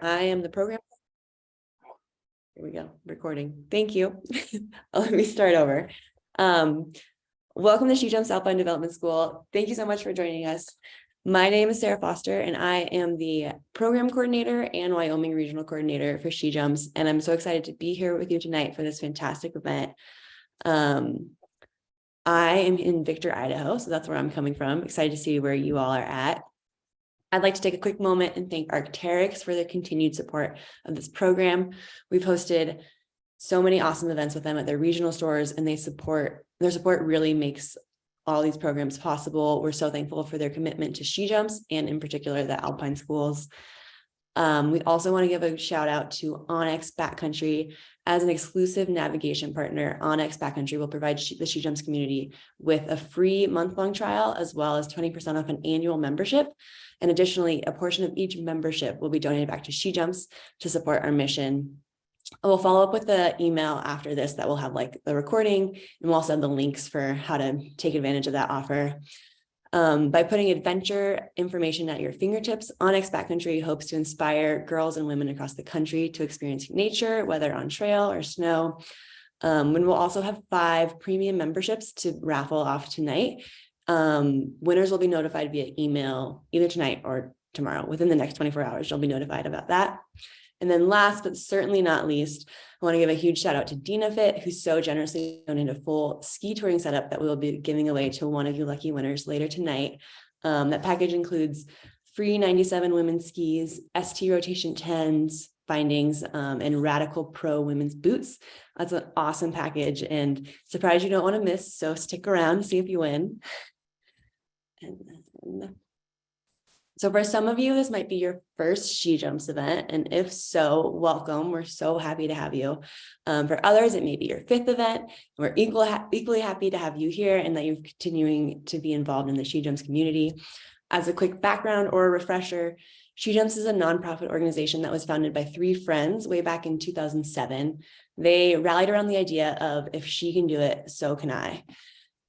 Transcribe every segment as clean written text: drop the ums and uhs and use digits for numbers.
I am the program. Here we go, recording. Thank you. Let me start over. Welcome to SheJumps Alpine Development School. Thank you so much for joining us. My name is Sarah Foster, and I am the program coordinator and Wyoming regional coordinator for SheJumps, and I'm so excited to be here with you tonight for this fantastic event. I am in Victor, Idaho, so that's where I'm coming from. Excited to see where you all are at. I'd like to take a quick moment and thank Arc'teryx for their continued support of this program. We've hosted so many awesome events with them at their regional stores, and their support really makes all these programs possible. We're so thankful for their commitment to SheJumps and in particular the Alpine schools. We also want to give a shout out to Onyx Backcountry. As an exclusive navigation partner, Onyx Backcountry will provide the SheJumps community with a free month-long trial, as well as 20% off an annual membership. And additionally, a portion of each membership will be donated back to SheJumps to support our mission. I will follow up with the email after this that will have like the recording, and we'll also have the links for how to take advantage of that offer. By putting adventure information at your fingertips, Onyx Backcountry hopes to inspire girls and women across the country to experience nature, whether on trail or snow. And we'll also have 5 premium memberships to raffle off tonight. Winners will be notified via email either tonight or tomorrow. Within the next 24 hours, you'll be notified about that. And then last, but certainly not least, I want to give a huge shout out to DinaFit, who's so generously donated a full ski touring setup that we will be giving away to one of you lucky winners later tonight. That package includes free 97 women's skis, ST rotation 10s, bindings, and Radical Pro women's boots. That's an awesome package and surprise you don't want to miss. So stick around to see if you win. So for some of you, this might be your first SheJumps event, and if so, welcome. We're so happy to have you. For others, it may be your 5th event. We're equally happy to have you here and that you're continuing to be involved in the SheJumps community. As a quick background or a refresher, SheJumps is a nonprofit organization that was founded by 3 friends way back in 2007. They rallied around the idea of if she can do it, so can I.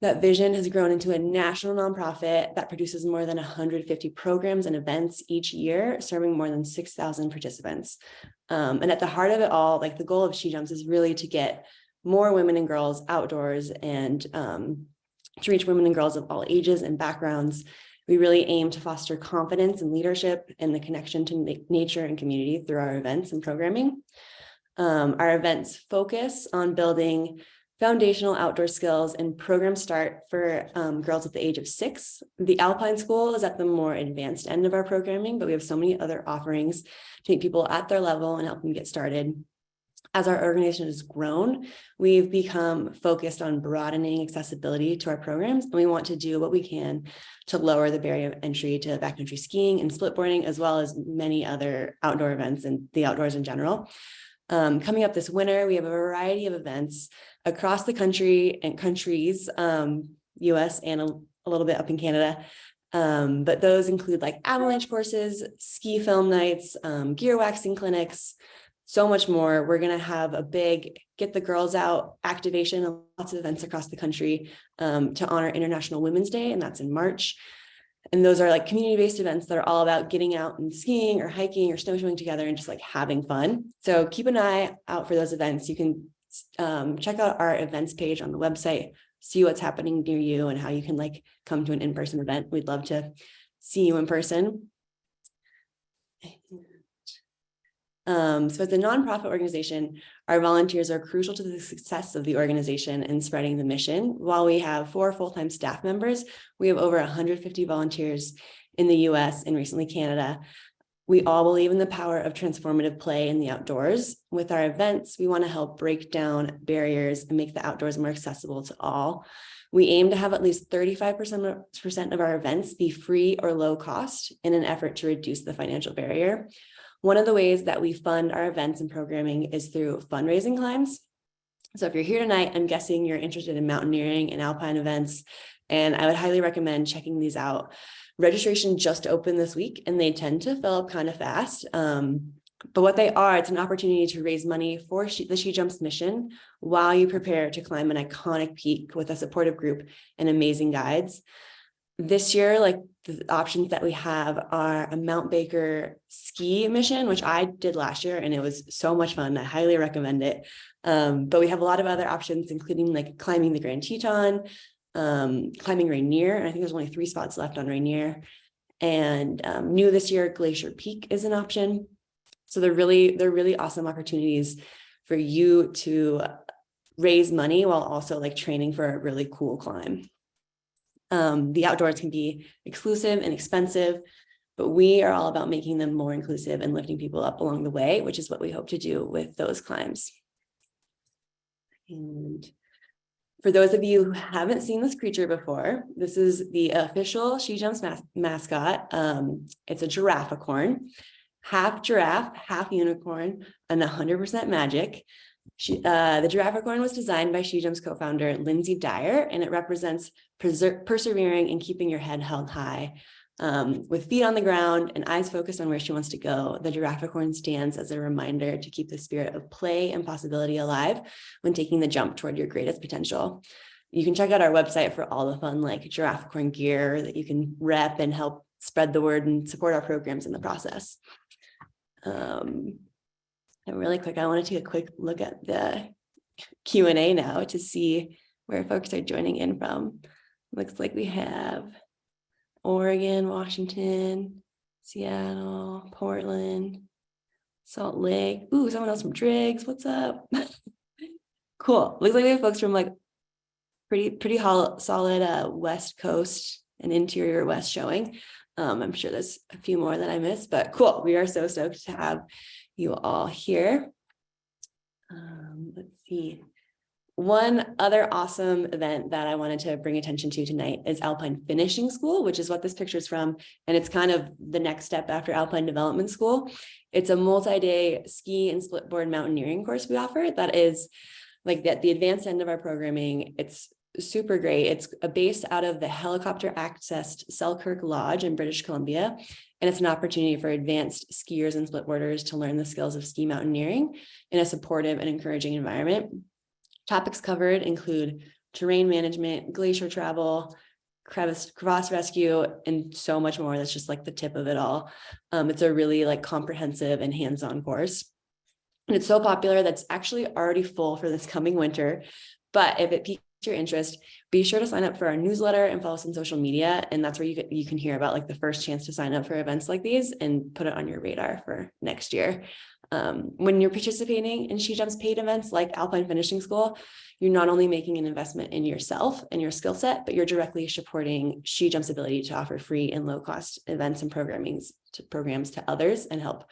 That vision has grown into a national nonprofit that produces more than 150 programs and events each year, serving more than 6,000 participants. And at the heart of it all, like the goal of SheJumps is really to get more women and girls outdoors and to reach women and girls of all ages and backgrounds. We really aim to foster confidence and leadership and the connection to nature and community through our events and programming. Our events focus on building foundational outdoor skills and programs start for girls at the age of 6. The Alpine School is at the more advanced end of our programming, but we have so many other offerings to meet people at their level and help them get started. As our organization has grown, we've become focused on broadening accessibility to our programs, and we want to do what we can to lower the barrier of entry to backcountry skiing and splitboarding, as well as many other outdoor events and the outdoors in general. Coming up this winter, we have a variety of events across the country and countries, US and a little bit up in Canada. But those include like avalanche courses, ski film nights, gear waxing clinics, so much more. We're going to have a big Get the Girls Out activation, lots of events across the country to honor International Women's Day, and that's in March. And those are like community-based events that are all about getting out and skiing or hiking or snowshoeing together and just like having fun. So keep an eye out for those events. You can check out our events page on the website, see what's happening near you and how you can like come to an in-person event. We'd love to see you in person. So as a nonprofit organization, our volunteers are crucial to the success of the organization and spreading the mission. While we have 4 full-time staff members, we have over 150 volunteers in the US and recently Canada. We all believe in the power of transformative play in the outdoors. With our events, we want to help break down barriers and make the outdoors more accessible to all. We aim to have at least 35% of our events be free or low cost in an effort to reduce the financial barrier. One of the ways that we fund our events and programming is through fundraising climbs. So if you're here tonight, I'm guessing you're interested in mountaineering and alpine events, and I would highly recommend checking these out. Registration just opened this week, and they tend to fill up kind of fast. But what they are, it's an opportunity to raise money for the SheJumps mission while you prepare to climb an iconic peak with a supportive group and amazing guides. This year, like the options that we have are a Mount Baker ski mission, which I did last year, and it was so much fun. I highly recommend it. But we have a lot of other options, including like climbing the Grand Teton, climbing Rainier, and I think there's only 3 spots left on Rainier. And new this year, Glacier Peak is an option. So they're really awesome opportunities for you to raise money while also like training for a really cool climb. The outdoors can be exclusive and expensive, but we are all about making them more inclusive and lifting people up along the way, which is what we hope to do with those climbs. And for those of you who haven't seen this creature before, this is the official SheJumps mascot. It's a girafficorn, half giraffe, half unicorn, and 100% magic. The girafficorn was designed by SheJumps co-founder Lindsay Dyer, and it represents persevering and keeping your head held high. With feet on the ground and eyes focused on where she wants to go, the girafficorn stands as a reminder to keep the spirit of play and possibility alive when taking the jump toward your greatest potential. You can check out our website for all the fun like girafficorn gear that you can rep and help spread the word and support our programs in the process. And really quick, I want to take a quick look at the Q&A now to see where folks are joining in from. Looks like we have Oregon, Washington, Seattle, Portland, Salt Lake. Ooh, someone else from Driggs. What's up? Cool. Looks like we have folks from like pretty solid West Coast and interior West showing. I'm sure there's a few more that I missed, but cool. We are so stoked to have you all here. Let's see. One other awesome event that I wanted to bring attention to tonight is Alpine Finishing School, which is what this picture is from. And it's kind of the next step after Alpine Development School. It's a multi-day ski and splitboard mountaineering course we offer that is like the advanced end of our programming. It's super great. It's based out of the helicopter accessed Selkirk Lodge in British Columbia. And it's an opportunity for advanced skiers and splitboarders to learn the skills of ski mountaineering in a supportive and encouraging environment. Topics covered include terrain management, glacier travel, crevasse rescue, and so much more. That's just like the tip of it all. It's a really like comprehensive and hands-on course. And it's so popular that's actually already full for this coming winter. But if it piques your interest, be sure to sign up for our newsletter and follow us on social media. And that's where you can hear about like the first chance to sign up for events like these and put it on your radar for next year. When you're participating in SheJumps paid events like Alpine Finishing School, you're not only making an investment in yourself and your skill set, but you're directly supporting SheJumps' ability to offer free and low-cost events and programs to others and help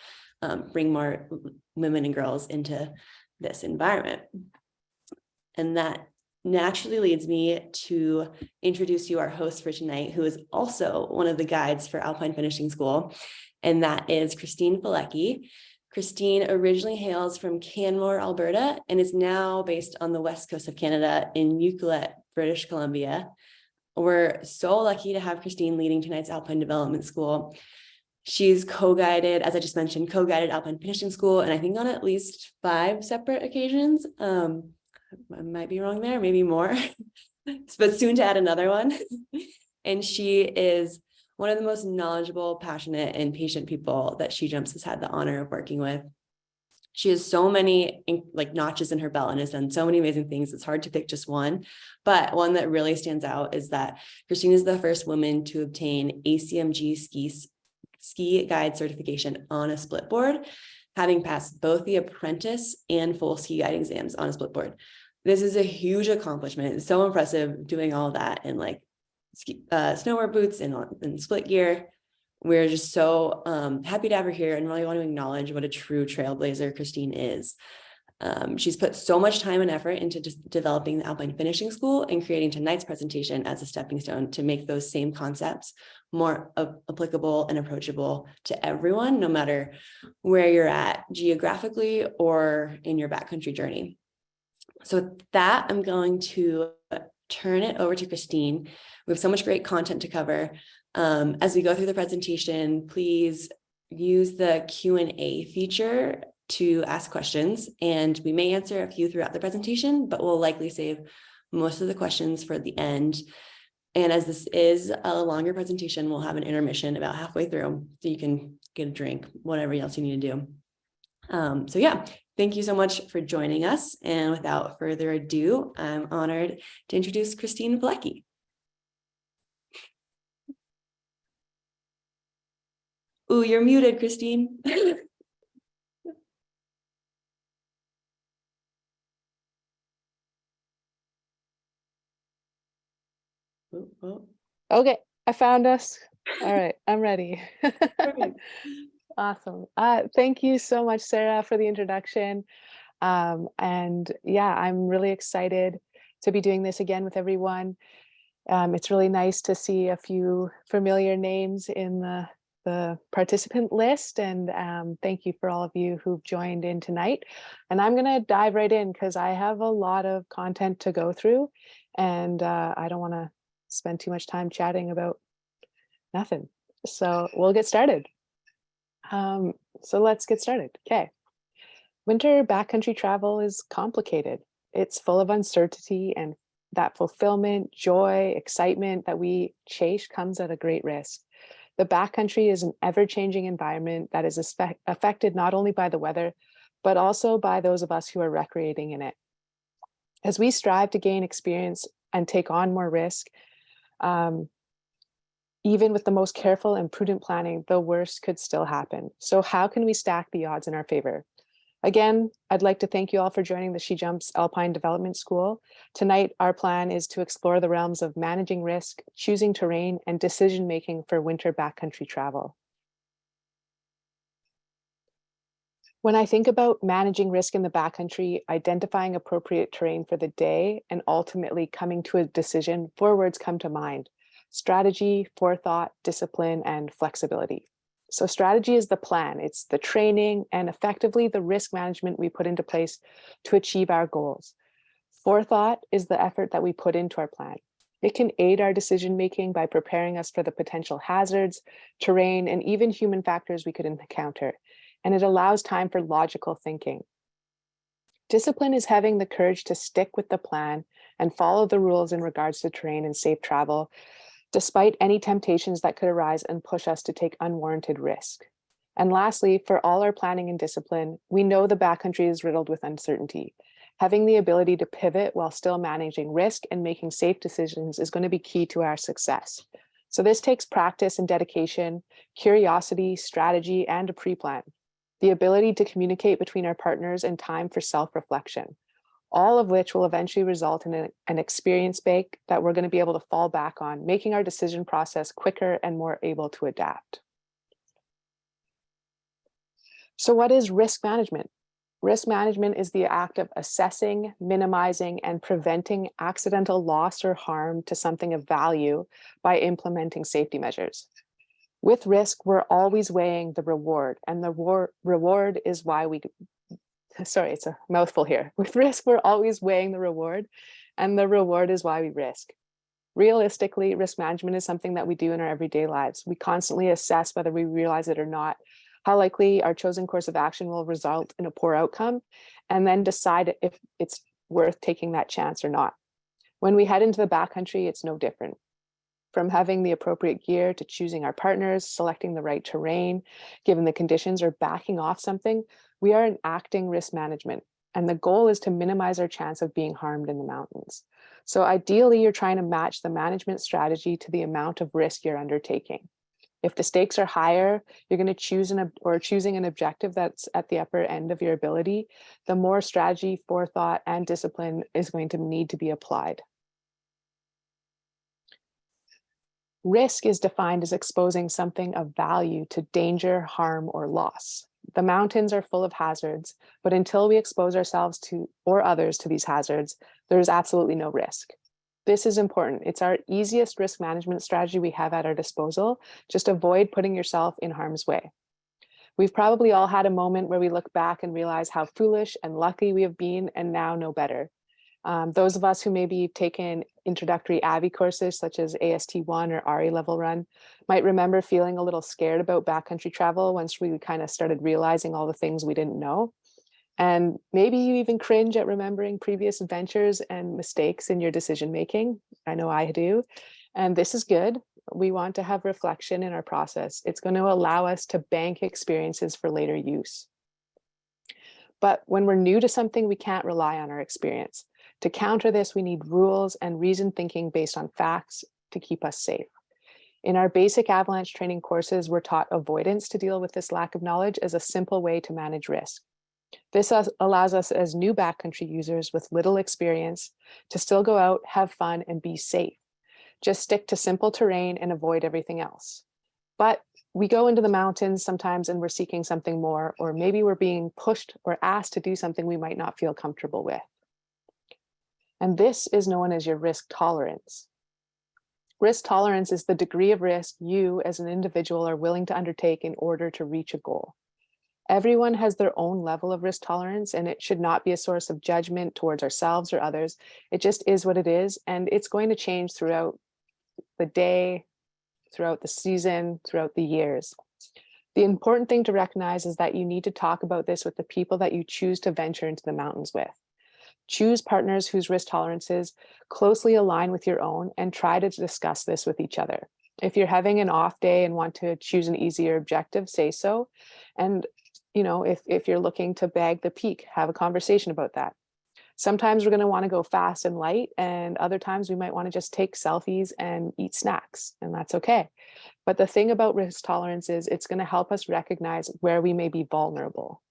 bring more women and girls into this environment. And that naturally leads me to introduce you our host for tonight, who is also one of the guides for Alpine Finishing School, and that is Christine Feleki. Christine originally hails from Canmore, Alberta, and is now based on the west coast of Canada in Ucluelet, British Columbia. We're so lucky to have Christine leading tonight's Alpine Development School. She's co-guided, as I just mentioned, co-guided Alpine Finishing School, and I think on at least 5 separate occasions. I might be wrong there, maybe more, but soon to add another one. And she is one of the most knowledgeable, passionate, and patient people that SheJumps has had the honor of working with. She has so many like notches in her belt and has done so many amazing things. It's hard to pick just one, but one that really stands out is that Christine is the first woman to obtain ACMG ski guide certification on a splitboard, having passed both the apprentice and full ski guide exams on a splitboard. This is a huge accomplishment. It's so impressive doing all that in like snowboard boots and split gear. We're just so happy to have her here and really want to acknowledge what a true trailblazer Christine is. She's put so much time and effort into developing the Alpine Finishing School and creating tonight's presentation as a stepping stone to make those same concepts more applicable and approachable to everyone, no matter where you're at geographically or in your backcountry journey. So with that, I'm going to turn it over to Christine. We have so much great content to cover. As we go through the presentation, please use the Q&A feature to ask questions, and we may answer a few throughout the presentation, but we'll likely save most of the questions for the end. And as this is a longer presentation, we'll have an intermission about halfway through, so you can get a drink, whatever else you need to do. So yeah, thank you so much for joining us. And without further ado, I'm honored to introduce Christine Feleki. Ooh, you're muted, Christine. Okay, I found us. All right, I'm ready. Awesome. Thank you so much, Sarah, for the introduction. And yeah, I'm really excited to be doing this again with everyone. It's really nice to see a few familiar names in the participant list, and thank you for all of you who've joined in tonight. And I'm going to dive right in because I have a lot of content to go through, and I don't want to spend too much time chatting about nothing. So we'll get started. So let's get started. Okay. Winter backcountry travel is complicated. It's full of uncertainty, and that fulfillment, joy, excitement that we chase comes at a great risk. The backcountry is an ever-changing environment that is affected not only by the weather, but also by those of us who are recreating in it. As we strive to gain experience and take on more risk, even with the most careful and prudent planning, the worst could still happen. So how can we stack the odds in our favor? Again, I'd like to thank you all for joining the SheJumps Alpine Development School. Tonight, our plan is to explore the realms of managing risk, choosing terrain, and decision-making for winter backcountry travel. When I think about managing risk in the backcountry, identifying appropriate terrain for the day, and ultimately coming to a decision, 4 words come to mind: strategy, forethought, discipline, and flexibility. So strategy is the plan. It's the training and effectively the risk management we put into place to achieve our goals. Forethought is the effort that we put into our plan. It can aid our decision-making by preparing us for the potential hazards, terrain, and even human factors we could encounter. And it allows time for logical thinking. Discipline is having the courage to stick with the plan and follow the rules in regards to terrain and safe travel, despite any temptations that could arise and push us to take unwarranted risk. And lastly, for all our planning and discipline, we know the backcountry is riddled with uncertainty. Having the ability to pivot while still managing risk and making safe decisions is going to be key to our success. So this takes practice and dedication, curiosity, strategy, and a pre-plan. The ability to communicate between our partners and time for self-reflection, all of which will eventually result in an experience bank that we're going to be able to fall back on, making our decision process quicker and more able to adapt. So what is risk management? Risk management is the act of assessing, minimizing, and preventing accidental loss or harm to something of value by implementing safety measures. With risk, we're always weighing the reward, and the reward is why we sorry, it's a mouthful here. With risk, we're always weighing the reward, and the reward is why we risk. Realistically, risk management is something that we do in our everyday lives. We constantly assess whether we realize it or not, how likely our chosen course of action will result in a poor outcome, and then decide if it's worth taking that chance or not. When we head into the backcountry, it's no different. From having the appropriate gear to choosing our partners, selecting the right terrain, given the conditions, or backing off something, we are enacting risk management. And the goal is to minimize our chance of being harmed in the mountains. So ideally, you're trying to match the management strategy to the amount of risk you're undertaking. If the stakes are higher, you're going to choosing an objective that's at the upper end of your ability, the more strategy, forethought, and discipline is going to need to be applied. Risk is defined as exposing something of value to danger, harm, or loss. The mountains are full of hazards, but until we expose ourselves to or others to these hazards, there is absolutely no risk. This is important. It's our easiest risk management strategy we have at our disposal. Just avoid putting yourself in harm's way. We've probably all had a moment where we look back and realize how foolish and lucky we have been and now know better. Those of us who maybe have taken introductory AVI courses such as AST1 or RE level run might remember feeling a little scared about backcountry travel once we kind of started realizing all the things we didn't know. And maybe you even cringe at remembering previous adventures and mistakes in your decision making. I know I do. And this is good. We want to have reflection in our process. It's going to allow us to bank experiences for later use. But when we're new to something, we can't rely on our experience. To counter this, we need rules and reasoned thinking based on facts to keep us safe. In our basic avalanche training courses, we're taught avoidance to deal with this lack of knowledge as a simple way to manage risk. This allows us as new backcountry users with little experience to still go out, have fun, and be safe. Just stick to simple terrain and avoid everything else. But we go into the mountains sometimes and we're seeking something more, or maybe we're being pushed or asked to do something we might not feel comfortable with. And this is known as your risk tolerance. Risk tolerance is the degree of risk you as an individual are willing to undertake in order to reach a goal. Everyone has their own level of risk tolerance, and it should not be a source of judgment towards ourselves or others. It just is what it is, and it's going to change throughout the day, throughout the season, throughout the years. The important thing to recognize is that you need to talk about this with the people that you choose to venture into the mountains with. Choose partners whose risk tolerances closely align with your own and try to discuss this with each other. If you're having an off day and want to choose an easier objective, say so. And if you're looking to bag the peak, have a conversation about that. Sometimes we're going to want to go fast and light, and other times we might want to just take selfies and eat snacks, and that's okay. But the thing about risk tolerance is it's going to help us recognize where we may be vulnerable.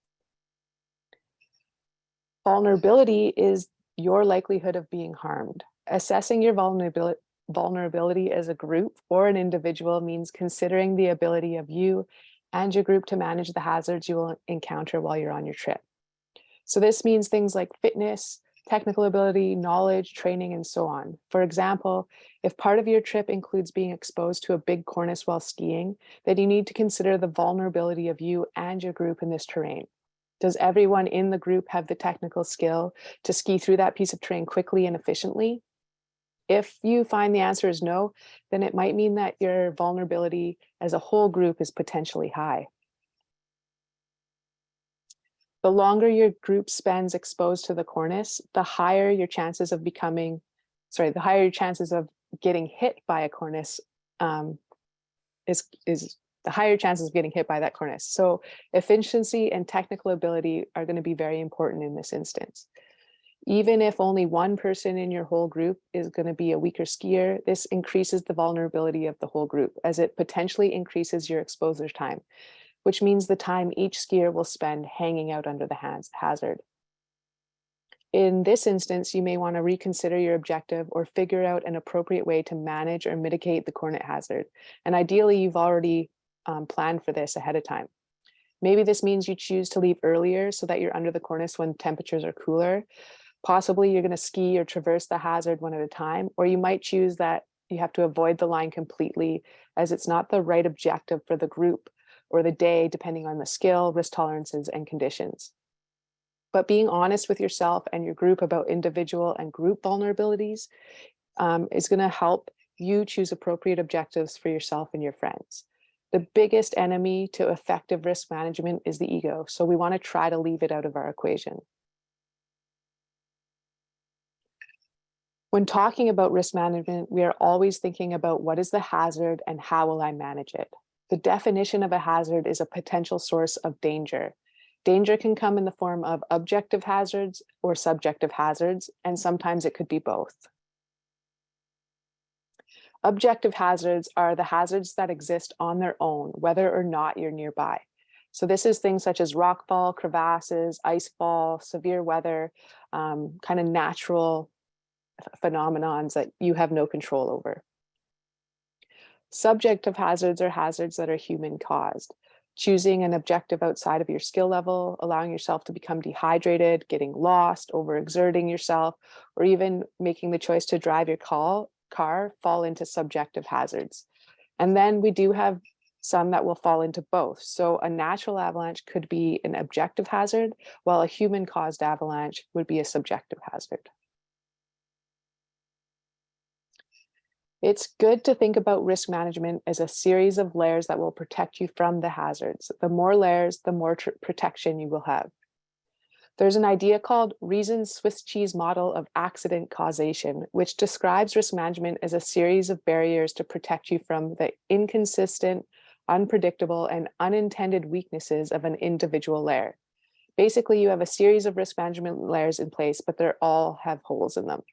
Vulnerability is your likelihood of being harmed. Assessing your vulnerability as a group or an individual means considering the ability of you and your group to manage the hazards you will encounter while you're on your trip. So this means things like fitness, technical ability, knowledge, training, and so on. For example, if part of your trip includes being exposed to a big cornice while skiing, then you need to consider the vulnerability of you and your group in this terrain. Does everyone in the group have the technical skill to ski through that piece of terrain quickly and efficiently? If you find the answer is no, then it might mean that your vulnerability as a whole group is potentially high. The longer your group spends exposed to the cornice, the higher your chances of getting hit by a cornice the higher chances of getting hit by that cornice. So efficiency and technical ability are going to be very important in this instance. Even if only one person in your whole group is going to be a weaker skier, this increases the vulnerability of the whole group as it potentially increases your exposure time, which means the time each skier will spend hanging out under the hazard. In this instance, you may want to reconsider your objective or figure out an appropriate way to manage or mitigate the cornet hazard. And ideally, you've already planned for this ahead of time. Maybe this means you choose to leave earlier so that you're under the cornice when temperatures are cooler. Possibly you're going to ski or traverse the hazard one at a time, or you might choose that you have to avoid the line completely as it's not the right objective for the group or the day, depending on the skill, risk tolerances, and conditions. But being honest with yourself and your group about individual and group vulnerabilities is going to help you choose appropriate objectives for yourself and your friends. The biggest enemy to effective risk management is the ego, so we want to try to leave it out of our equation. When talking about risk management, we are always thinking about what is the hazard and how will I manage it. The definition of a hazard is a potential source of danger. Danger can come in the form of objective hazards or subjective hazards, and sometimes it could be both. Objective hazards are the hazards that exist on their own, whether or not you're nearby. So this is things such as rockfall, crevasses, icefall, severe weather, kind of natural phenomenons that you have no control over. Subjective hazards are hazards that are human caused. Choosing an objective outside of your skill level, allowing yourself to become dehydrated, getting lost, overexerting yourself, or even making the choice to drive your car fall into subjective hazards. And then we do have some that will fall into both. So a natural avalanche could be an objective hazard, while a human-caused avalanche would be a subjective hazard. It's good to think about risk management as a series of layers that will protect you from the hazards. The more layers, the more protection you will have. There's an idea called Reason's Swiss cheese model of accident causation, which describes risk management as a series of barriers to protect you from the inconsistent, unpredictable, and unintended weaknesses of an individual layer. Basically, you have a series of risk management layers in place, but they all have holes in them.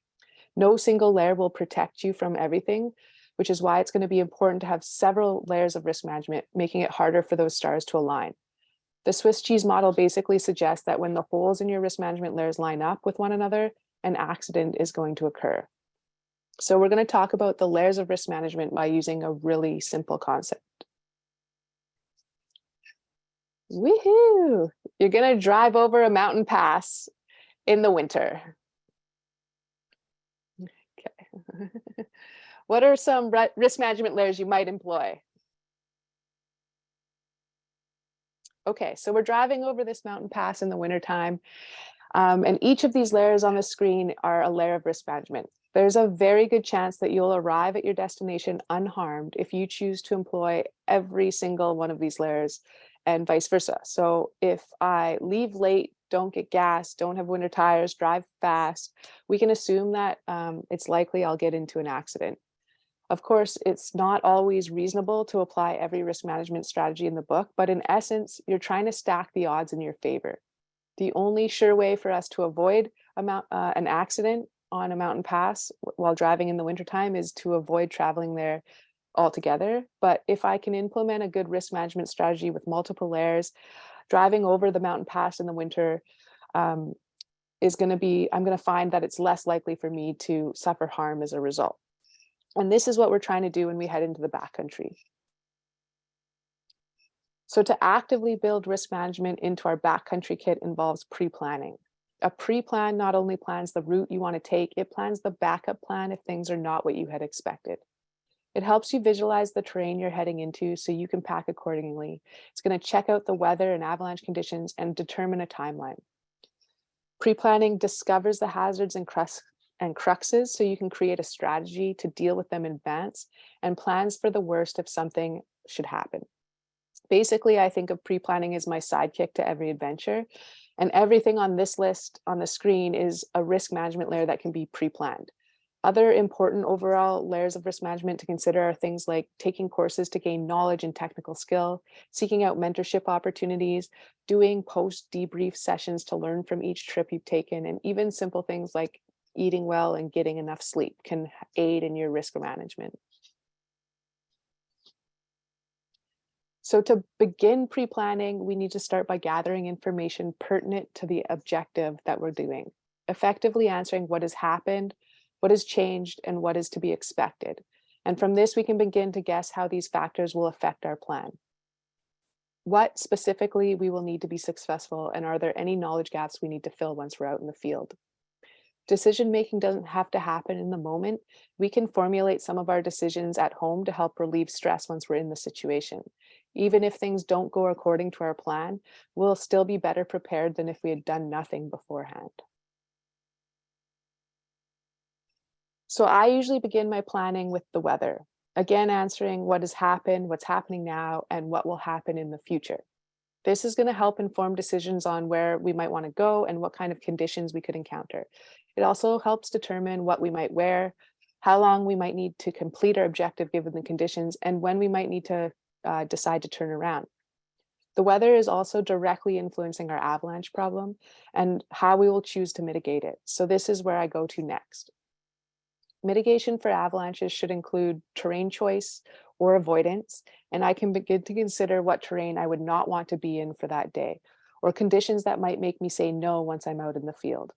No single layer will protect you from everything, which is why it's going to be important to have several layers of risk management, making it harder for those stars to align. The Swiss cheese model basically suggests that when the holes in your risk management layers line up with one another, an accident is going to occur. So we're going to talk about the layers of risk management by using a really simple concept. Woohoo! You're going to drive over a mountain pass in the winter. Okay. What are some risk management layers you might employ? Okay, so we're driving over this mountain pass in the wintertime, and each of these layers on the screen are a layer of risk management. There's a very good chance that you'll arrive at your destination unharmed if you choose to employ every single one of these layers and vice versa. So if I leave late, don't get gas, don't have winter tires, drive fast, we can assume that it's likely I'll get into an accident. Of course, it's not always reasonable to apply every risk management strategy in the book, but in essence, you're trying to stack the odds in your favor. The only sure way for us to avoid an accident on a mountain pass while driving in the wintertime is to avoid traveling there altogether. But if I can implement a good risk management strategy with multiple layers, driving over the mountain pass in the winter is going to be, I'm going to find that it's less likely for me to suffer harm as a result. And this is what we're trying to do when we head into the backcountry. So to actively build risk management into our backcountry kit involves pre-planning. A pre-plan not only plans the route you want to take, it plans the backup plan if things are not what you had expected. It helps you visualize the terrain you're heading into so you can pack accordingly. It's going to check out the weather and avalanche conditions and determine a timeline. Pre-planning discovers the hazards and cruxes so you can create a strategy to deal with them in advance and plans for the worst if something should happen. Basically, I think of pre-planning as my sidekick to every adventure, and everything on this list on the screen is a risk management layer that can be pre-planned. Other important overall layers of risk management to consider are things like taking courses to gain knowledge and technical skill, seeking out mentorship opportunities, doing post-debrief sessions to learn from each trip you've taken, and even simple things like eating well and getting enough sleep can aid in your risk management. So to begin pre-planning, we need to start by gathering information pertinent to the objective that we're doing, effectively answering what has happened, what has changed, and what is to be expected. And from this, we can begin to guess how these factors will affect our plan. What specifically we will need to be successful, and are there any knowledge gaps we need to fill once we're out in the field? Decision-making doesn't have to happen in the moment. We can formulate some of our decisions at home to help relieve stress once we're in the situation. Even if things don't go according to our plan, we'll still be better prepared than if we had done nothing beforehand. So I usually begin my planning with the weather, again answering what has happened, what's happening now, and what will happen in the future. This is going to help inform decisions on where we might want to go and what kind of conditions we could encounter. It also helps determine what we might wear, how long we might need to complete our objective given the conditions, and when we might need to decide to turn around. The weather is also directly influencing our avalanche problem and how we will choose to mitigate it. So this is where I go to next. Mitigation for avalanches should include terrain choice or avoidance, and I can begin to consider what terrain I would not want to be in for that day, or conditions that might make me say no once I'm out in the field.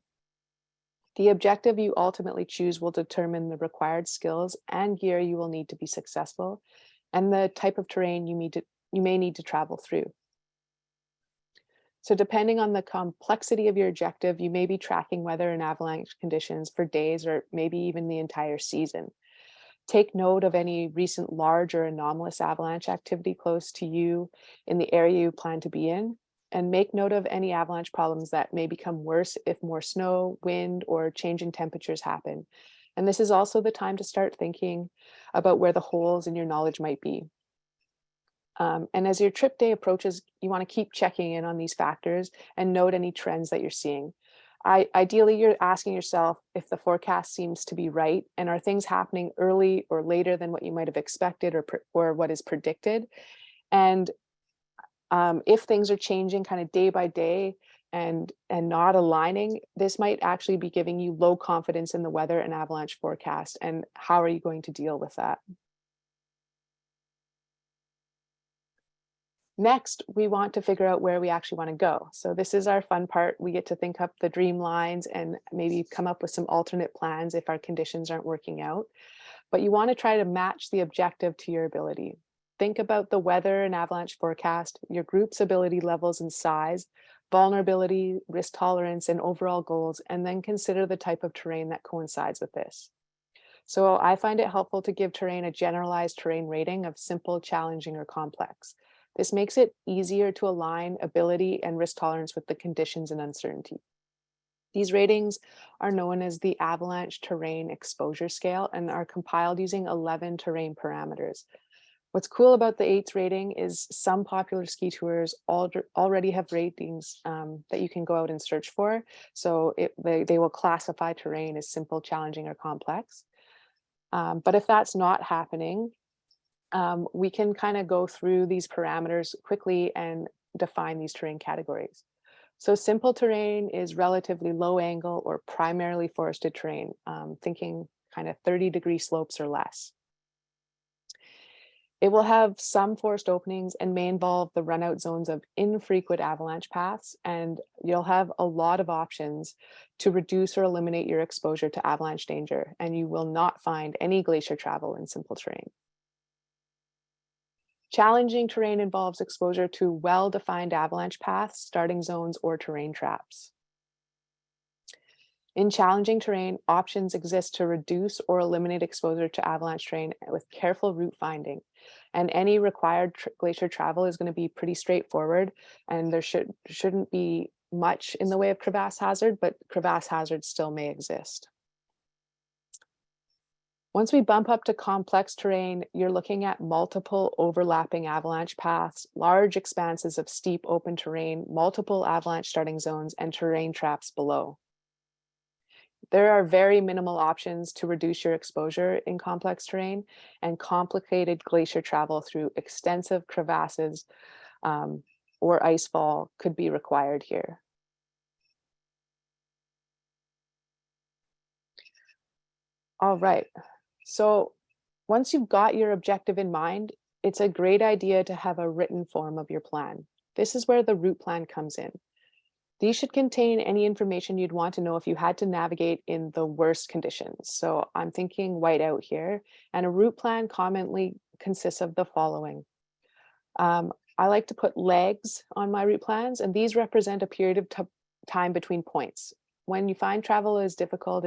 The objective you ultimately choose will determine the required skills and gear you will need to be successful, and the type of terrain you may need to travel through. So depending on the complexity of your objective, you may be tracking weather and avalanche conditions for days or maybe even the entire season. Take note of any recent large or anomalous avalanche activity close to you in the area you plan to be in, and make note of any avalanche problems that may become worse if more snow, wind, or change in temperatures happen. And this is also the time to start thinking about where the holes in your knowledge might be. And as your trip day approaches, you want to keep checking in on these factors and note any trends that you're seeing. Ideally, you're asking yourself if the forecast seems to be right, and are things happening early or later than what you might have expected or what is predicted. And if things are changing kind of day by day and not aligning, this might actually be giving you low confidence in the weather and avalanche forecast. And how are you going to deal with that? Next, we want to figure out where we actually want to go. So this is our fun part. We get to think up the dream lines and maybe come up with some alternate plans if our conditions aren't working out. But you want to try to match the objective to your ability. Think about the weather and avalanche forecast, your group's ability levels and size, vulnerability, risk tolerance, and overall goals, and then consider the type of terrain that coincides with this. So I find it helpful to give terrain a generalized terrain rating of simple, challenging, or complex. This makes it easier to align ability and risk tolerance with the conditions and uncertainty. These ratings are known as the Avalanche Terrain Exposure Scale and are compiled using 11 terrain parameters. What's cool about the AITS rating is some popular ski tours already have ratings that you can go out and search for. So they will classify terrain as simple, challenging, or complex. But if that's not happening, we can kind of go through these parameters quickly and define these terrain categories. So simple terrain is relatively low angle or primarily forested terrain, thinking kind of 30-degree slopes or less. It will have some forest openings and may involve the runout zones of infrequent avalanche paths, and you'll have a lot of options to reduce or eliminate your exposure to avalanche danger, and you will not find any glacier travel in simple terrain. Challenging terrain involves exposure to well-defined avalanche paths, starting zones, or terrain traps. In challenging terrain, options exist to reduce or eliminate exposure to avalanche terrain with careful route finding. And any required glacier travel is going to be pretty straightforward, and there shouldn't be much in the way of crevasse hazard, but crevasse hazard still may exist. Once we bump up to complex terrain, you're looking at multiple overlapping avalanche paths, large expanses of steep open terrain, multiple avalanche starting zones, and terrain traps below. There are very minimal options to reduce your exposure in complex terrain, and complicated glacier travel through extensive crevasses or icefall could be required here. All right, so once you've got your objective in mind, it's a great idea to have a written form of your plan. This is where the route plan comes in. These should contain any information you'd want to know if you had to navigate in the worst conditions. So I'm thinking whiteout here, and a route plan commonly consists of the following. I like to put legs on my route plans, and these represent a period of time between points. When you find travel is difficult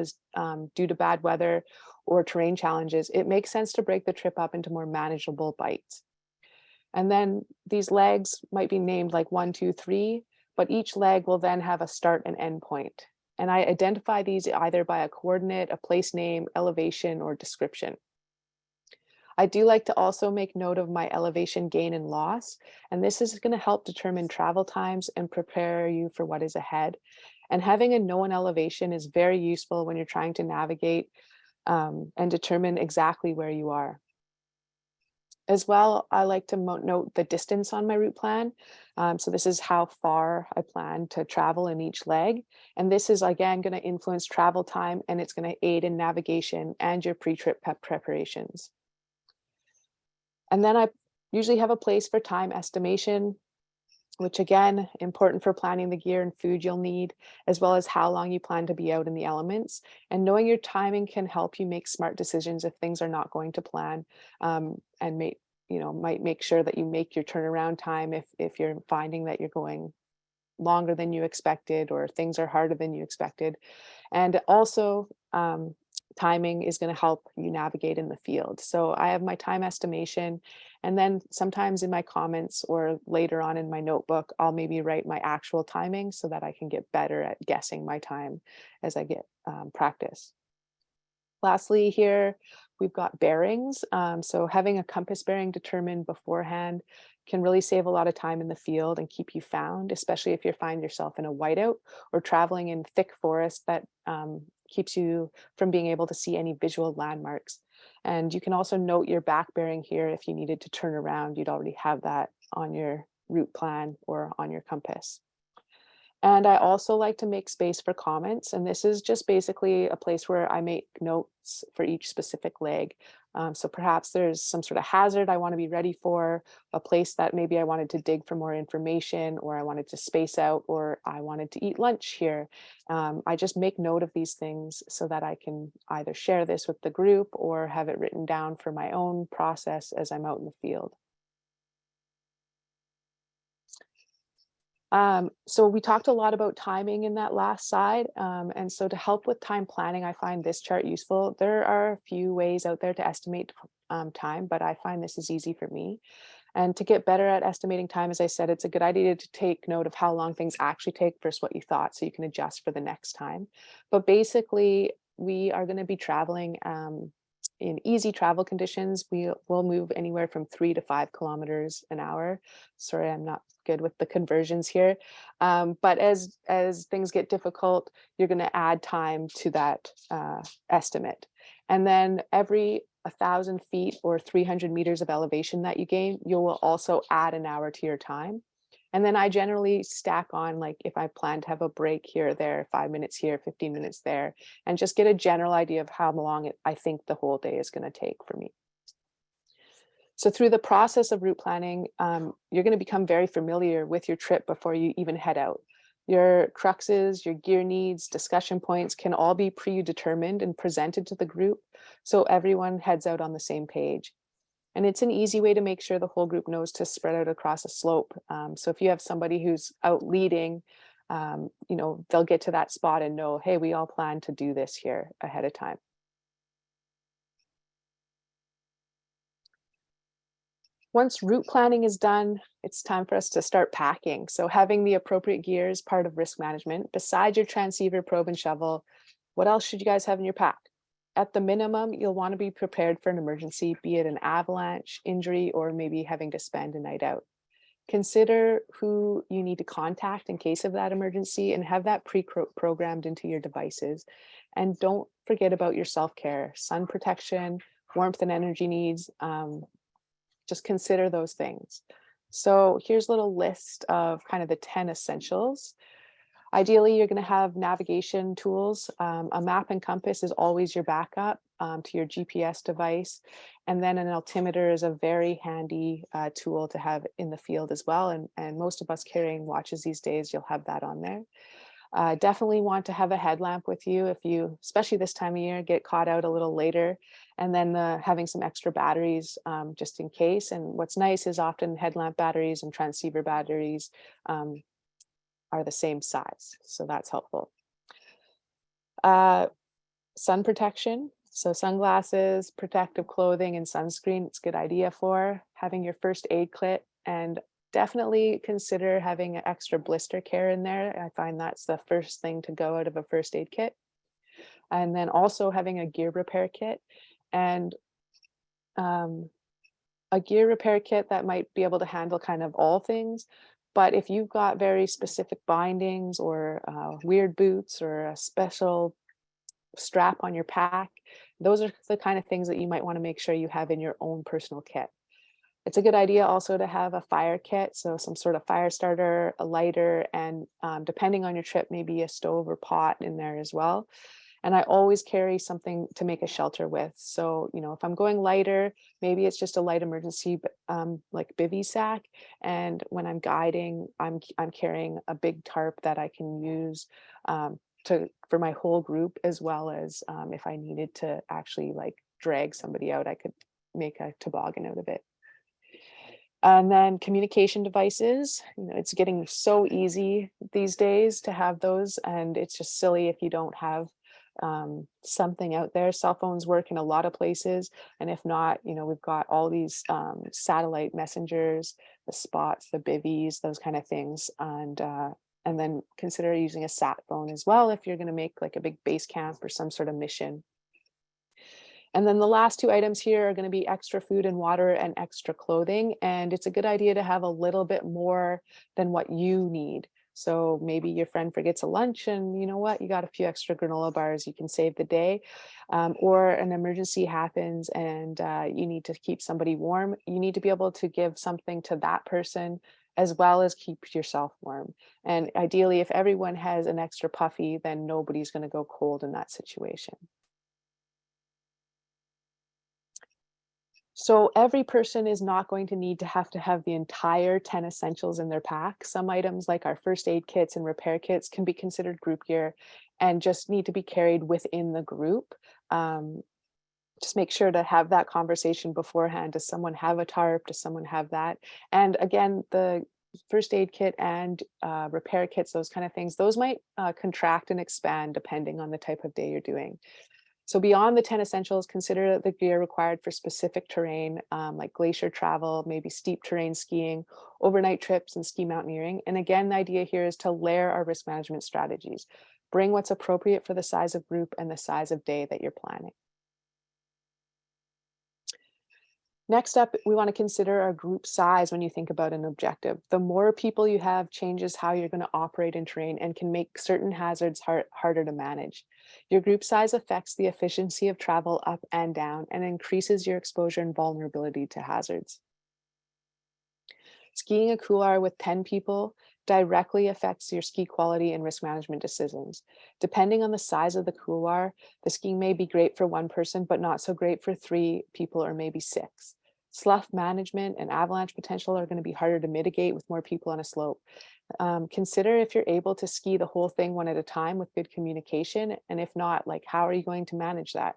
due to bad weather or terrain challenges, it makes sense to break the trip up into more manageable bites. And then these legs might be named like 1, 2, 3, but each leg will then have a start and end point. And I identify these either by a coordinate, a place name, elevation, or description. I do like to also make note of my elevation gain and loss, and this is going to help determine travel times and prepare you for what is ahead. And having a known elevation is very useful when you're trying to navigate and determine exactly where you are. As well, I like to note the distance on my route plan. So this is how far I plan to travel in each leg. And this is, again, going to influence travel time, and it's going to aid in navigation and your pre-trip preparations. And then I usually have a place for time estimation, which again, important for planning the gear and food you'll need, as well as how long you plan to be out in the elements. And knowing your timing can help you make smart decisions if things are not going to plan, and might make sure that you make your turnaround time if you're finding that you're going longer than you expected or things are harder than you expected. And also, timing is going to help you navigate in the field. So I have my time estimation, and then sometimes in my comments or later on in my notebook, I'll maybe write my actual timing so that I can get better at guessing my time as I get practice. Lastly here, we've got bearings. So having a compass bearing determined beforehand can really save a lot of time in the field and keep you found, especially if you find yourself in a whiteout or traveling in thick forest that keeps you from being able to see any visual landmarks. And you can also note your back bearing here. If you needed to turn around, you'd already have that on your route plan or on your compass. And I also like to make space for comments. And this is just basically a place where I make notes for each specific leg. So perhaps there's some sort of hazard I want to be ready for, a place that maybe I wanted to dig for more information, or I wanted to space out, or I wanted to eat lunch here. I just make note of these things so that I can either share this with the group or have it written down for my own process as I'm out in the field. So we talked a lot about timing in that last slide. And so to help with time planning, I find this chart useful. There are a few ways out there to estimate time, but I find this is easy for me. And to get better at estimating time, as I said, it's a good idea to take note of how long things actually take versus what you thought, so you can adjust for the next time. But basically, we are going to be traveling in easy travel conditions. We will move anywhere from 3 to 5 kilometers an hour. Sorry, I'm not good with the conversions here. But as things get difficult, you're going to add time to that estimate. And then every 1,000 feet or 300 meters of elevation that you gain, you will also add an hour to your time. And then I generally stack on, like if I plan to have a break here or there, 5 minutes here, 15 minutes there, and just get a general idea of how long I think the whole day is going to take for me. So through the process of route planning, you're going to become very familiar with your trip before you even head out. Your cruxes, your gear needs, discussion points can all be predetermined and presented to the group, so everyone heads out on the same page. And it's an easy way to make sure the whole group knows to spread out across a slope. So if you have somebody who's out leading, they'll get to that spot and know, hey, we all plan to do this here ahead of time. Once route planning is done, it's time for us to start packing. So having the appropriate gear is part of risk management. Besides your transceiver, probe, and shovel, what else should you guys have in your pack? At the minimum, you'll want to be prepared for an emergency, be it an avalanche, injury, or maybe having to spend a night out. Consider who you need to contact in case of that emergency and have that pre-programmed into your devices. And don't forget about your self-care, sun protection, warmth and energy needs. Just consider those things. So here's a little list of kind of the 10 essentials. Ideally, you're going to have navigation tools. A map and compass is always your backup to your GPS device. And then an altimeter is a very handy tool to have in the field as well. And most of us carrying watches these days, you'll have that on there. Definitely want to have a headlamp with you if you, especially this time of year, get caught out a little later. And then having some extra batteries just in case. And what's nice is often headlamp batteries and transceiver batteries are the same size, so that's helpful. Sun protection, so sunglasses, protective clothing, and sunscreen, it's a good idea for having your first aid kit, and definitely consider having an extra blister care in there. I find that's the first thing to go out of a first aid kit. And then also having a gear repair kit, and a gear repair kit that might be able to handle kind of all things. But if you've got very specific bindings or weird boots or a special strap on your pack, those are the kind of things that you might want to make sure you have in your own personal kit. It's a good idea also to have a fire kit, so some sort of fire starter, a lighter, and depending on your trip, maybe a stove or pot in there as well. And I always carry something to make a shelter with. So, if I'm going lighter, maybe it's just a light emergency, like bivy sack. And when I'm guiding, I'm carrying a big tarp that I can use for my whole group, as well as if I needed to actually like drag somebody out, I could make a toboggan out of it. And then communication devices, it's getting so easy these days to have those, and it's just silly if you don't have something out there. Cell phones work in a lot of places, and if not, we've got all these satellite messengers, the spots, the bivvies, those kind of things, and then consider using a sat phone as well if you're going to make like a big base camp or some sort of mission. And then the last two items here are going to be extra food and water and extra clothing. And it's a good idea to have a little bit more than what you need. So maybe your friend forgets a lunch and you know what, you got a few extra granola bars, you can save the day. Or an emergency happens and you need to keep somebody warm. You need to be able to give something to that person as well as keep yourself warm. And ideally, if everyone has an extra puffy, then nobody's going to go cold in that situation. So every person is not going to need to have the entire 10 essentials in their pack. Some items like our first aid kits and repair kits can be considered group gear and just need to be carried within the group. Just make sure to have that conversation beforehand. Does someone have a tarp? Does someone have that? And again, the first aid kit and repair kits, those kind of things, those might contract and expand depending on the type of day you're doing. So beyond the 10 essentials, consider the gear required for specific terrain, like glacier travel, maybe steep terrain skiing, overnight trips, and ski mountaineering. And again, the idea here is to layer our risk management strategies. Bring what's appropriate for the size of group and the size of day that you're planning. Next up, we want to consider our group size when you think about an objective. The more people you have changes how you're going to operate in terrain and can make certain hazards harder to manage. Your group size affects the efficiency of travel up and down and increases your exposure and vulnerability to hazards. Skiing a couloir with 10 people directly affects your ski quality and risk management decisions. Depending on the size of the couloir, the skiing may be great for one person, but not so great for 3 people or maybe 6. Slough management and avalanche potential are going to be harder to mitigate with more people on a slope. Consider if you're able to ski the whole thing one at a time with good communication, and if not, like how are you going to manage that?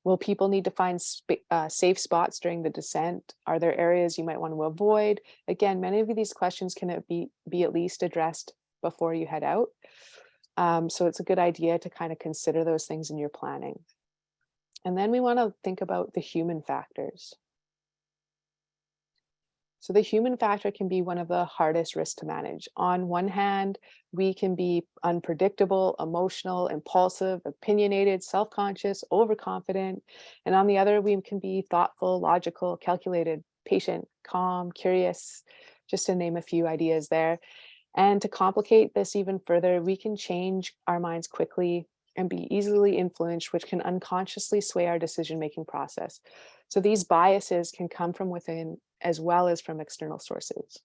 Will people need to find safe spots during the descent? Are there areas you might want to avoid? Again, many of these questions can be at least addressed before you head out. So it's a good idea to kind of consider those things in your planning. And then we want to think about the human factors. So the human factor can be one of the hardest risks to manage. On one hand, we can be unpredictable, emotional, impulsive, opinionated, self-conscious, overconfident. And on the other, we can be thoughtful, logical, calculated, patient, calm, curious, just to name a few ideas there. And to complicate this even further, we can change our minds quickly and be easily influenced, which can unconsciously sway our decision-making process. So these biases can come from within as well as from external sources.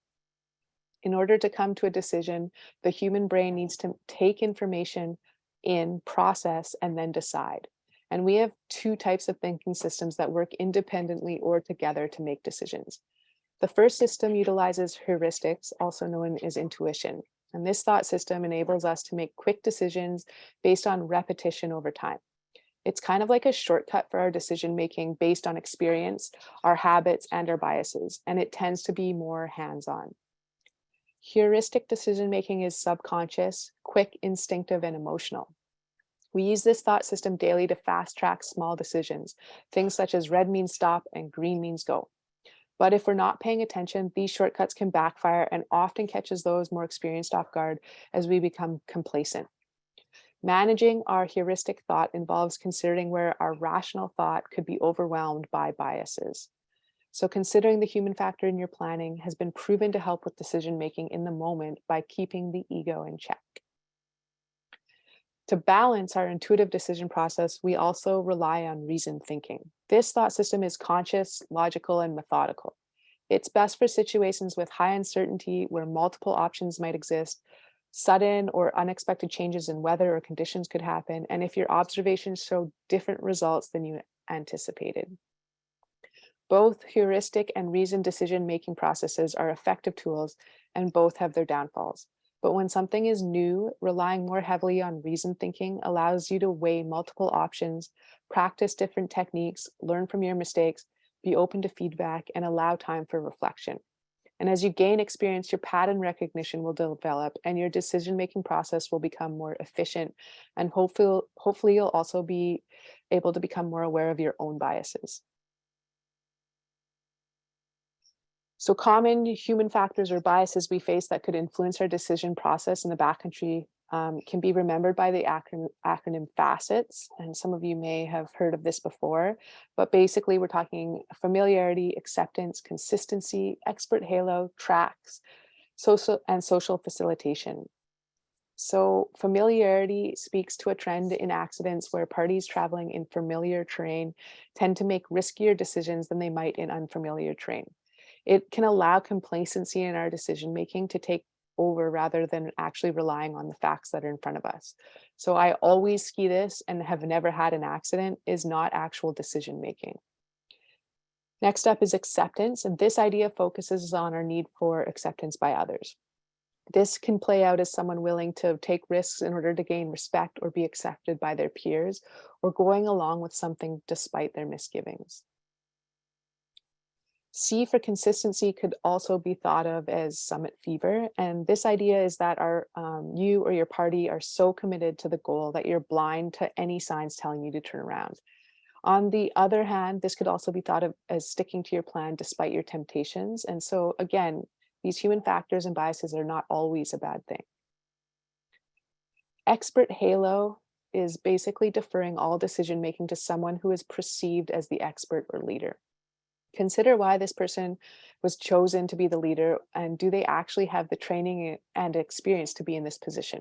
In order to come to a decision, the human brain needs to take information in, process, and then decide. And we have 2 types of thinking systems that work independently or together to make decisions. The first system utilizes heuristics, also known as intuition. And this thought system enables us to make quick decisions based on repetition over time. It's kind of like a shortcut for our decision making based on experience, our habits, and our biases, and it tends to be more hands-on. Heuristic decision making is subconscious, quick, instinctive, and emotional. We use this thought system daily to fast track small decisions, things such as red means stop and green means go. But if we're not paying attention, these shortcuts can backfire and often catches those more experienced off guard as we become complacent. Managing our heuristic thought involves considering where our rational thought could be overwhelmed by biases. So considering the human factor in your planning has been proven to help with decision making in the moment by keeping the ego in check. To balance our intuitive decision process, we also rely on reasoned thinking. This thought system is conscious, logical, and methodical. It's best for situations with high uncertainty where multiple options might exist. Sudden or unexpected changes in weather or conditions could happen, and if your observations show different results than you anticipated. Both heuristic and reasoned decision-making processes are effective tools, and both have their downfalls. But when something is new, relying more heavily on reasoned thinking allows you to weigh multiple options, practice different techniques, learn from your mistakes, be open to feedback, and allow time for reflection. And as you gain experience, your pattern recognition will develop and your decision-making process will become more efficient. And hopefully you'll also be able to become more aware of your own biases. So common human factors or biases we face that could influence our decision process in the backcountry can be remembered by the acronym FACETS. And some of you may have heard of this before, but basically we're talking familiarity, acceptance, consistency, expert halo, tracks, social facilitation. So familiarity speaks to a trend in accidents where parties traveling in familiar terrain tend to make riskier decisions than they might in unfamiliar terrain. It can allow complacency in our decision making to take over rather than actually relying on the facts that are in front of us. So I always ski this and have never had an accident is not actual decision making. Next up is acceptance, and this idea focuses on our need for acceptance by others. This can play out as someone willing to take risks in order to gain respect or be accepted by their peers, or going along with something despite their misgivings. C for consistency could also be thought of as summit fever. And this idea is that you or your party are so committed to the goal that you're blind to any signs telling you to turn around. On the other hand, this could also be thought of as sticking to your plan despite your temptations. And so again, these human factors and biases are not always a bad thing. Expert halo is basically deferring all decision-making to someone who is perceived as the expert or leader. Consider why this person was chosen to be the leader, and do they actually have the training and experience to be in this position?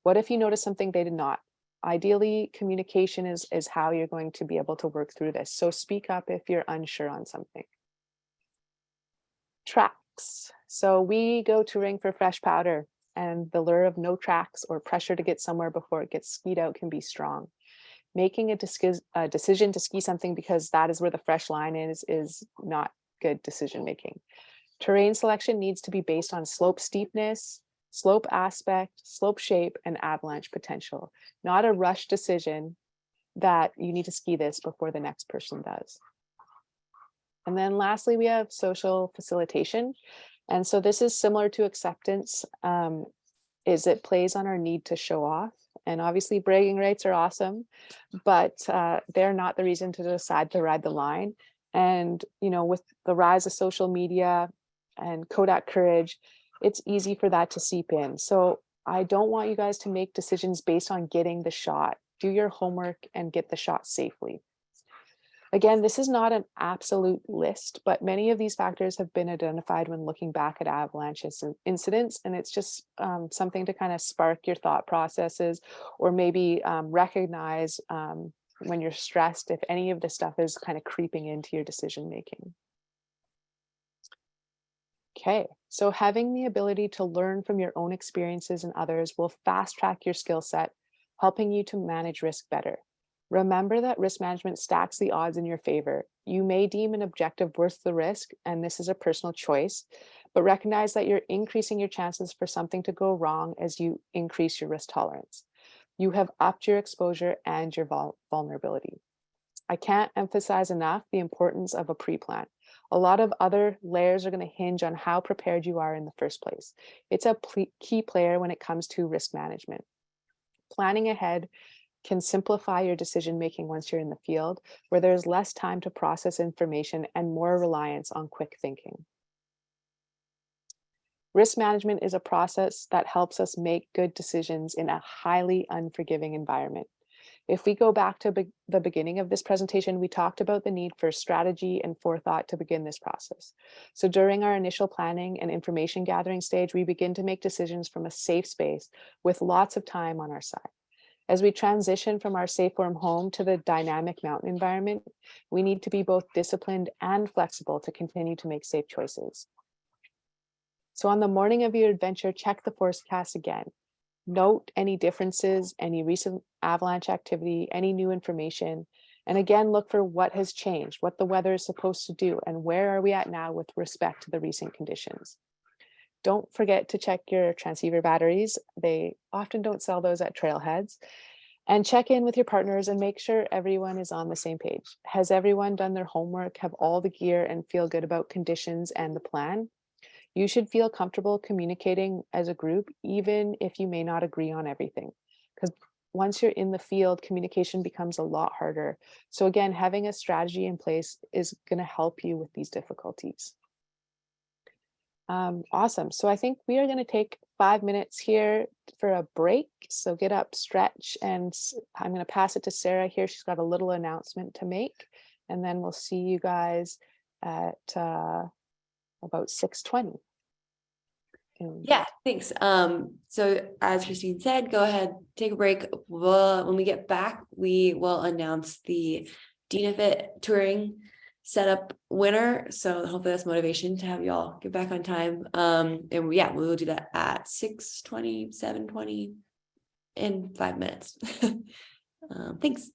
What if you notice something they did not? Ideally, communication is how you're going to be able to work through this. So speak up if you're unsure on something. Tracks. So we go touring for fresh powder, and the lure of no tracks or pressure to get somewhere before it gets skied out can be strong. Making a decision to ski something because that is where the fresh line is not good decision making. Terrain selection needs to be based on slope steepness, slope aspect, slope shape, and avalanche potential, not a rush decision that you need to ski this before the next person does. And then lastly, we have social facilitation. And so this is similar to acceptance, is it plays on our need to show off. And obviously bragging rights are awesome, but they're not the reason to decide to ride the line. And, you know, with the rise of social media and Kodak courage, it's easy for that to seep in. So I don't want you guys to make decisions based on getting the shot. Do your homework and get the shot safely. Again, this is not an absolute list, but many of these factors have been identified when looking back at avalanche incidents, and it's just something to kind of spark your thought processes, or maybe recognize when you're stressed if any of this stuff is kind of creeping into your decision making. Okay, so having the ability to learn from your own experiences and others will fast track your skill set, helping you to manage risk better. Remember that risk management stacks the odds in your favor. You may deem an objective worth the risk, and this is a personal choice, but recognize that you're increasing your chances for something to go wrong as you increase your risk tolerance. You have upped your exposure and your vulnerability. I can't emphasize enough the importance of a pre-plan. A lot of other layers are going to hinge on how prepared you are in the first place. It's a key player when it comes to risk management. Planning ahead can simplify your decision-making once you're in the field, where there's less time to process information and more reliance on quick thinking. Risk management is a process that helps us make good decisions in a highly unforgiving environment. If we go back to the beginning of this presentation, we talked about the need for strategy and forethought to begin this process. So during our initial planning and information gathering stage, we begin to make decisions from a safe space with lots of time on our side. As we transition from our safe warm home to the dynamic mountain environment, we need to be both disciplined and flexible to continue to make safe choices. So on the morning of your adventure, check the forecast again. Note any differences, any recent avalanche activity, any new information, and again, look for what has changed, what the weather is supposed to do, and where are we at now with respect to the recent conditions. Don't forget to check your transceiver batteries. They often don't sell those at trailheads. And check in with your partners and make sure everyone is on the same page. Has everyone done their homework, have all the gear, and feel good about conditions and the plan? You should feel comfortable communicating as a group, even if you may not agree on everything. Because once you're in the field, communication becomes a lot harder. So again, having a strategy in place is going to help you with these difficulties. Awesome. So I think we are going to take 5 minutes here for a break. So get up, stretch, and I'm going to pass it to Sarah here. She's got a little announcement to make, and then we'll see you guys at about 6:20. Yeah, thanks. So as Christine said, go ahead, take a break. When we get back, we will announce the DNFit touring setup winner. So hopefully that's motivation to have you all get back on time. And yeah, we will do that at 6:20, 7:20 in 5 minutes. Thanks.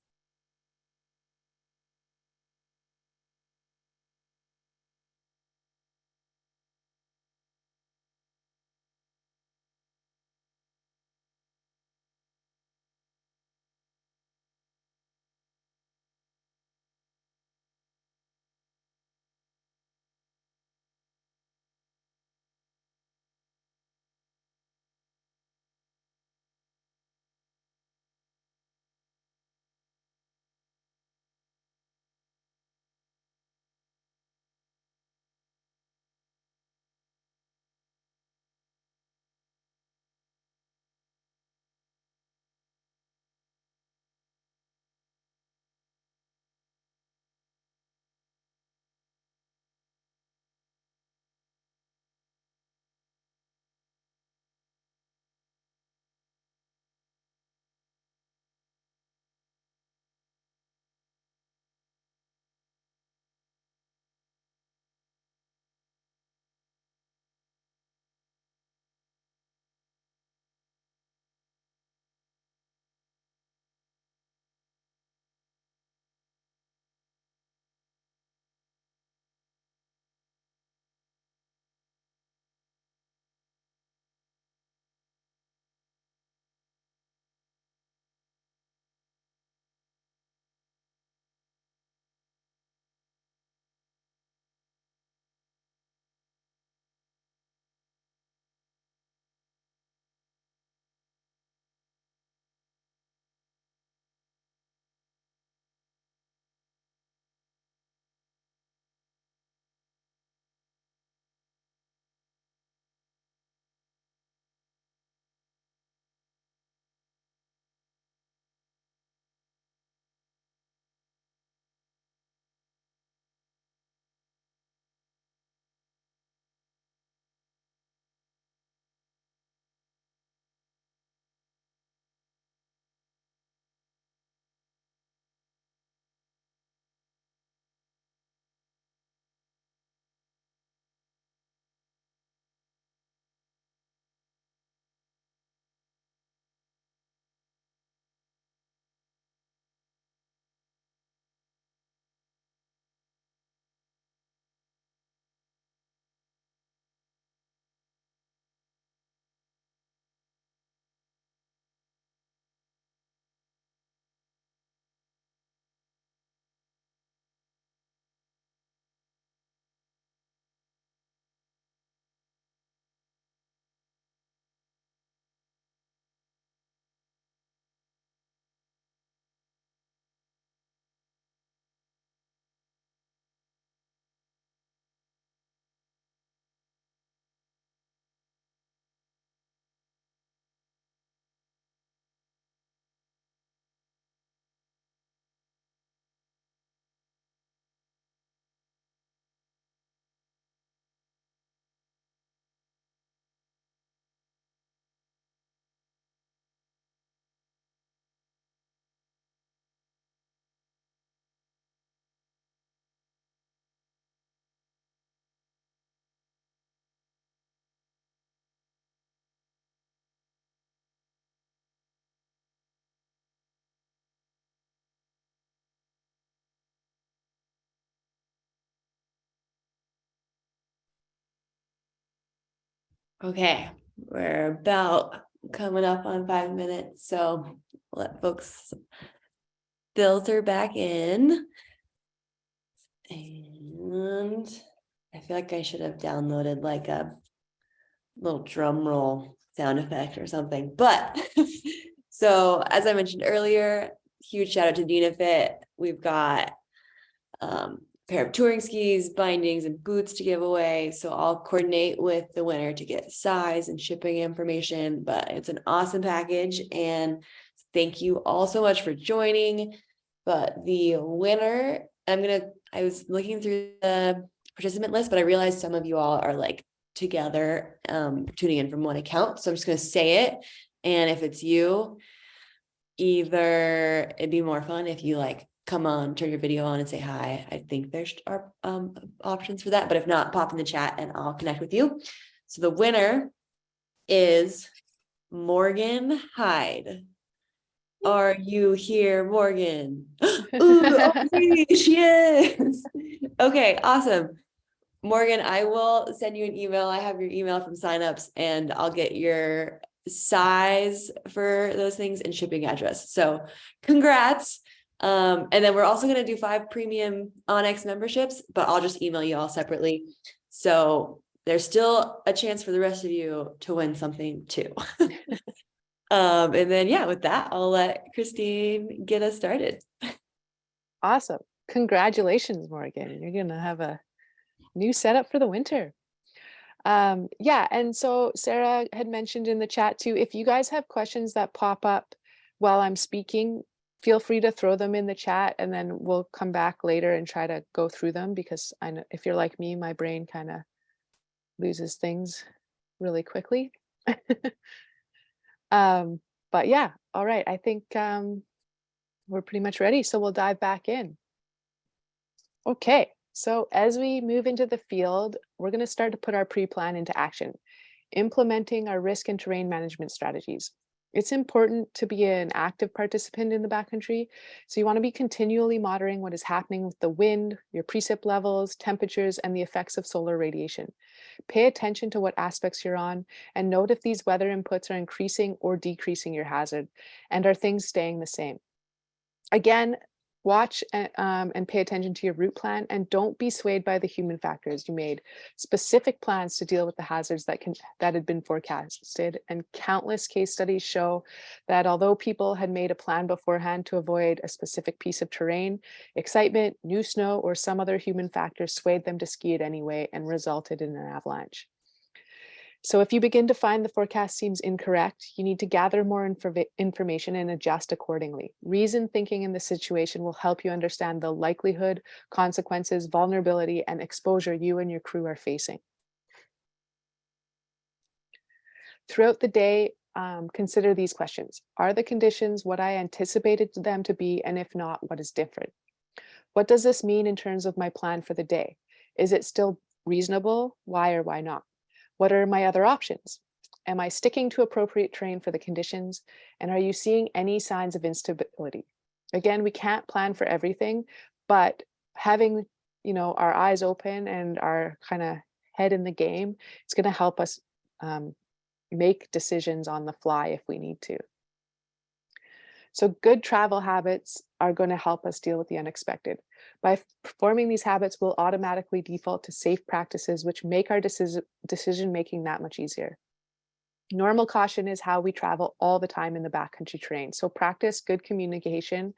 Okay, we're about coming up on 5 minutes, so let folks filter back in. And I feel like I should have downloaded like a little drum roll sound effect or something. But so as I mentioned earlier, huge shout out to DNFit. We've got pair of touring skis, bindings, and boots to give away. So I'll coordinate with the winner to get size and shipping information, but it's an awesome package. And thank you all so much for joining. But the winner, I was looking through the participant list, but I realized some of you all are like together, tuning in from one account. So I'm just going to say it. And if it's you, either it'd be more fun if you like come on, turn your video on and say hi. I think there's are options for that, but if not, pop in the chat and I'll connect with you. So the winner is Morgan Hyde. Are you here, Morgan? Ooh, oh, she is. Okay, awesome. Morgan, I will send you an email. I have your email from signups and I'll get your size for those things and shipping address. So congrats. And then we're also going to do 5 premium Onyx memberships, but I'll just email you all separately. So there's still a chance for the rest of you to win something too. And then, yeah, with that, I'll let Christine get us started. Awesome. Congratulations, Morgan. You're going to have a new setup for the winter. Yeah, and so Sarah had mentioned in the chat too, if you guys have questions that pop up while I'm speaking, feel free to throw them in the chat and then we'll come back later and try to go through them, because I know if you're like me, my brain kind of loses things really quickly. But yeah, all right, I think we're pretty much ready, so we'll dive back in. Okay, so as we move into the field, we're going to start to put our pre-plan into action, implementing our risk and terrain management strategies. It's important to be an active participant in the backcountry, so you want to be continually monitoring what is happening with the wind, your precip levels, temperatures, and the effects of solar radiation. Pay attention to what aspects you're on and note if these weather inputs are increasing or decreasing your hazard, and are things staying the same. Again, watch and pay attention to your route plan, and don't be swayed by the human factors. You made specific plans to deal with the hazards that had been forecasted, and countless case studies show that although people had made a plan beforehand to avoid a specific piece of terrain, excitement, new snow, or some other human factor swayed them to ski it anyway and resulted in an avalanche. So if you begin to find the forecast seems incorrect, you need to gather more information and adjust accordingly. Reasoned thinking in this situation will help you understand the likelihood, consequences, vulnerability, and exposure you and your crew are facing. Throughout the day, consider these questions. Are the conditions what I anticipated them to be? And if not, what is different? What does this mean in terms of my plan for the day? Is it still reasonable? Why or why not? What are my other options? Am I sticking to appropriate terrain for the conditions? And are you seeing any signs of instability? Again, we can't plan for everything, but having, our eyes open and our kind of head in the game, it's going to help us make decisions on the fly if we need to. So good travel habits are going to help us deal with the unexpected. By performing these habits, we'll automatically default to safe practices, which make our decision-making that much easier. Normal caution is how we travel all the time in the backcountry terrain. So practice good communication,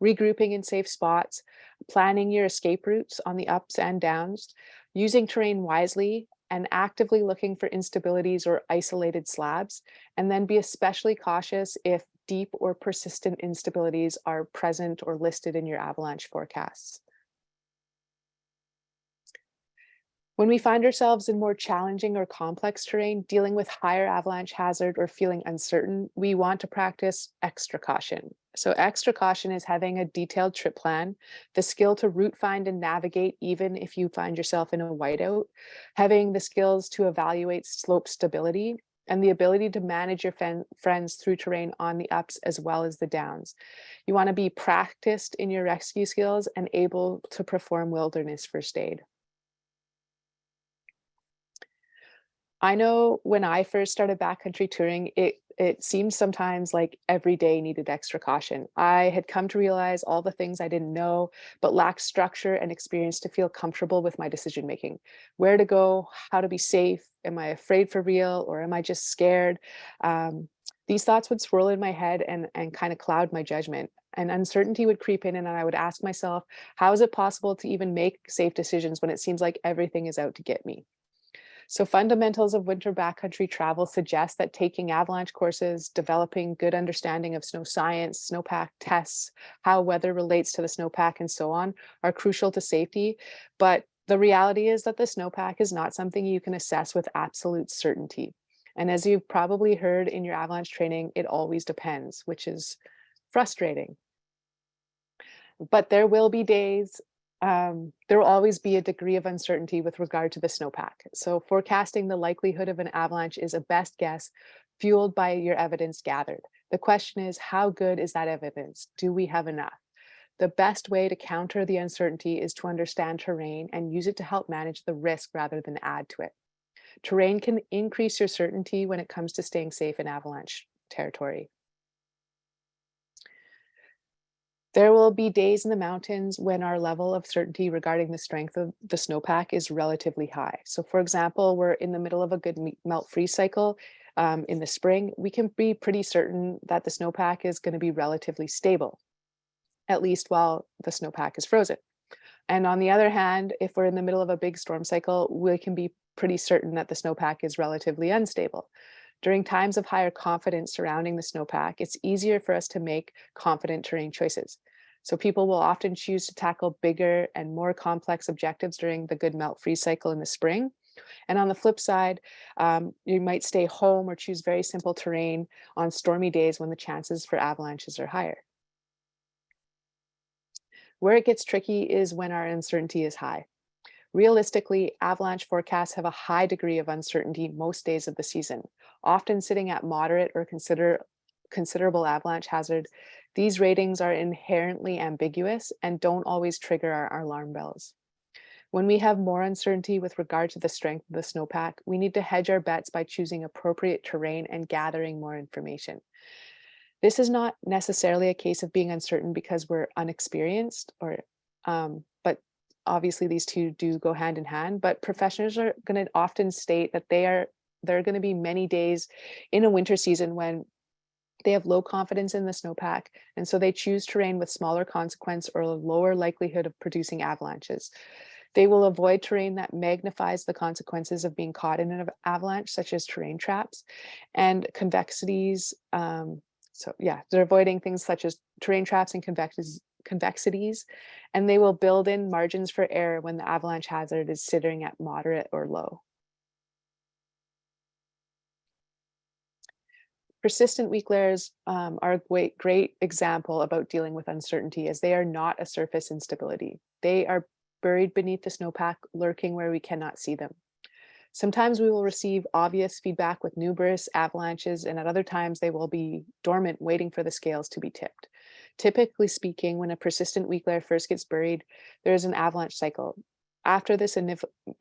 regrouping in safe spots, planning your escape routes on the ups and downs, using terrain wisely, and actively looking for instabilities or isolated slabs, and then be especially cautious if deep or persistent instabilities are present or listed in your avalanche forecasts. When we find ourselves in more challenging or complex terrain, dealing with higher avalanche hazard or feeling uncertain, we want to practice extra caution. So extra caution is having a detailed trip plan, the skill to route find and navigate even if you find yourself in a whiteout, having the skills to evaluate slope stability, and the ability to manage your friends through terrain on the ups as well as the downs. You want to be practiced in your rescue skills and able to perform wilderness first aid. I know when I first started backcountry touring, it seemed sometimes like every day needed extra caution. I had come to realize all the things I didn't know, but lacked structure and experience to feel comfortable with my decision making. Where to go, how to be safe, am I afraid for real, or am I just scared? These thoughts would swirl in my head and kind of cloud my judgment. And uncertainty would creep in, and I would ask myself, how is it possible to even make safe decisions when it seems like everything is out to get me? So fundamentals of winter backcountry travel suggest that taking avalanche courses, developing good understanding of snow science, snowpack tests, how weather relates to the snowpack, and so on are crucial to safety. But the reality is that the snowpack is not something you can assess with absolute certainty. And as you've probably heard in your avalanche training, it always depends, which is frustrating. But there will be days, there will always be a degree of uncertainty with regard to the snowpack. So forecasting the likelihood of an avalanche is a best guess fueled by your evidence gathered. The question is, how good is that evidence? Do we have enough? The best way to counter the uncertainty is to understand terrain and use it to help manage the risk rather than add to it. Terrain can increase your certainty when it comes to staying safe in avalanche territory. There will be days in the mountains when our level of certainty regarding the strength of the snowpack is relatively high. So for example, we're in the middle of a good melt freeze cycle in the spring. We can be pretty certain that the snowpack is going to be relatively stable, at least while the snowpack is frozen. And on the other hand, if we're in the middle of a big storm cycle, we can be pretty certain that the snowpack is relatively unstable. During times of higher confidence surrounding the snowpack, it's easier for us to make confident terrain choices. So people will often choose to tackle bigger and more complex objectives during the good melt freeze cycle in the spring. And on the flip side, you might stay home or choose very simple terrain on stormy days when the chances for avalanches are higher. Where it gets tricky is when our uncertainty is high. Realistically, avalanche forecasts have a high degree of uncertainty most days of the season, often sitting at moderate or considerable avalanche hazard. These ratings are inherently ambiguous and don't always trigger our alarm bells. When we have more uncertainty with regard to the strength of the snowpack, we need to hedge our bets by choosing appropriate terrain and gathering more information. This is not necessarily a case of being uncertain because we're unexperienced, but obviously these two do go hand in hand. But professionals are going to often state that there are going to be many days in a winter season when they have low confidence in the snowpack, and so they choose terrain with smaller consequence or a lower likelihood of producing avalanches. They will avoid terrain that magnifies the consequences of being caught in an avalanche, such as terrain traps and convexities. They're avoiding things such as terrain traps and convexities, and they will build in margins for error when the avalanche hazard is sitting at moderate or low. Persistent weak layers are a great example about dealing with uncertainty, as they are not a surface instability. They are buried beneath the snowpack, lurking where we cannot see them. Sometimes we will receive obvious feedback with new bursts, avalanches, and at other times they will be dormant, waiting for the scales to be tipped. Typically speaking, when a persistent weak layer first gets buried, there is an avalanche cycle. After this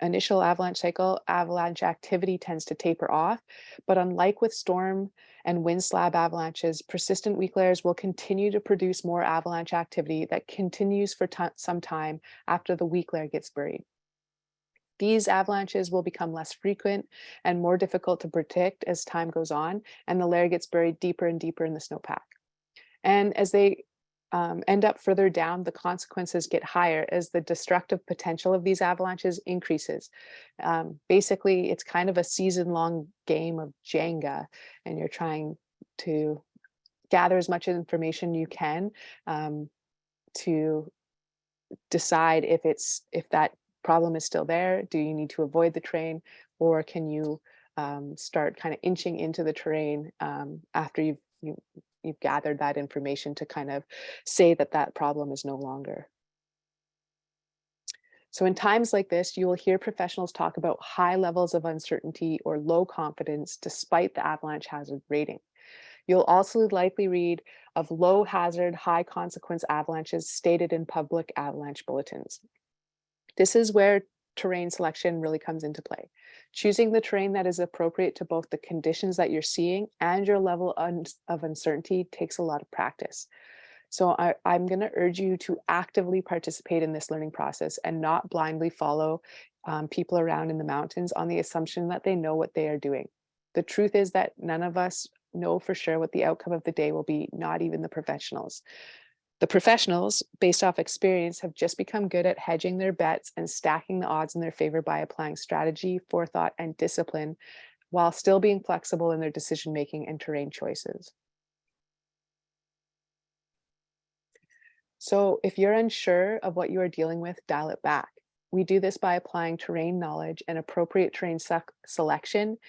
initial avalanche cycle, avalanche activity tends to taper off, but unlike with storm and wind slab avalanches, persistent weak layers will continue to produce more avalanche activity that continues for some time after the weak layer gets buried. These avalanches will become less frequent and more difficult to predict as time goes on, and the layer gets buried deeper and deeper in the snowpack. And as they end up further down, the consequences get higher as the destructive potential of these avalanches increases. Basically, it's kind of a season-long game of Jenga, and you're trying to gather as much information you can to decide if that problem is still there. Do you need to avoid the terrain, or can you start kind of inching into the terrain after you've gathered that information to kind of say that problem is no longer. So in times like this, you will hear professionals talk about high levels of uncertainty or low confidence despite the avalanche hazard rating. You'll also likely read of low hazard, high consequence avalanches stated in public avalanche bulletins. This is where terrain selection really comes into play. Choosing the terrain that is appropriate to both the conditions that you're seeing and your level of uncertainty takes a lot of practice. So I'm going to urge you to actively participate in this learning process and not blindly follow people around in the mountains on the assumption that they know what they are doing. The truth is that none of us know for sure what the outcome of the day will be, not even the professionals. The professionals, based off experience, have just become good at hedging their bets and stacking the odds in their favor by applying strategy, forethought, and discipline while still being flexible in their decision-making and terrain choices. So if you're unsure of what you are dealing with, dial it back. We do this by applying terrain knowledge and appropriate terrain selection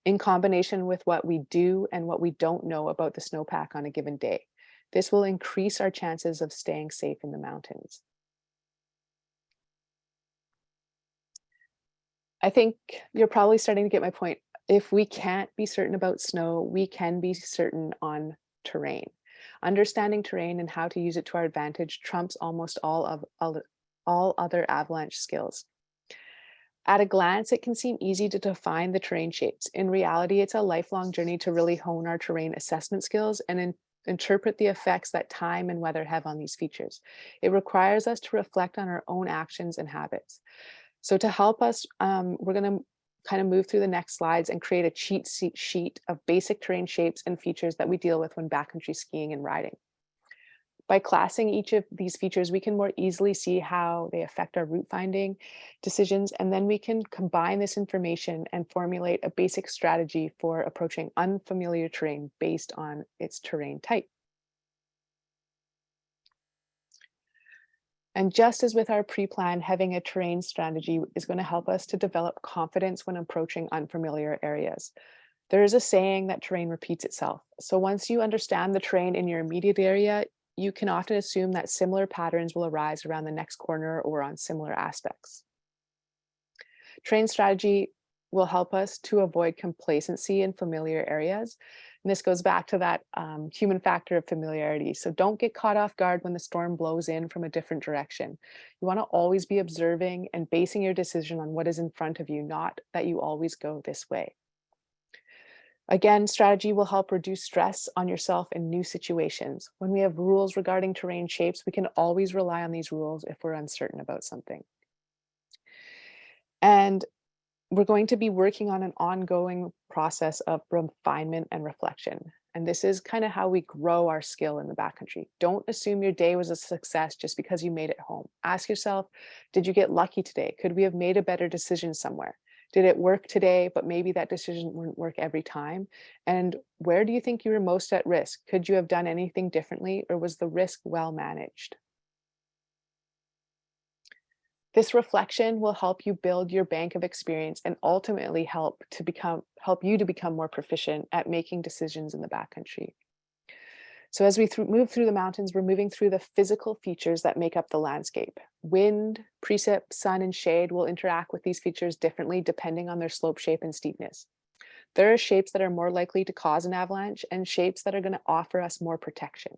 in combination with what we do and what we don't know about the snowpack on a given day. This will increase our chances of staying safe in the mountains. I think you're probably starting to get my point. If we can't be certain about snow, we can be certain on terrain. Understanding terrain and how to use it to our advantage trumps almost all other avalanche skills. At a glance, it can seem easy to define the terrain shapes. In reality, it's a lifelong journey to really hone our terrain assessment skills and interpret the effects that time and weather have on these features. It requires us to reflect on our own actions and habits. So to help us, we're going to kind of move through the next slides and create a cheat sheet of basic terrain shapes and features that we deal with when backcountry skiing and riding. By classing each of these features, we can more easily see how they affect our route finding decisions, and then we can combine this information and formulate a basic strategy for approaching unfamiliar terrain based on its terrain type. And just as with our pre-plan, having a terrain strategy is going to help us to develop confidence when approaching unfamiliar areas. There is a saying that terrain repeats itself. So once you understand the terrain in your immediate area, you can often assume that similar patterns will arise around the next corner or on similar aspects. Terrain strategy will help us to avoid complacency in familiar areas. And this goes back to that human factor of familiarity. So don't get caught off guard when the storm blows in from a different direction. You want to always be observing and basing your decision on what is in front of you, not that you always go this way. Again, strategy will help reduce stress on yourself in new situations. When we have rules regarding terrain shapes, we can always rely on these rules if we're uncertain about something. And we're going to be working on an ongoing process of refinement and reflection. And this is kind of how we grow our skill in the backcountry. Don't assume your day was a success just because you made it home. Ask yourself, did you get lucky today? Could we have made a better decision somewhere? Did it work today, but maybe that decision wouldn't work every time? And where do you think you were most at risk? Could you have done anything differently, or was the risk well managed? This reflection will help you build your bank of experience and ultimately help you to become more proficient at making decisions in the backcountry. So as we move through the mountains, we're moving through the physical features that make up the landscape. Wind, precip, sun, and shade will interact with these features differently depending on their slope shape and steepness. There are shapes that are more likely to cause an avalanche and shapes that are going to offer us more protection.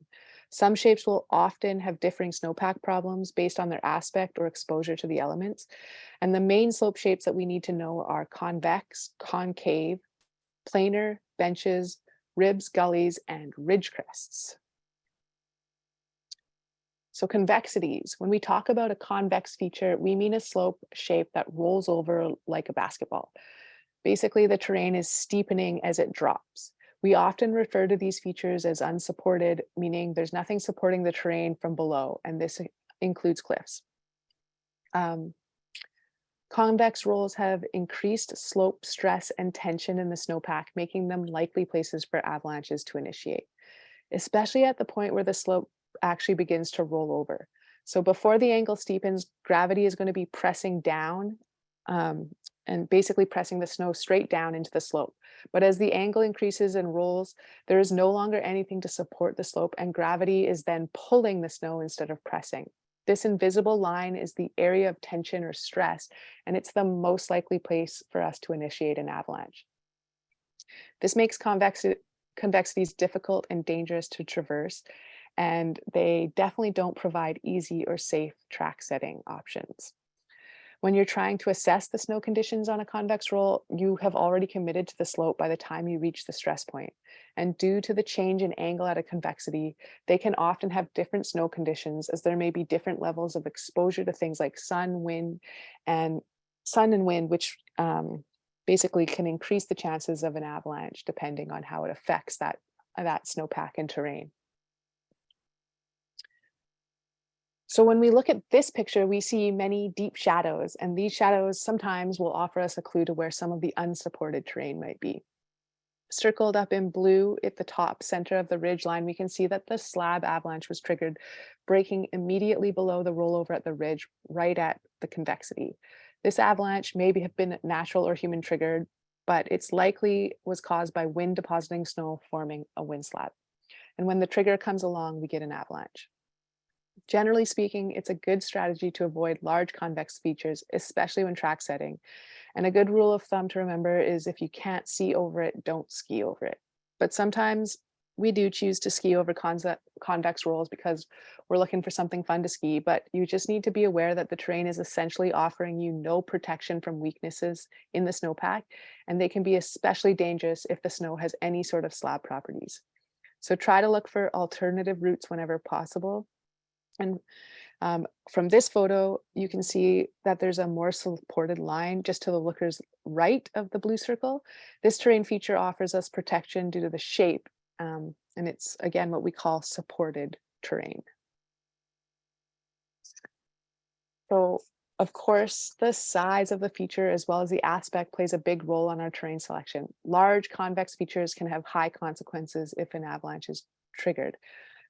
Some shapes will often have differing snowpack problems based on their aspect or exposure to the elements. And the main slope shapes that we need to know are convex, concave, planar, benches, ribs, gullies, and ridge crests. So convexities, when we talk about a convex feature, we mean a slope shape that rolls over like a basketball. Basically, the terrain is steepening as it drops. We often refer to these features as unsupported, meaning there's nothing supporting the terrain from below, and this includes cliffs. Convex rolls have increased slope, stress, and tension in the snowpack, making them likely places for avalanches to initiate, especially at the point where the slope actually begins to roll over. So before the angle steepens, gravity is going to be pressing down and basically pressing the snow straight down into the slope. But as the angle increases and rolls, there is no longer anything to support the slope, and gravity is then pulling the snow instead of pressing. This invisible line is the area of tension or stress, and it's the most likely place for us to initiate an avalanche. This makes convexities difficult and dangerous to traverse, and they definitely don't provide easy or safe track setting options. When you're trying to assess the snow conditions on a convex roll, you have already committed to the slope by the time you reach the stress point. And due to the change in angle at a convexity, they can often have different snow conditions, as there may be different levels of exposure to things like sun and wind, which basically can increase the chances of an avalanche depending on how it affects that snowpack and terrain. So when we look at this picture, we see many deep shadows, and these shadows sometimes will offer us a clue to where some of the unsupported terrain might be. Circled up in blue at the top center of the ridge line, we can see that the slab avalanche was triggered, breaking immediately below the rollover at the ridge, right at the convexity. This avalanche maybe have been natural or human triggered, but it's likely was caused by wind depositing snow forming a wind slab. And when the trigger comes along, we get an avalanche. Generally speaking, it's a good strategy to avoid large convex features, especially when track setting. And a good rule of thumb to remember is if you can't see over it, don't ski over it. But sometimes we do choose to ski over convex rolls because we're looking for something fun to ski, but you just need to be aware that the terrain is essentially offering you no protection from weaknesses in the snowpack, and they can be especially dangerous if the snow has any sort of slab properties. So try to look for alternative routes whenever possible. And from this photo, you can see that there's a more supported line just to the looker's right of the blue circle. This terrain feature offers us protection due to the shape, and it's again what we call supported terrain. So of course, the size of the feature as well as the aspect plays a big role on our terrain selection. Large convex features can have high consequences if an avalanche is triggered.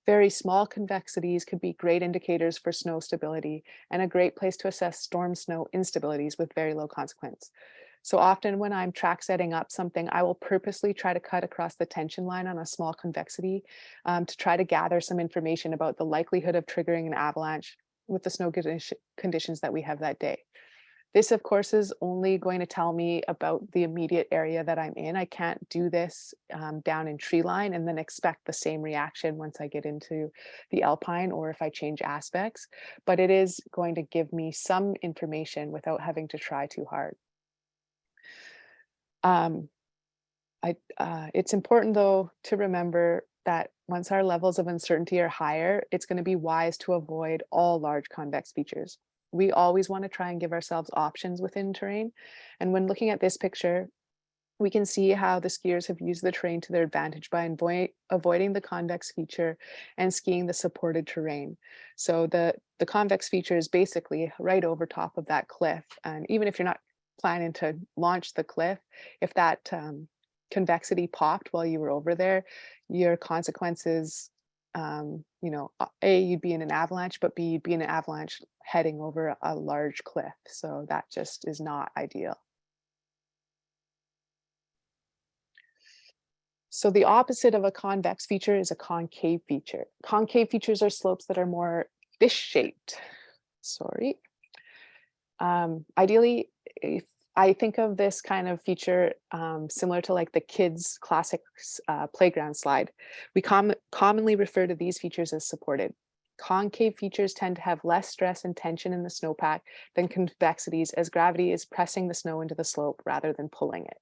Very small convexities could be great indicators for snow stability and a great place to assess storm snow instabilities with very low consequence. So often when I'm track setting up something, I will purposely try to cut across the tension line on a small convexity to try to gather some information about the likelihood of triggering an avalanche with the snow conditions that we have that day. This, of course, is only going to tell me about the immediate area that I'm in. I can't do this down in tree line and then expect the same reaction once I get into the alpine or if I change aspects, but it is going to give me some information without having to try too hard. It's important, though, to remember that once our levels of uncertainty are higher, it's going to be wise to avoid all large convex features. We always want to try and give ourselves options within terrain. And when looking at this picture, we can see how the skiers have used the terrain to their advantage by avoiding the convex feature and skiing the supported terrain. So the convex feature is basically right over top of that cliff. And even if you're not planning to launch the cliff, if that convexity popped while you were over there, your consequences, A, you'd be in an avalanche, but B, you'd be in an avalanche heading over a large cliff. So that just is not ideal. So the opposite of a convex feature is a concave feature. Concave features are slopes that are more fish-shaped. Sorry. Ideally, if I think of this kind of feature similar to like the kids' classics playground slide. We commonly refer to these features as supported. Concave features tend to have less stress and tension in the snowpack than convexities, as gravity is pressing the snow into the slope rather than pulling it.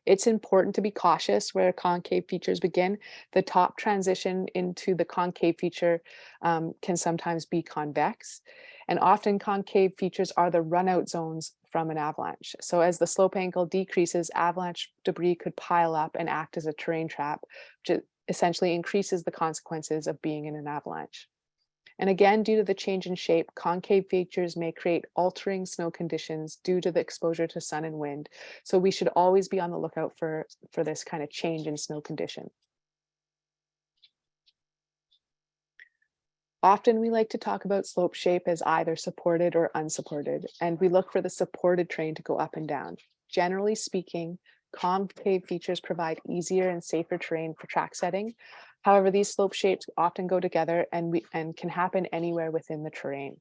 It's important to be cautious where concave features begin. The top transition into the concave feature can sometimes be convex, and often concave features are the runout zones from an avalanche. So as the slope angle decreases, avalanche debris could pile up and act as a terrain trap, which essentially increases the consequences of being in an avalanche. And again, due to the change in shape, concave features may create altering snow conditions due to the exposure to sun and wind. So we should always be on the lookout for this kind of change in snow condition. Often we like to talk about slope shape as either supported or unsupported, and we look for the supported terrain to go up and down. Generally speaking, concave features provide easier and safer terrain for track setting. However, these slope shapes often go together and can happen anywhere within the terrain.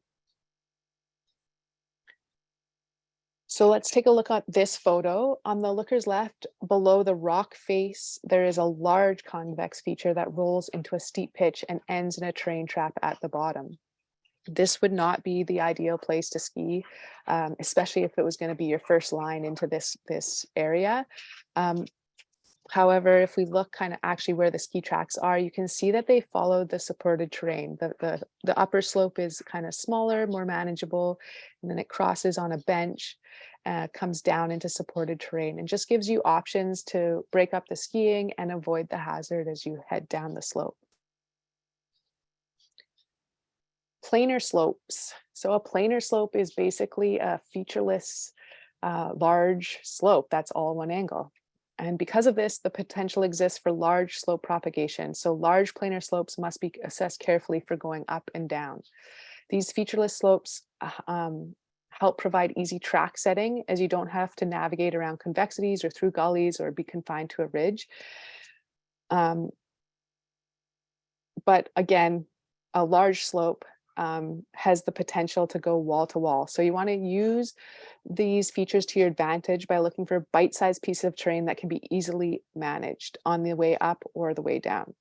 So let's take a look at this photo. On the looker's left, below the rock face, there is a large convex feature that rolls into a steep pitch and ends in a terrain trap at the bottom. This would not be the ideal place to ski, especially if it was going to be your first line into this area. However, if we look kind of actually where the ski tracks are, you can see that they follow the supported terrain. The upper slope is kind of smaller, more manageable, and then it crosses on a bench. comes down into supported terrain and just gives you options to break up the skiing and avoid the hazard as you head down the slope. Planar slopes. So a planar slope is basically a featureless large slope that's all one angle. And because of this, the potential exists for large slope propagation. So large planar slopes must be assessed carefully for going up and down. These featureless slopes help provide easy track setting, as you don't have to navigate around convexities or through gullies or be confined to a ridge. But again, a large slope has the potential to go wall to wall. So you want to use these features to your advantage by looking for bite-sized pieces of terrain that can be easily managed on the way up or the way down.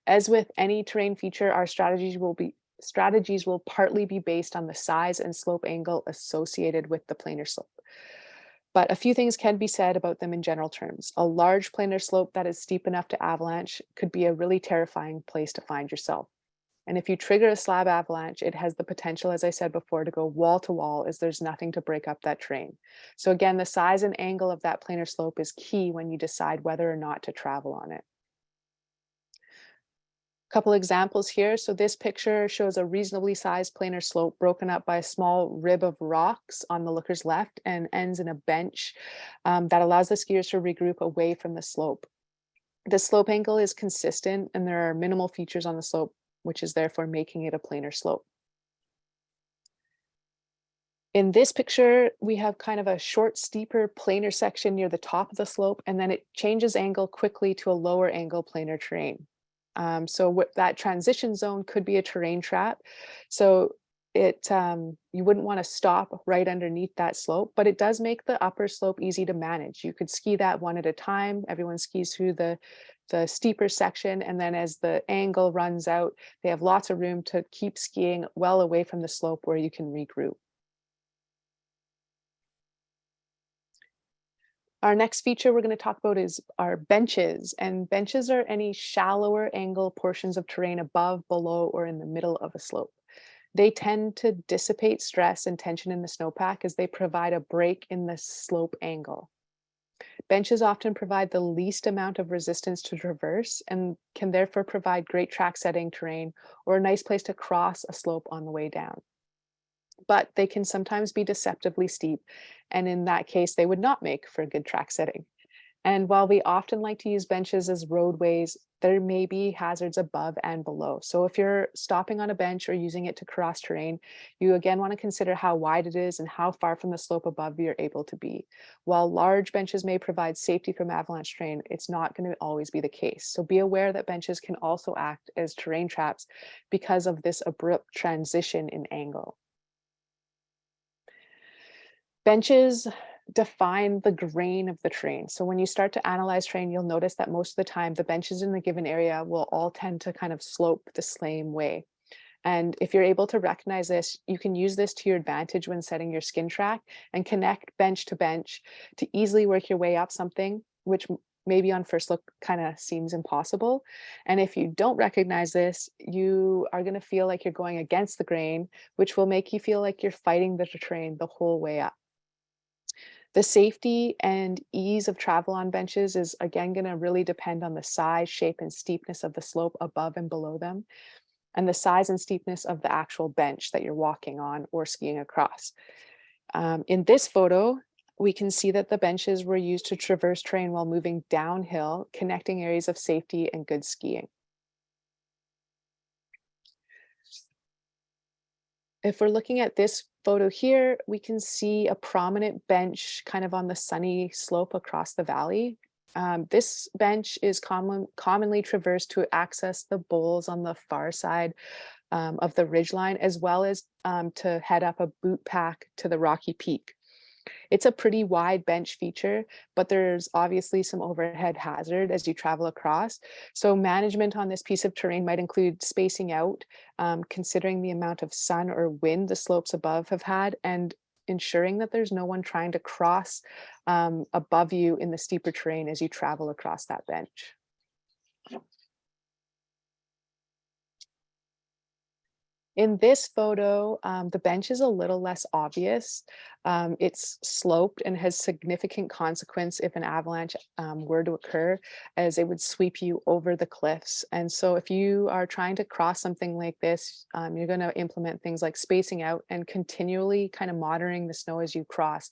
As with any terrain feature, our strategies will partly be based on the size and slope angle associated with the planar slope. But a few things can be said about them in general terms. A large planar slope that is steep enough to avalanche could be a really terrifying place to find yourself. And if you trigger a slab avalanche, it has the potential, as I said before, to go wall to wall, as there's nothing to break up that terrain. So again, the size and angle of that planar slope is key when you decide whether or not to travel on it. Couple examples here. So this picture shows a reasonably sized planar slope broken up by a small rib of rocks on the looker's left and ends in a bench that allows the skiers to regroup away from the slope. The slope angle is consistent and there are minimal features on the slope, which is therefore making it a planar slope. In this picture, we have kind of a short, steeper planar section near the top of the slope, and then it changes angle quickly to a lower angle planar terrain. So what that transition zone could be a terrain trap. So you wouldn't want to stop right underneath that slope, but it does make the upper slope easy to manage. You could ski that one at a time. Everyone skis through the steeper section, and then as the angle runs out, they have lots of room to keep skiing well away from the slope where you can regroup. Our next feature we're going to talk about is our benches, and benches are any shallower angle portions of terrain above, below, or in the middle of a slope. They tend to dissipate stress and tension in the snowpack as they provide a break in the slope angle. Benches often provide the least amount of resistance to traverse and can therefore provide great track setting terrain or a nice place to cross a slope on the way down. But they can sometimes be deceptively steep, and in that case, they would not make for good track setting. And while we often like to use benches as roadways, there may be hazards above and below. So if you're stopping on a bench or using it to cross terrain, you again want to consider how wide it is and how far from the slope above you're able to be. While large benches may provide safety from avalanche terrain, it's not going to always be the case. So be aware that benches can also act as terrain traps because of this abrupt transition in angle. Benches define the grain of the terrain. So when you start to analyze terrain, you'll notice that most of the time the benches in the given area will all tend to kind of slope the same way. And if you're able to recognize this, you can use this to your advantage when setting your skin track and connect bench to bench to easily work your way up something, which maybe on first look kind of seems impossible. And if you don't recognize this, you are going to feel like you're going against the grain, which will make you feel like you're fighting the terrain the whole way up. The safety and ease of travel on benches is again going to really depend on the size, shape, and steepness of the slope above and below them, and the size and steepness of the actual bench that you're walking on or skiing across. In this photo, we can see that the benches were used to traverse terrain while moving downhill, connecting areas of safety and good skiing. If we're looking at this photo here, we can see a prominent bench kind of on the sunny slope across the valley. This bench is commonly traversed to access the bowls on the far side of the ridgeline, as well as to head up a boot pack to the rocky peak. It's a pretty wide bench feature, but there's obviously some overhead hazard as you travel across. So management on this piece of terrain might include spacing out, considering the amount of sun or wind the slopes above have had, and ensuring that there's no one trying to cross above you in the steeper terrain as you travel across that bench. In this photo, the bench is a little less obvious. It's sloped and has significant consequence if an avalanche were to occur, as it would sweep you over the cliffs. And so if you are trying to cross something like this, you're going to implement things like spacing out and continually kind of monitoring the snow as you cross,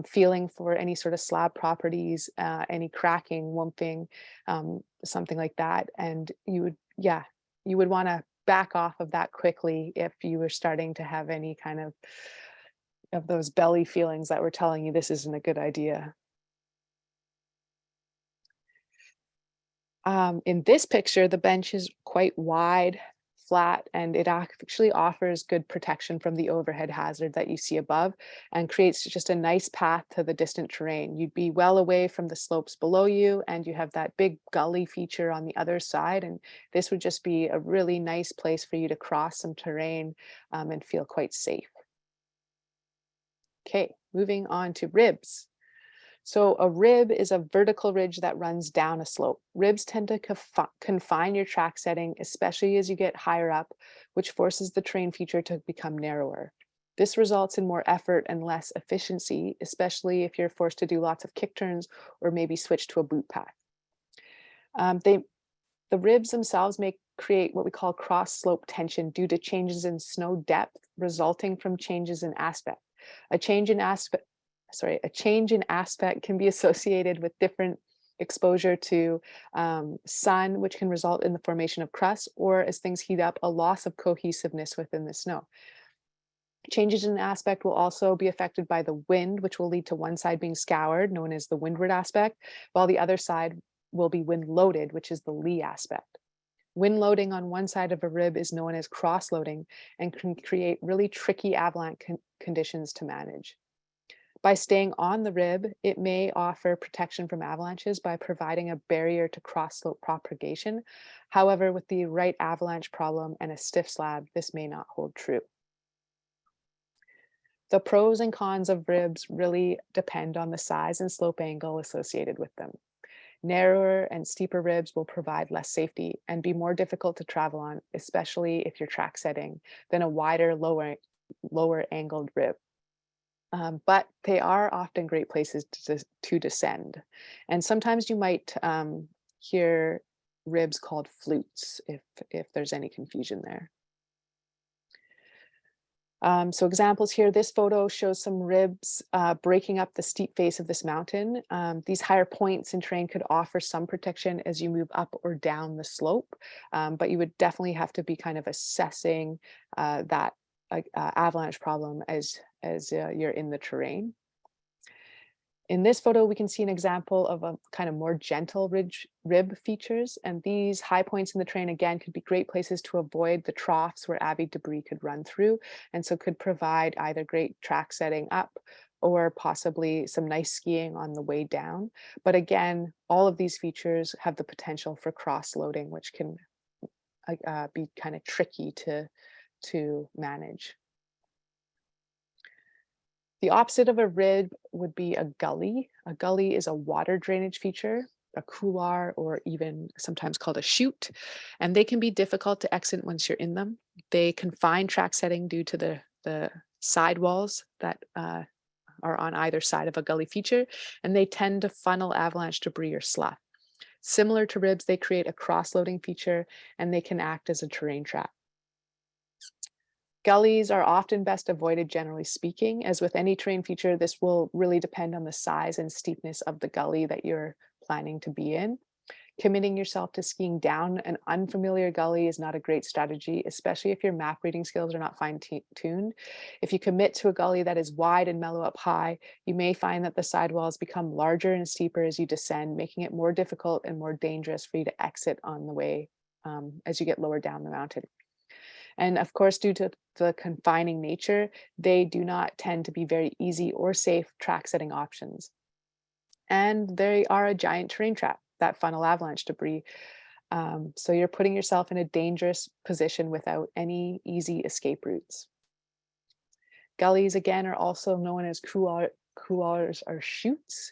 feeling for any sort of slab properties, any cracking, wumping, something like that. And you would want to back off of that quickly if you were starting to have any kind of those belly feelings that were telling you this isn't a good idea. In this picture, the bench is quite wide, flat, and it actually offers good protection from the overhead hazard that you see above and creates just a nice path to the distant terrain. You'd be well away from the slopes below you, and you have that big gully feature on the other side. And this would just be a really nice place for you to cross some terrain and feel quite safe. Okay, moving on to ribs. So a rib is a vertical ridge that runs down a slope. Ribs tend to confine your track setting, especially as you get higher up, which forces the terrain feature to become narrower. This results in more effort and less efficiency, especially if you're forced to do lots of kick turns or maybe switch to a boot path. The ribs themselves may create what we call cross slope tension due to changes in snow depth resulting from changes in aspect. A change in aspect can be associated with different exposure to sun, which can result in the formation of crust, or as things heat up, a loss of cohesiveness within the snow. Changes in aspect will also be affected by the wind, which will lead to one side being scoured, known as the windward aspect, while the other side will be wind loaded, which is the lee aspect. Wind loading on one side of a rib is known as cross loading and can create really tricky avalanche conditions to manage. By staying on the rib, it may offer protection from avalanches by providing a barrier to cross slope propagation. However, with the right avalanche problem and a stiff slab, this may not hold true. The pros and cons of ribs really depend on the size and slope angle associated with them. Narrower and steeper ribs will provide less safety and be more difficult to travel on, especially if you're track setting, than a wider, lower angled rib. But they are often great places to descend. And sometimes you might hear ribs called flutes if there's any confusion there. So examples here, this photo shows some ribs breaking up the steep face of this mountain. These higher points in terrain could offer some protection as you move up or down the slope, but you would definitely have to be kind of assessing that avalanche problem as you're in the terrain. In this photo, we can see an example of a kind of more gentle rib features, and these high points in the terrain, again, could be great places to avoid the troughs where avid debris could run through, and so could provide either great track setting up or possibly some nice skiing on the way down. But again, all of these features have the potential for cross-loading, which can be kind of tricky to manage. The opposite of a rib would be a gully. A gully is a water drainage feature, a couloir, or even sometimes called a chute, and they can be difficult to exit once you're in them. They confine track setting due to the side walls that are on either side of a gully feature, and they tend to funnel avalanche debris or slough. Similar to ribs, they create a cross-loading feature, and they can act as a terrain trap. Gullies are often best avoided, generally speaking. As with any terrain feature, this will really depend on the size and steepness of the gully that you're planning to be in. Committing yourself to skiing down an unfamiliar gully is not a great strategy, especially if your map reading skills are not fine-tuned. If you commit to a gully that is wide and mellow up high, you may find that the sidewalls become larger and steeper as you descend, making it more difficult and more dangerous for you to exit on the way as you get lower down the mountain. And of course, due to the confining nature, they do not tend to be very easy or safe track setting options. And they are a giant terrain trap that funnel avalanche debris. So you're putting yourself in a dangerous position without any easy escape routes. Gullies, again, are also known as couloirs or chutes,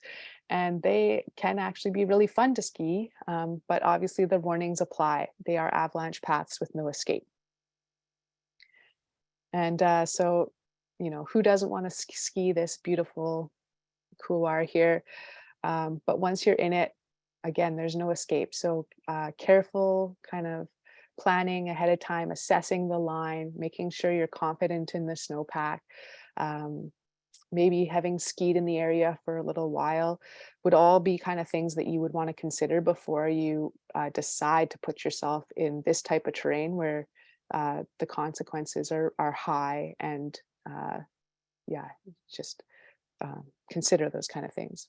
and they can actually be really fun to ski, but obviously the warnings apply. They are avalanche paths with no escape. And so, you know, who doesn't want to ski this beautiful couloir here? But once you're in it, again, there's no escape. So careful kind of planning ahead of time, assessing the line, making sure you're confident in the snowpack. Um, Maybe having skied in the area for a little while would all be kind of things that you would want to consider before you decide to put yourself in this type of terrain where the consequences are high, and yeah, just consider those kind of things.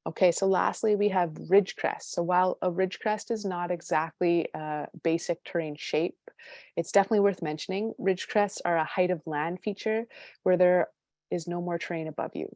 Okay, so lastly, we have ridge crest. So while a ridge crest is not exactly a basic terrain shape, it's definitely worth mentioning. Ridge crests are a height of land feature where there is no more terrain above you.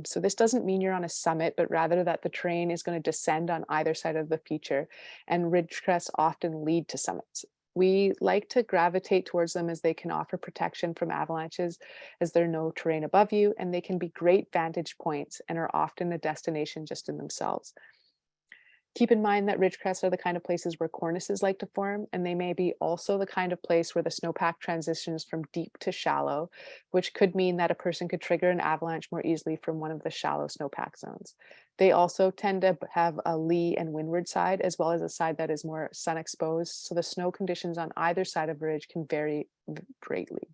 So this doesn't mean you're on a summit, but rather that the terrain is going to descend on either side of the feature, and ridge crests often lead to summits. We like to gravitate towards them as they can offer protection from avalanches, as there are no terrain above you, and they can be great vantage points and are often a destination just in themselves. Keep in mind that ridge crests are the kind of places where cornices like to form, and they may be also the kind of place where the snowpack transitions from deep to shallow, which could mean that a person could trigger an avalanche more easily from one of the shallow snowpack zones. They also tend to have a lee and windward side, as well as a side that is more sun exposed, so the snow conditions on either side of a ridge can vary greatly.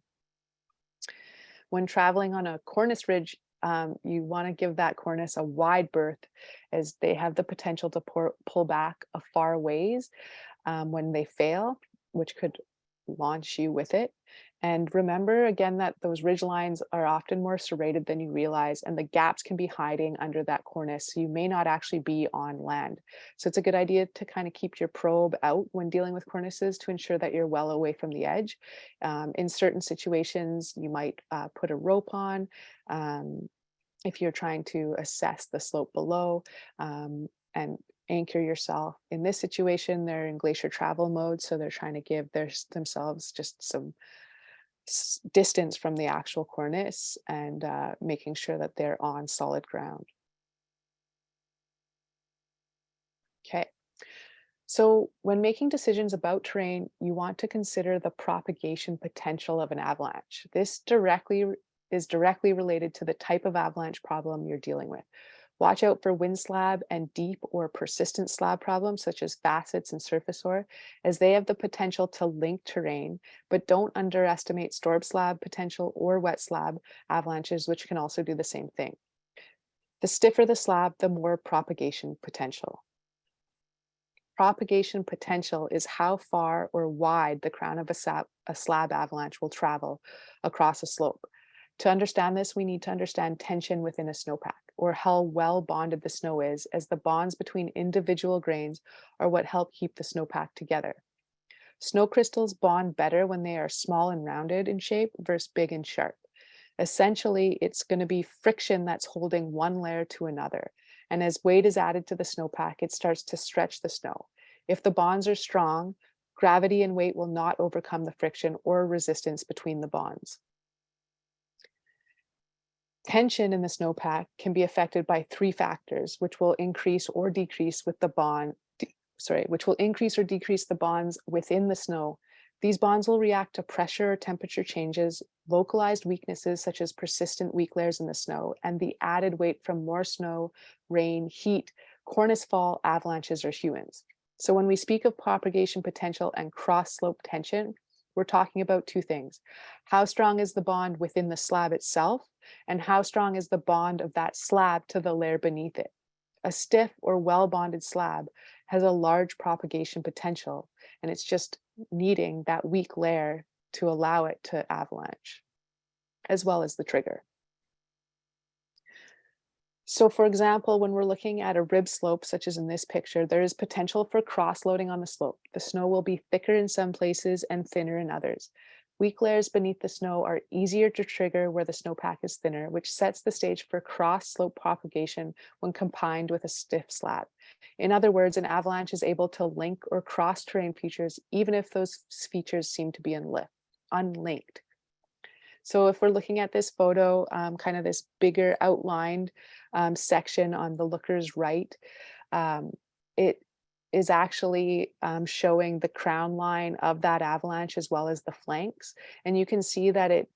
When traveling on a cornice ridge, you want to give that cornice a wide berth, as they have the potential to pull back a far ways when they fail, which could launch you with it. And remember again that those ridge lines are often more serrated than you realize, and the gaps can be hiding under that cornice. So you may not actually be on land. So it's a good idea to kind of keep your probe out when dealing with cornices to ensure that you're well away from the edge. In certain situations, you might put a rope on. If you're trying to assess the slope below, and anchor yourself. In this situation, they're in glacier travel mode, so they're trying to give themselves just some distance from the actual cornice, and making sure that they're on solid ground. Okay. So when making decisions about terrain, you want to consider the propagation potential of an avalanche. This is directly related to the type of avalanche problem you're dealing with. Watch out for wind slab and deep or persistent slab problems, such as facets and surface ore, as they have the potential to link terrain, but don't underestimate storm slab potential or wet slab avalanches, which can also do the same thing. The stiffer the slab, the more propagation potential. Propagation potential is how far or wide the crown of a slab avalanche will travel across a slope. To understand this, we need to understand tension within a snowpack, or how well bonded the snow is, as the bonds between individual grains are what help keep the snowpack together. Snow crystals bond better when they are small and rounded in shape versus big and sharp. Essentially, it's going to be friction that's holding one layer to another. And as weight is added to the snowpack, it starts to stretch the snow. If the bonds are strong, gravity and weight will not overcome the friction or resistance between the bonds. Tension in the snowpack can be affected by three factors, which will increase or decrease with the which will increase or decrease the bonds within the snow. These bonds will react to pressure or temperature changes, localized weaknesses such as persistent weak layers in the snow, and the added weight from more snow, rain, heat, cornice fall, avalanches, or humans. So when we speak of propagation potential and cross-slope tension, we're talking about two things. How strong is the bond within the slab itself, and how strong is the bond of that slab to the layer beneath it? A stiff or well-bonded slab has a large propagation potential, and it's just needing that weak layer to allow it to avalanche, as well as the trigger. So for example, when we're looking at a rib slope, such as in this picture, there is potential for cross-loading on the slope. The snow will be thicker in some places and thinner in others. Weak layers beneath the snow are easier to trigger where the snowpack is thinner, which sets the stage for cross-slope propagation when combined with a stiff slab. In other words, an avalanche is able to link or cross terrain features, even if those features seem to be unlinked. So if we're looking at this photo, kind of this bigger outlined section on the looker's right, it is actually showing the crown line of that avalanche as well as the flanks. And you can see that it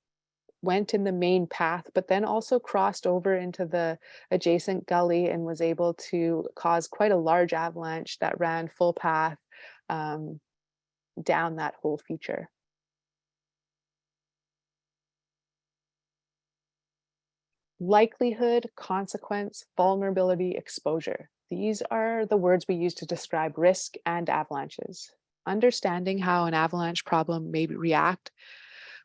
went in the main path, but then also crossed over into the adjacent gully and was able to cause quite a large avalanche that ran full path um, down that whole feature. Likelihood, consequence, vulnerability, exposure. These are the words we use to describe risk and avalanches. Understanding how an avalanche problem may react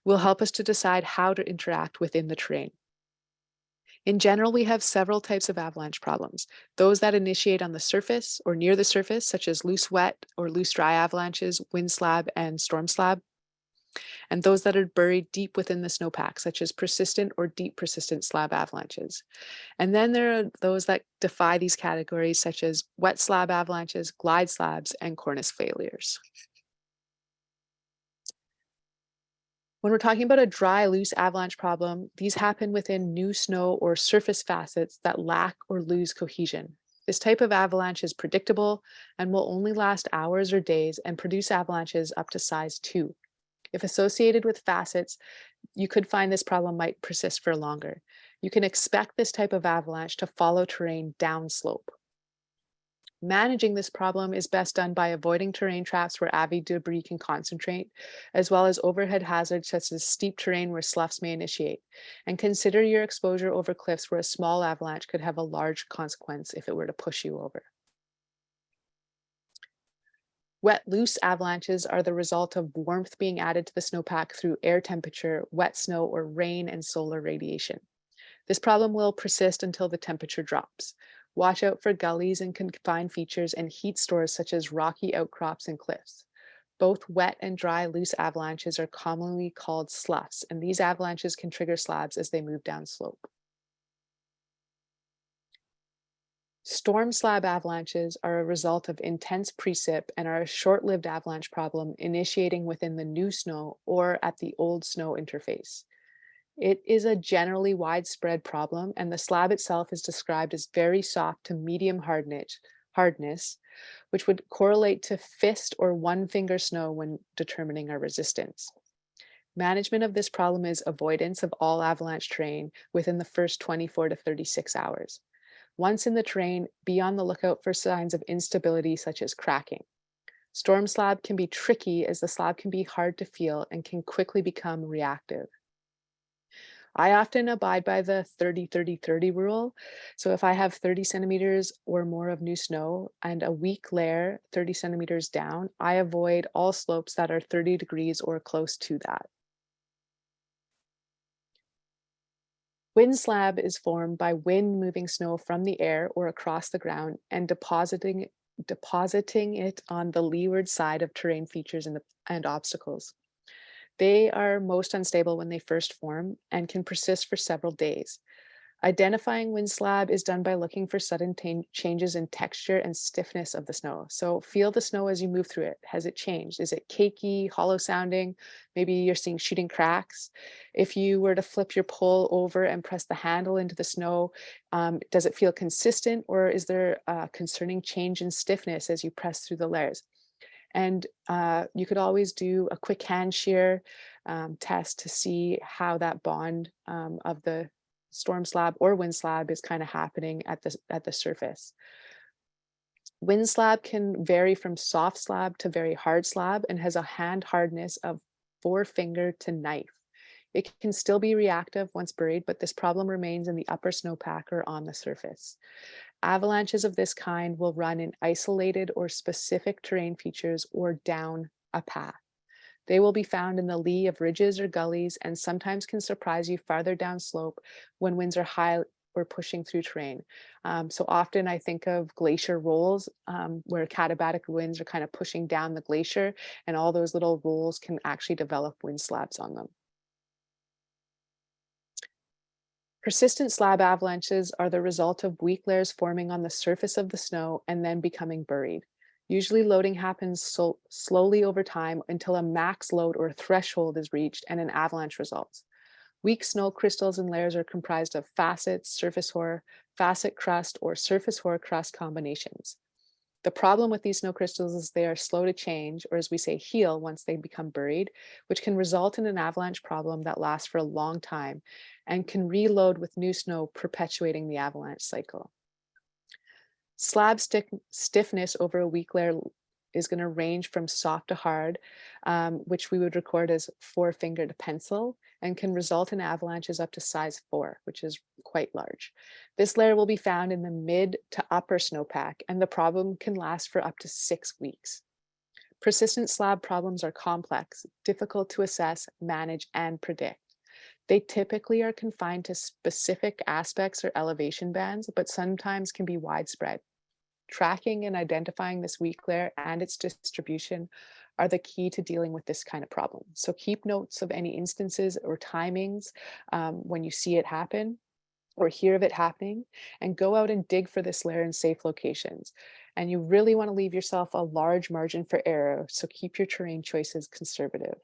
will help us to decide how to interact within the terrain. In general, we have several types of avalanche problems. Those that initiate on the surface or near the surface, such as loose wet or loose dry avalanches, wind slab and storm slab, and those that are buried deep within the snowpack, such as persistent or deep persistent slab avalanches. And then there are those that defy these categories, such as wet slab avalanches, glide slabs, and cornice failures. When we're talking about a dry, loose avalanche problem, these happen within new snow or surface facets that lack or lose cohesion. This type of avalanche is predictable and will only last hours or days and produce avalanches up to size 2. If associated with facets, you could find this problem might persist for longer. You can expect this type of avalanche to follow terrain downslope. Managing this problem is best done by avoiding terrain traps where avi debris can concentrate, as well as overhead hazards such as steep terrain where sloughs may initiate. And consider your exposure over cliffs where a small avalanche could have a large consequence if it were to push you over. Wet, loose avalanches are the result of warmth being added to the snowpack through air temperature, wet snow, or rain and solar radiation. This problem will persist until the temperature drops. Watch out for gullies and confined features and heat stores such as rocky outcrops and cliffs. Both wet and dry loose avalanches are commonly called sloughs, and these avalanches can trigger slabs as they move down slope. Storm slab avalanches are a result of intense precip and are a short-lived avalanche problem initiating within the new snow or at the old snow interface. It is a generally widespread problem, and the slab itself is described as very soft to medium hardness, which would correlate to fist or one-finger snow when determining our resistance. Management of this problem is avoidance of all avalanche terrain within the first 24 to 36 hours. Once in the terrain, be on the lookout for signs of instability such as cracking. Storm slab can be tricky as the slab can be hard to feel and can quickly become reactive. I often abide by the 30-30-30 rule. So if I have 30 centimeters or more of new snow and a weak layer 30 centimeters down, I avoid all slopes that are 30 degrees or close to that. Wind slab is formed by wind moving snow from the air or across the ground and depositing it on the leeward side of terrain features and obstacles. They are most unstable when they first form and can persist for several days. Identifying wind slab is done by looking for sudden changes in texture and stiffness of the snow. So feel the snow as you move through it. Has it changed? Is it cakey, hollow sounding? Maybe you're seeing shooting cracks. If you were to flip your pole over and press the handle into the snow, does it feel consistent, or is there a concerning change in stiffness as you press through the layers? And you could always do a quick hand shear test to see how that bond of the storm slab or wind slab is kind of happening at the surface. Wind slab can vary from soft slab to very hard slab and has a hand hardness of 4-finger to knife. It can still be reactive once buried, but this problem remains in the upper snowpack or on the surface. Avalanches of this kind will run in isolated or specific terrain features or down a path. They will be found in the lee of ridges or gullies and sometimes can surprise you farther down slope when winds are high or pushing through terrain. So often I think of glacier rolls where katabatic winds are kind of pushing down the glacier, and all those little rolls can actually develop wind slabs on them. Persistent slab avalanches are the result of weak layers forming on the surface of the snow and then becoming buried. Usually loading happens slowly over time until a max load or threshold is reached and an avalanche results. Weak snow crystals and layers are comprised of facets, surface hoar, facet crust, or surface hoar crust combinations. The problem with these snow crystals is they are slow to change, or as we say, heal once they become buried, which can result in an avalanche problem that lasts for a long time and can reload with new snow, perpetuating the avalanche cycle. Slab stiffness over a weak layer is going to range from soft to hard, which we would record as 4-finger to pencil, and can result in avalanches up to size 4, which is quite large. This layer will be found in the mid to upper snowpack, and the problem can last for up to 6 weeks. Persistent slab problems are complex, difficult to assess, manage, and predict. They typically are confined to specific aspects or elevation bands, but sometimes can be widespread. Tracking and identifying this weak layer and its distribution are the key to dealing with this kind of problem. So keep notes of any instances or timings when you see it happen or hear of it happening, and go out and dig for this layer in safe locations. And you really want to leave yourself a large margin for error, so keep your terrain choices conservative.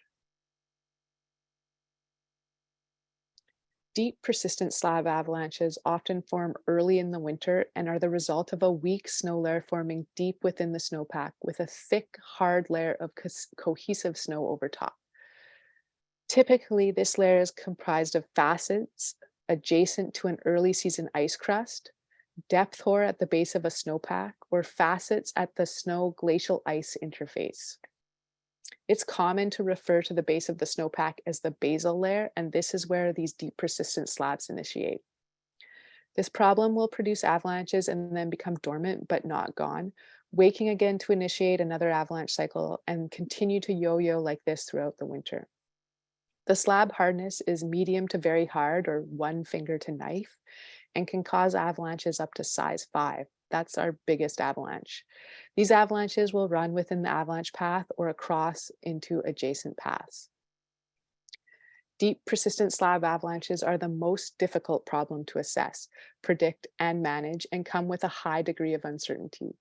Deep, persistent slab avalanches often form early in the winter and are the result of a weak snow layer forming deep within the snowpack with a thick, hard layer of cohesive snow over top. Typically, this layer is comprised of facets adjacent to an early season ice crust, depth hoar at the base of a snowpack, or facets at the snow glacial ice interface. It's common to refer to the base of the snowpack as the basal layer, and this is where these deep persistent slabs initiate. This problem will produce avalanches and then become dormant but not gone, waking again to initiate another avalanche cycle and continue to yo-yo like this throughout the winter. The slab hardness is medium to very hard, or 1-finger to knife, and can cause avalanches up to size 5. That's our biggest avalanche. These avalanches will run within the avalanche path or across into adjacent paths. Deep, persistent slab avalanches are the most difficult problem to assess, predict, and manage, and come with a high degree of uncertainty.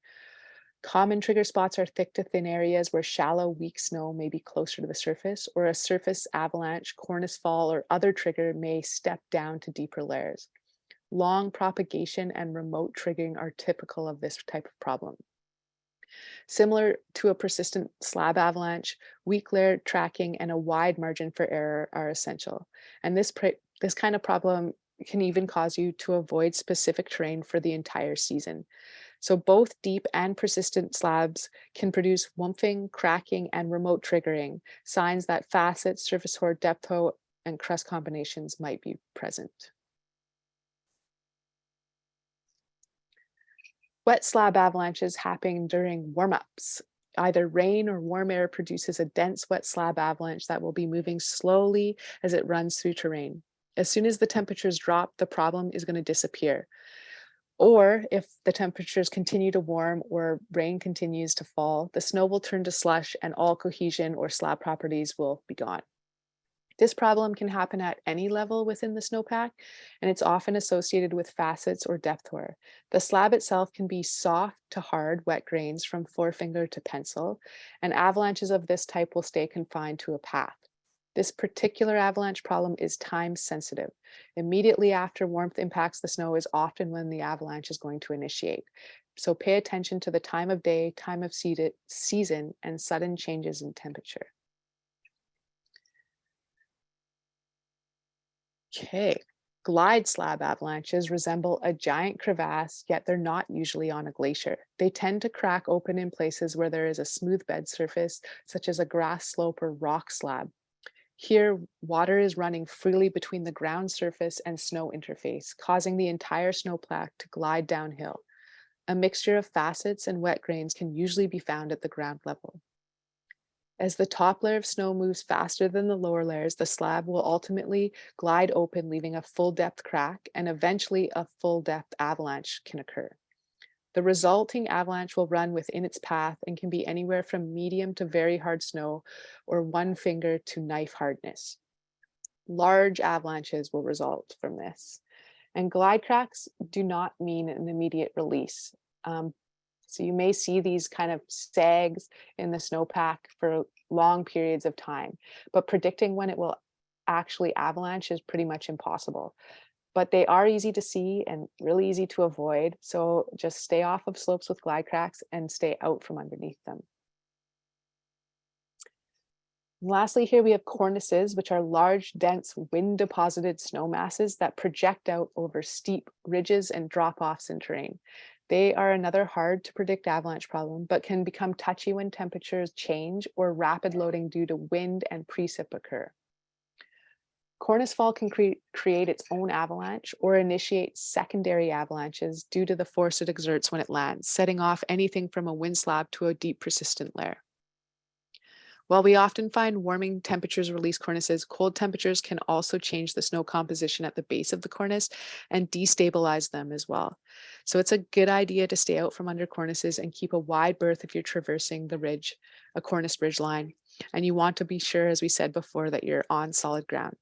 Common trigger spots are thick to thin areas where shallow, weak snow may be closer to the surface, or a surface avalanche, cornice fall, or other trigger may step down to deeper layers. Long propagation and remote triggering are typical of this type of problem. Similar to a persistent slab avalanche, weak layer tracking and a wide margin for error are essential. And this kind of problem can even cause you to avoid specific terrain for the entire season. So both deep and persistent slabs can produce wumping, cracking, and remote triggering, signs that facets, surface hoar, depth hoar, and crust combinations might be present. Wet slab avalanches happen during warm-ups. Either rain or warm air produces a dense wet slab avalanche that will be moving slowly as it runs through terrain. As soon as the temperatures drop, the problem is going to disappear. Or if the temperatures continue to warm or rain continues to fall, the snow will turn to slush and all cohesion or slab properties will be gone. This problem can happen at any level within the snowpack, and it's often associated with facets or depth hoar. The slab itself can be soft to hard wet grains from 4-finger to pencil, and avalanches of this type will stay confined to a path. This particular avalanche problem is time sensitive. Immediately after warmth impacts the snow is often when the avalanche is going to initiate. So pay attention to the time of day, time of season, and sudden changes in temperature. Okay, glide slab avalanches resemble a giant crevasse, yet they're not usually on a glacier. They tend to crack open in places where there is a smooth bed surface, such as a grass slope or rock slab. Here, water is running freely between the ground surface and snow interface, causing the entire snowpack to glide downhill. A mixture of facets and wet grains can usually be found at the ground level. As the top layer of snow moves faster than the lower layers, the slab will ultimately glide open, leaving a full depth crack, and eventually a full depth avalanche can occur. The resulting avalanche will run within its path and can be anywhere from medium to very hard snow or 1-finger to knife hardness. Large avalanches will result from this. And glide cracks do not mean an immediate release. So you may see these kind of sags in the snowpack for long periods of time, but predicting when it will actually avalanche is pretty much impossible. but they are easy to see and really easy to avoid. So just stay off of slopes with glide cracks and stay out from underneath them. And lastly, here we have cornices, which are large, dense, wind-deposited snow masses that project out over steep ridges and drop-offs in terrain. They are another hard to predict avalanche problem, but can become touchy when temperatures change or rapid loading due to wind and precip occur. Cornice fall can create its own avalanche or initiate secondary avalanches due to the force it exerts when it lands, setting off anything from a wind slab to a deep persistent layer. While we often find warming temperatures release cornices, cold temperatures can also change the snow composition at the base of the cornice and destabilize them as well. So it's a good idea to stay out from under cornices and keep a wide berth if you're traversing the ridge, a cornice ridge line. And you want to be sure, as we said before, that you're on solid ground.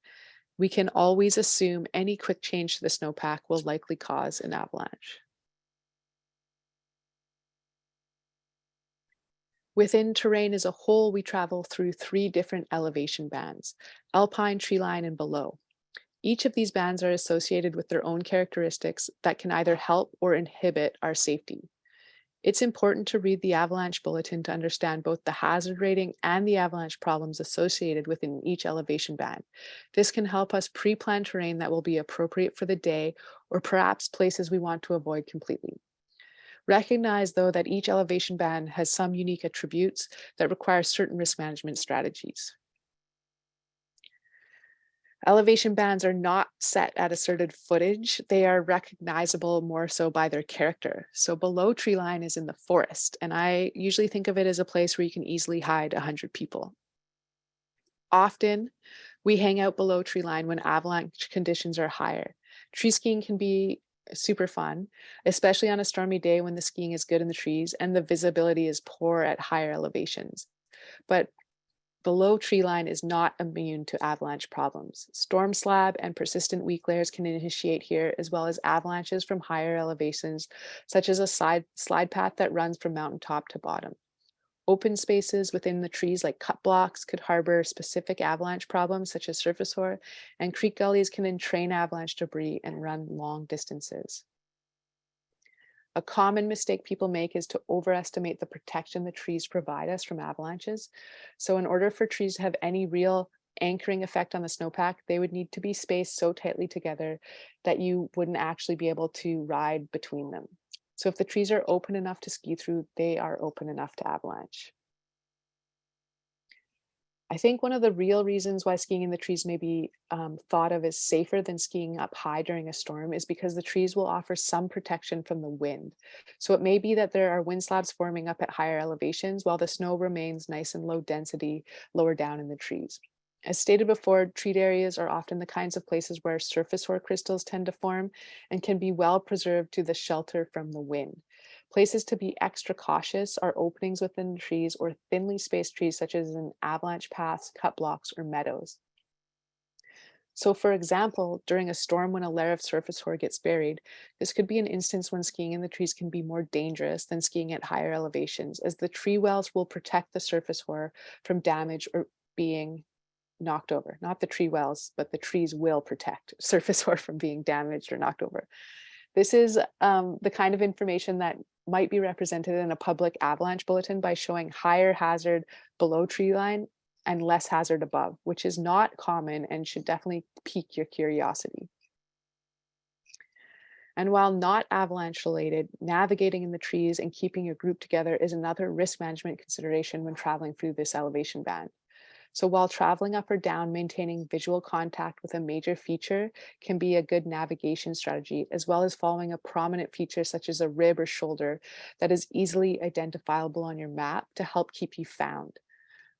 We can always assume any quick change to the snowpack will likely cause an avalanche. Within terrain as a whole, we travel through 3 different elevation bands: alpine, treeline, and below. Each of these bands are associated with their own characteristics that can either help or inhibit our safety. It's important to read the avalanche bulletin to understand both the hazard rating and the avalanche problems associated within each elevation band. This can help us pre-plan terrain that will be appropriate for the day, or perhaps places we want to avoid completely. Recognize, though, that each elevation band has some unique attributes that require certain risk management strategies. Elevation bands are not set at asserted footage. They are recognizable more so by their character. So below tree line is in the forest, and I usually think of it as a place where you can easily hide 100 people. Often, we hang out below tree line when avalanche conditions are higher. Tree skiing can be super fun, especially on a stormy day when the skiing is good in the trees and the visibility is poor at higher elevations. But below tree line is not immune to avalanche problems. Storm slab and persistent weak layers can initiate here, as well as avalanches from higher elevations, such as a slide path that runs from mountaintop to bottom. Open spaces within the trees like cut blocks could harbor specific avalanche problems such as surface hoar, and creek gullies can entrain avalanche debris and run long distances. A common mistake people make is to overestimate the protection the trees provide us from avalanches. So in order for trees to have any real anchoring effect on the snowpack, they would need to be spaced so tightly together that you wouldn't actually be able to ride between them. So if the trees are open enough to ski through, they are open enough to avalanche. I think one of the real reasons why skiing in the trees may be thought of as safer than skiing up high during a storm is because the trees will offer some protection from the wind. So it may be that there are wind slabs forming up at higher elevations while the snow remains nice and low density lower down in the trees. As stated before, treat areas are often the kinds of places where surface hoar crystals tend to form and can be well preserved to the shelter from the wind. Places to be extra cautious are openings within the trees or thinly spaced trees, such as in avalanche paths, cut blocks, or meadows. So for example, during a storm when a layer of surface hoar gets buried, this could be an instance when skiing in the trees can be more dangerous than skiing at higher elevations, as the tree wells will protect the surface hoar from damage or being knocked over. Not the tree wells, but the trees will protect surface hoar from being damaged or knocked over. This is the kind of information that might be represented in a public avalanche bulletin by showing higher hazard below tree line and less hazard above, which is not common and should definitely pique your curiosity. And while not avalanche related, navigating in the trees and keeping your group together is another risk management consideration when traveling through this elevation band. So while traveling up or down, maintaining visual contact with a major feature can be a good navigation strategy, as well as following a prominent feature such as a rib or shoulder that is easily identifiable on your map to help keep you found.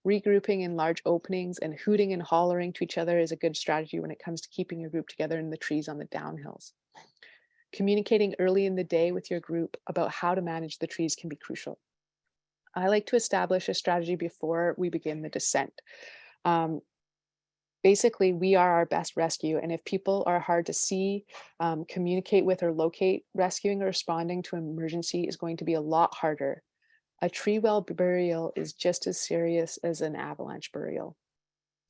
Regrouping in large openings and hooting and hollering to each other is a good strategy when it comes to keeping your group together in the trees on the downhills. Communicating early in the day with your group about how to manage the trees can be crucial. I like to establish a strategy before we begin the descent. Basically, we are our best rescue, and if people are hard to see, communicate with, or locate, rescuing or responding to an emergency is going to be a lot harder. A tree well burial is just as serious as an avalanche burial.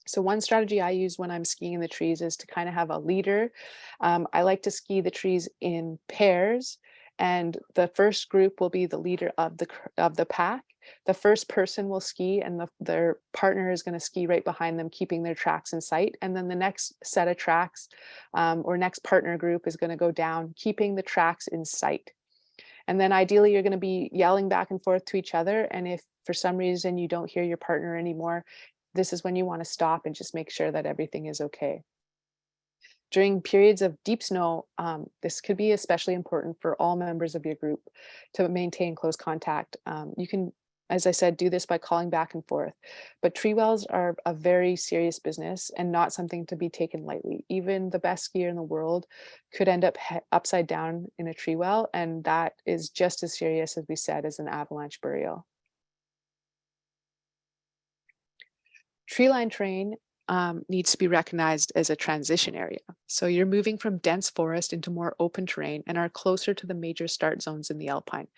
So one strategy I use when I'm skiing in the trees is to kind of have a leader. I like to ski the trees in pairs, and the first group will be the leader of the pack. The first person will ski, and their partner is going to ski right behind them, keeping their tracks in sight. And then the next set of tracks, or next partner group, is going to go down, keeping the tracks in sight. And then ideally, you're going to be yelling back and forth to each other. And if for some reason you don't hear your partner anymore, this is when you want to stop and just make sure that everything is okay. During periods of deep snow, this could be especially important for all members of your group to maintain close contact. You can, as I said, do this by calling back and forth. But tree wells are a very serious business and not something to be taken lightly. Even the best skier in the world could end up upside down in a tree well, and that is just as serious, as we said, as an avalanche burial. Tree line terrain needs to be recognized as a transition area. So you're moving from dense forest into more open terrain and are closer to the major start zones in the Alpine.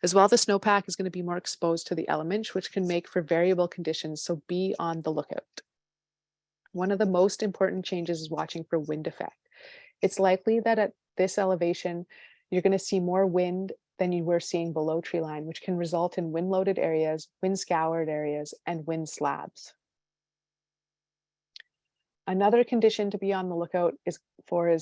As well, the snowpack is going to be more exposed to the elements, which can make for variable conditions, so be on the lookout. One of the most important changes is watching for wind effect. It's likely that at this elevation, you're going to see more wind than you were seeing below tree line, which can result in wind-loaded areas, wind-scoured areas, and wind slabs. Another condition to be on the lookout is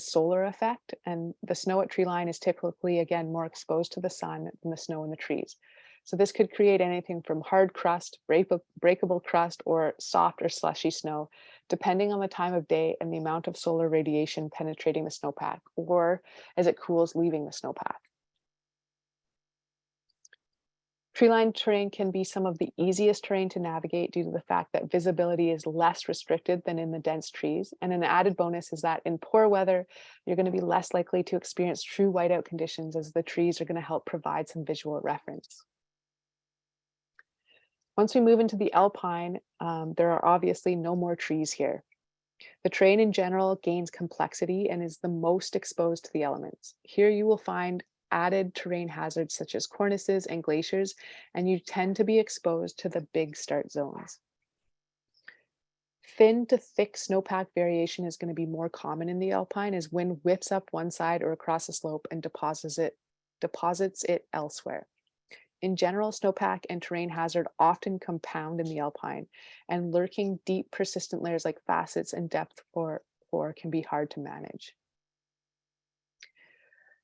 solar effect, and the snow at tree line is typically, again, more exposed to the sun than the snow in the trees. So this could create anything from hard crust, breakable crust, or soft or slushy snow, depending on the time of day and the amount of solar radiation penetrating the snowpack, or as it cools, leaving the snowpack. Tree-lined terrain can be some of the easiest terrain to navigate due to the fact that visibility is less restricted than in the dense trees. And an added bonus is that in poor weather, you're going to be less likely to experience true whiteout conditions, as the trees are going to help provide some visual reference. Once we move into the Alpine, there are obviously no more trees here. The terrain in general gains complexity and is the most exposed to the elements. Here you will find added terrain hazards such as cornices and glaciers, and you tend to be exposed to the big start zones. Thin to thick snowpack variation is going to be more common in the Alpine as wind whips up one side or across a slope and deposits it elsewhere. In general, snowpack and terrain hazard often compound in the Alpine, and lurking deep, persistent layers like facets and depth for can be hard to manage.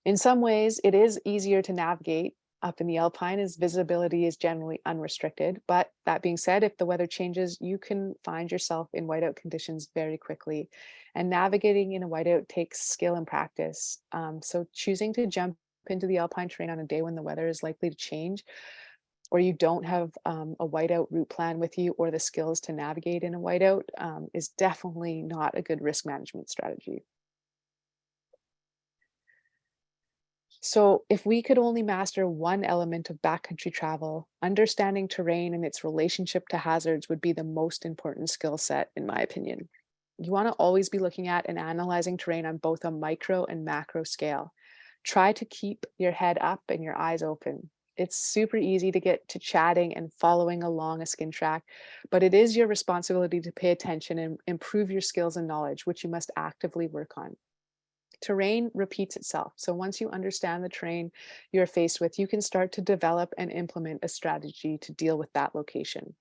In some ways, it is easier to navigate up in the Alpine as visibility is generally unrestricted. But that being said, if the weather changes, you can find yourself in whiteout conditions very quickly. And navigating in a whiteout takes skill and practice. So choosing to jump into the Alpine terrain on a day when the weather is likely to change, or you don't have a whiteout route plan with you or the skills to navigate in a whiteout, is definitely not a good risk management strategy. So if we could only master one element of backcountry travel, understanding terrain and its relationship to hazards would be the most important skill set, in my opinion. You want to always be looking at and analyzing terrain on both a micro and macro scale. Try to keep your head up and your eyes open. It's super easy to get to chatting and following along a skin track, but it is your responsibility to pay attention and improve your skills and knowledge, which you must actively work on. Terrain repeats itself. So once you understand the terrain you're faced with, you can start to develop and implement a strategy to deal with that location.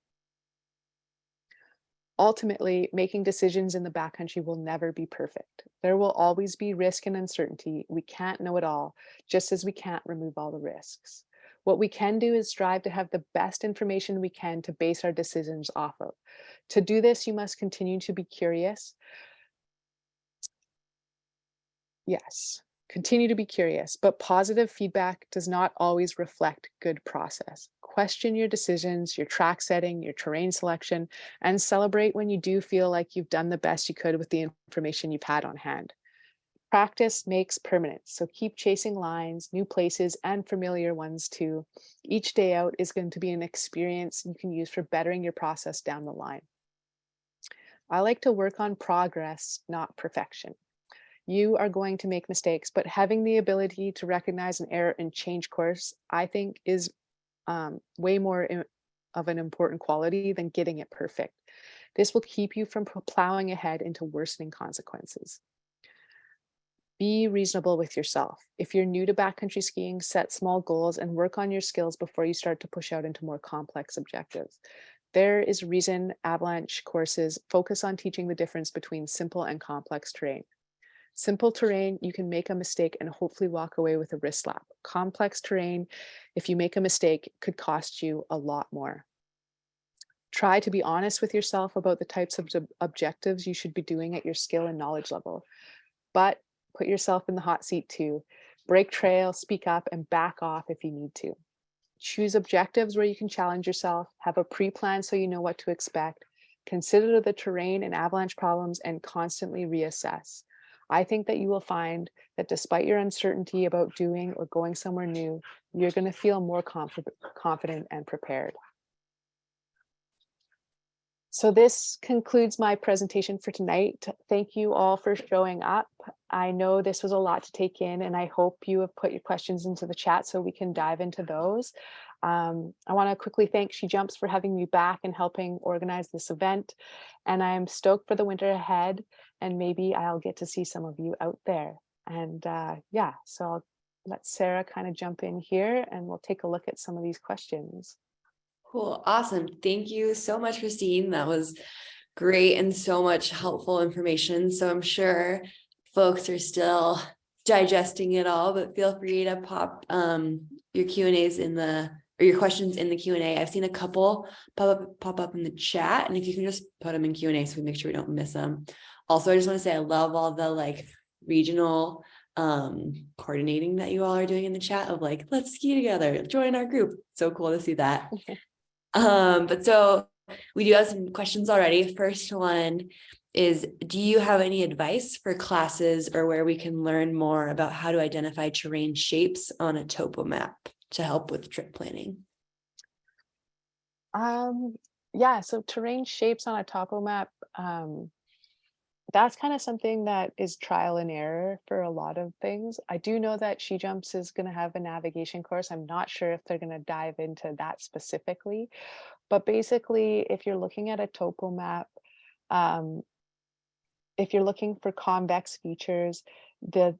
Ultimately, making decisions in the backcountry will never be perfect. There will always be risk and uncertainty. We can't know it all, just as we can't remove all the risks. What we can do is strive to have the best information we can to base our decisions off of. To do this, you must continue to be curious. Yes, continue to be curious, but positive feedback does not always reflect good process. Question your decisions, your track setting, your terrain selection, and celebrate when you do feel like you've done the best you could with the information you've had on hand. Practice makes permanent, so keep chasing lines, new places, and familiar ones too. Each day out is going to be an experience you can use for bettering your process down the line. I like to work on progress, not perfection. You are going to make mistakes, but having the ability to recognize an error and change course, I think, is way more of an important quality than getting it perfect. This will keep you from plowing ahead into worsening consequences. Be reasonable with yourself. If you're new to backcountry skiing, set small goals and work on your skills before you start to push out into more complex objectives. There is a reason avalanche courses focus on teaching the difference between simple and complex terrain. Simple terrain, you can make a mistake and hopefully walk away with a wrist slap. Complex terrain, if you make a mistake, could cost you a lot more. Try to be honest with yourself about the types of objectives you should be doing at your skill and knowledge level, but put yourself in the hot seat too. Break trail, speak up, and back off if you need to. Choose objectives where you can challenge yourself, have a pre-plan so you know what to expect, consider the terrain and avalanche problems, and constantly reassess. I think that you will find that despite your uncertainty about doing or going somewhere new, you're going to feel more confident and prepared. So this concludes my presentation for tonight. Thank you all for showing up. I know this was a lot to take in, and I hope you have put your questions into the chat so we can dive into those. I want to quickly thank SheJumps for having me back and helping organize this event. And I'm stoked for the winter ahead, and maybe I'll get to see some of you out there. And yeah, so I'll let Sarah kind of jump in here and we'll take a look at some of these questions. Cool. Awesome. Thank you so much, Christine. That was great and so much helpful information. So I'm sure folks are still digesting it all, but feel free to pop your Q&As or your questions in the Q&A. I've seen a couple pop up in the chat, and if you can just put them in Q&A so we make sure we don't miss them. Also, I just want to say I love all the like regional coordinating that you all are doing in the chat of like, let's ski together, join our group. So cool to see that. But so we do have some questions already. First one is, do you have any advice for classes or where we can learn more about how to identify terrain shapes on a topo map to help with trip planning? Yeah, so terrain shapes on a topo map, that's kind of something that is trial and error for a lot of things. I do know that SheJumps is going to have a navigation course. I'm not sure if they're going to dive into that specifically, but basically, if you're looking at a topo map, if you're looking for convex features, the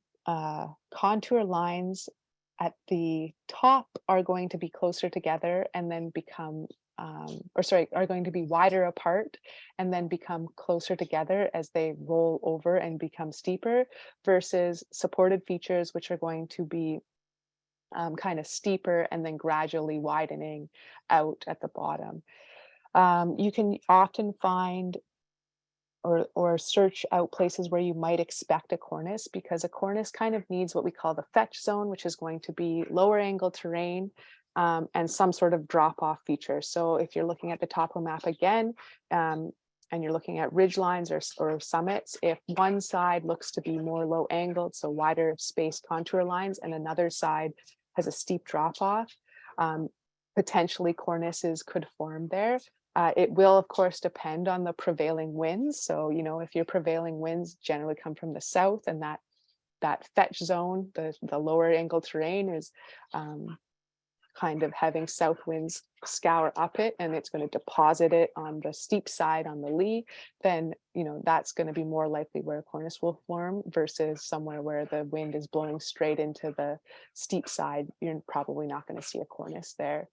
contour lines at the top are going to be closer together and then become are going to be wider apart and then become closer together as they roll over and become steeper, versus supported features, which are going to be kind of steeper and then gradually widening out at the bottom. You can often find or search out places where you might expect a cornice, because a cornice kind of needs what we call the fetch zone, which is going to be lower angle terrain and some sort of drop off feature. So if you're looking at the topo map again, and you're looking at ridge lines or summits, if one side looks to be more low angled, so wider spaced contour lines, and another side has a steep drop off, potentially cornices could form there. It will, of course, depend on the prevailing winds. So, you know, if your prevailing winds generally come from the south, and that fetch zone, the lower angle terrain is kind of having south winds scour up it, and it's going to deposit it on the steep side on the lee, then, you know, that's going to be more likely where a cornice will form, versus somewhere where the wind is blowing straight into the steep side. You're probably not going to see a cornice there.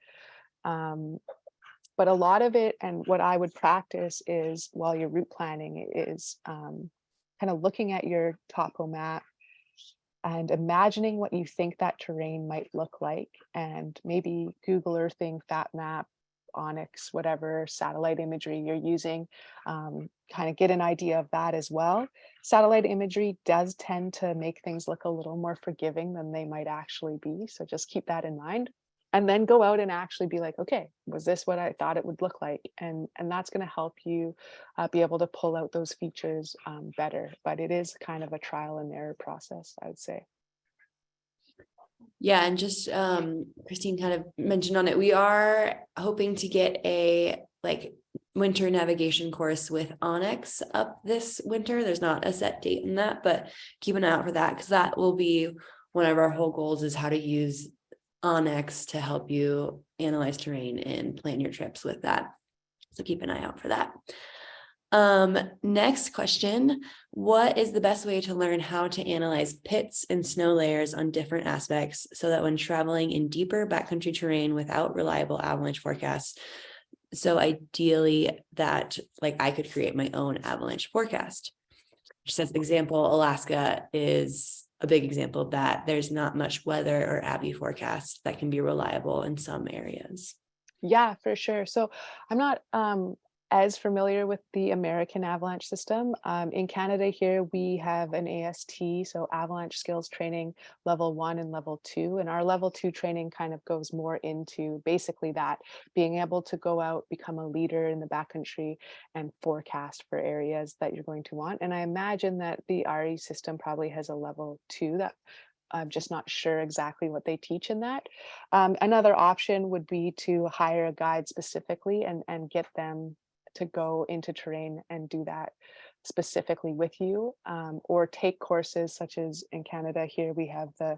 But a lot of it, and what I would practice is, while you're route planning, is kind of looking at your topo map and imagining what you think that terrain might look like, and maybe Google Earthing, FatMap, Onyx, whatever satellite imagery you're using, kind of get an idea of that as well. Satellite imagery does tend to make things look a little more forgiving than they might actually be. So just keep that in mind. And then go out and actually be like, okay, was this what I thought it would look like? And that's going to help you be able to pull out those features better. But it is kind of a trial and error process, I would say. Yeah, and just Christine kind of mentioned on it, we are hoping to get a winter navigation course with Onyx up this winter. There's not a set date in that, but keep an eye out for that, because that will be one of our whole goals, is how to use Onyx to help you analyze terrain and plan your trips with that. So keep an eye out for that. Next question. What is the best way to learn how to analyze pits and snow layers on different aspects so that when traveling in deeper backcountry terrain without reliable avalanche forecasts, so ideally that like I could create my own avalanche forecast? Just as an example, Alaska is a big example of that. There's not much weather or ABI forecast that can be reliable in some areas. Yeah, for sure. So I'm not as familiar with the American avalanche system. In Canada here, we have an AST, so avalanche skills training level 1 and level 2. And our level 2 training kind of goes more into basically that, being able to go out, become a leader in the backcountry and forecast for areas that you're going to want. And I imagine that the RE system probably has a level 2 that I'm just not sure exactly what they teach in that. Another option would be to hire a guide specifically and get them to go into terrain and do that specifically with you, or take courses such as in Canada here, we have the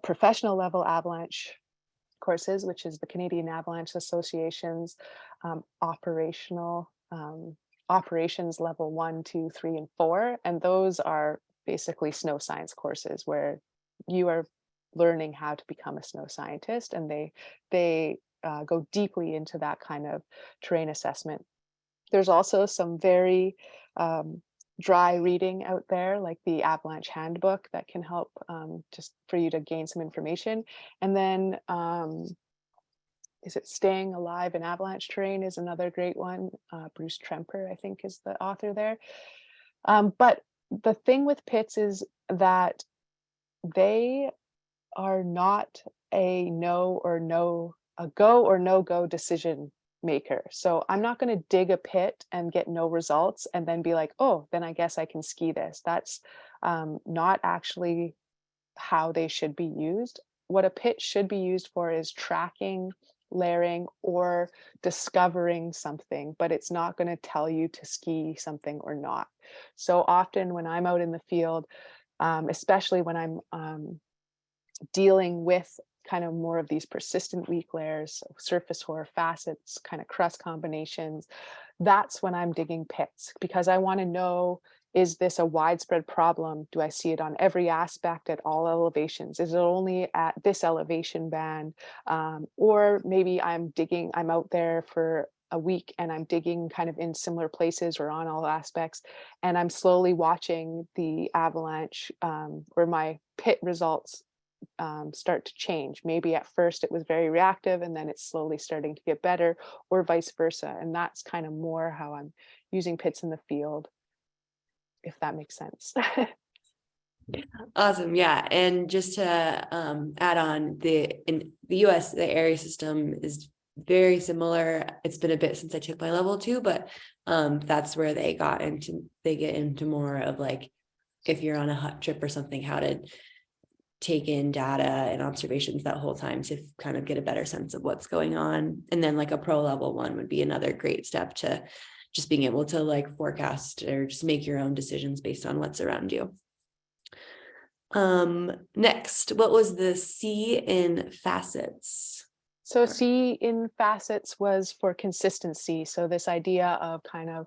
professional level avalanche courses, which is the Canadian Avalanche Association's operations level 1, 2, 3, and 4. And those are basically snow science courses where you are learning how to become a snow scientist, and they go deeply into that kind of terrain assessment. There's also some very dry reading out there, like the Avalanche Handbook, that can help just for you to gain some information. And then is it Staying Alive in Avalanche Terrain is another great one. Bruce Tremper, I think, is the author there. But the thing with pits is that they are not a go or no go decision maker. So I'm not going to dig a pit and get no results and then be like, oh, then I guess I can ski this. That's not actually how they should be used. What a pit should be used for is tracking, layering, or discovering something, but it's not going to tell you to ski something or not. So often when I'm out in the field, especially when I'm dealing with kind of more of these persistent weak layers, surface hoar, facets, kind of crust combinations, that's when I'm digging pits, because I want to know, is this a widespread problem? Do I see it on every aspect at all elevations? Is it only at this elevation band? Or maybe I'm out there for a week and I'm digging kind of in similar places or on all aspects, and I'm slowly watching the avalanche or my pit results start to change. Maybe at first it was very reactive and then it's slowly starting to get better, or vice versa. And that's kind of more how I'm using pits in the field, if that makes sense. Awesome. Yeah. And just to add on, in the US, the area system is very similar. It's been a bit since I took my level 2, but that's where they get into more of like, if you're on a hut trip or something, how to take in data and observations that whole time to kind of get a better sense of what's going on. And then like a pro level 1 would be another great step to just being able to like forecast or just make your own decisions based on what's around you. Next, what was the C in facets? So C in facets was for consistency. So this idea of kind of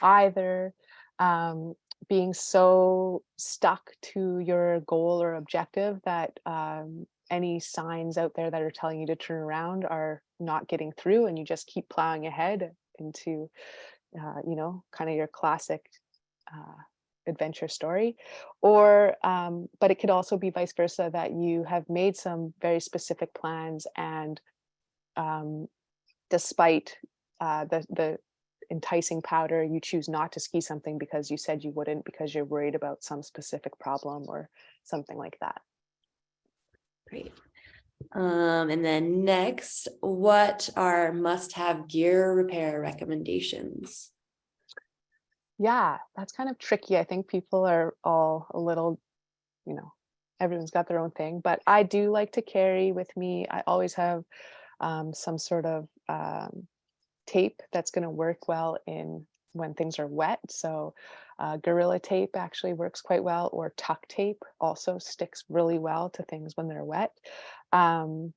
either being so stuck to your goal or objective that any signs out there that are telling you to turn around are not getting through, and you just keep plowing ahead into kind of your classic adventure story. Or but it could also be vice versa, that you have made some very specific plans, and despite the enticing powder, you choose not to ski something because you said you wouldn't, because you're worried about some specific problem or something like that. Great. And then next, what are must-have gear repair recommendations? Yeah, that's kind of tricky. I think people are all a little, everyone's got their own thing, but I do like to carry with me, I always have some sort of tape that's going to work well in when things are wet. So Gorilla tape actually works quite well, or tuck tape also sticks really well to things when they're wet. Having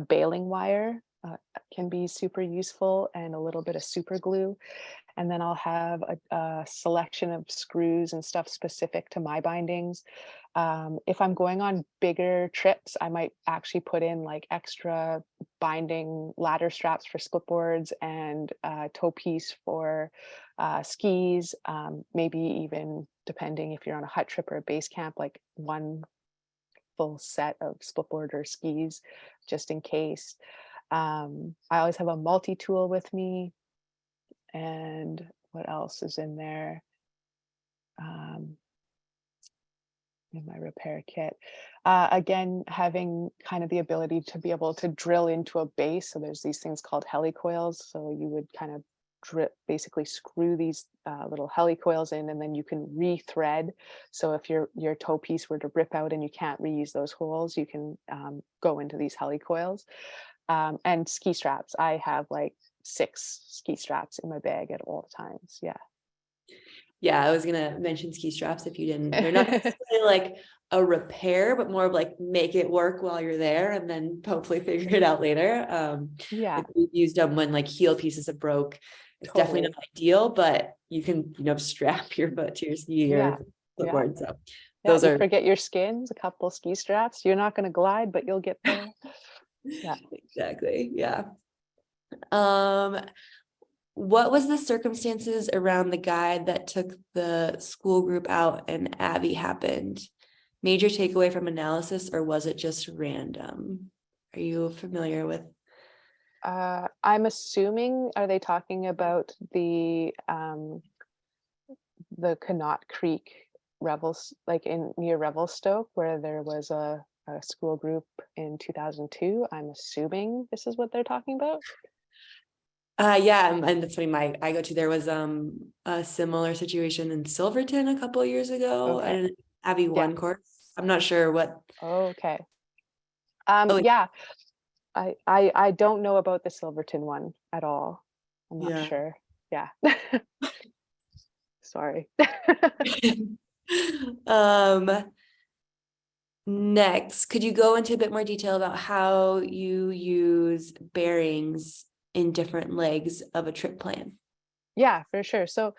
baling wire can be super useful, and a little bit of super glue. And then I'll have a selection of screws and stuff specific to my bindings. If I'm going on bigger trips, I might actually put in like extra binding ladder straps for split boards, and toe piece for skis. Maybe even, depending if you're on a hut trip or a base camp, like one full set of split board or skis, just in case. I always have a multi-tool with me. And what else is in there? In my repair kit. Again, having kind of the ability to be able to drill into a base. So there's these things called helicoils. So you would kind of basically screw these little helicoils in, and then you can re-thread. So if your toe piece were to rip out and you can't reuse those holes, you can go into these helicoils. And ski straps. I have like 6 ski straps in my bag at all times. Yeah. Yeah, I was gonna mention ski straps if you didn't. They're not necessarily like a repair, but more of like make it work while you're there and then hopefully figure it out later. Yeah, Like we've used them when like heel pieces have broke. It's definitely totally. not ideal, but you can, strap your foot to your ski Yeah, or yeah, footboard. So yeah. those You are forget your skins, a couple ski straps. You're not going to glide, but you'll get there. Yeah. exactly. Yeah. What was the circumstances around the guide that took the school group out and Abby happened? Major takeaway from analysis, or was it just random? Are you familiar with? I'm assuming, are they talking about the Connaught Creek Revels, like in near Revelstoke, where there was a school group in 2002? I'm assuming this is what they're talking about. Yeah, and that's funny. I go to there was a similar situation in Silverton a couple of years ago, Okay. and Abby Yeah. one course. I'm not sure what. Okay. Oh Yeah. I don't know about the Silverton one at all. I'm not yeah. sure. Yeah. Sorry. um. Next, could you go into a bit more detail about how you use bearings in different legs of a trip plan? Yeah, for sure. So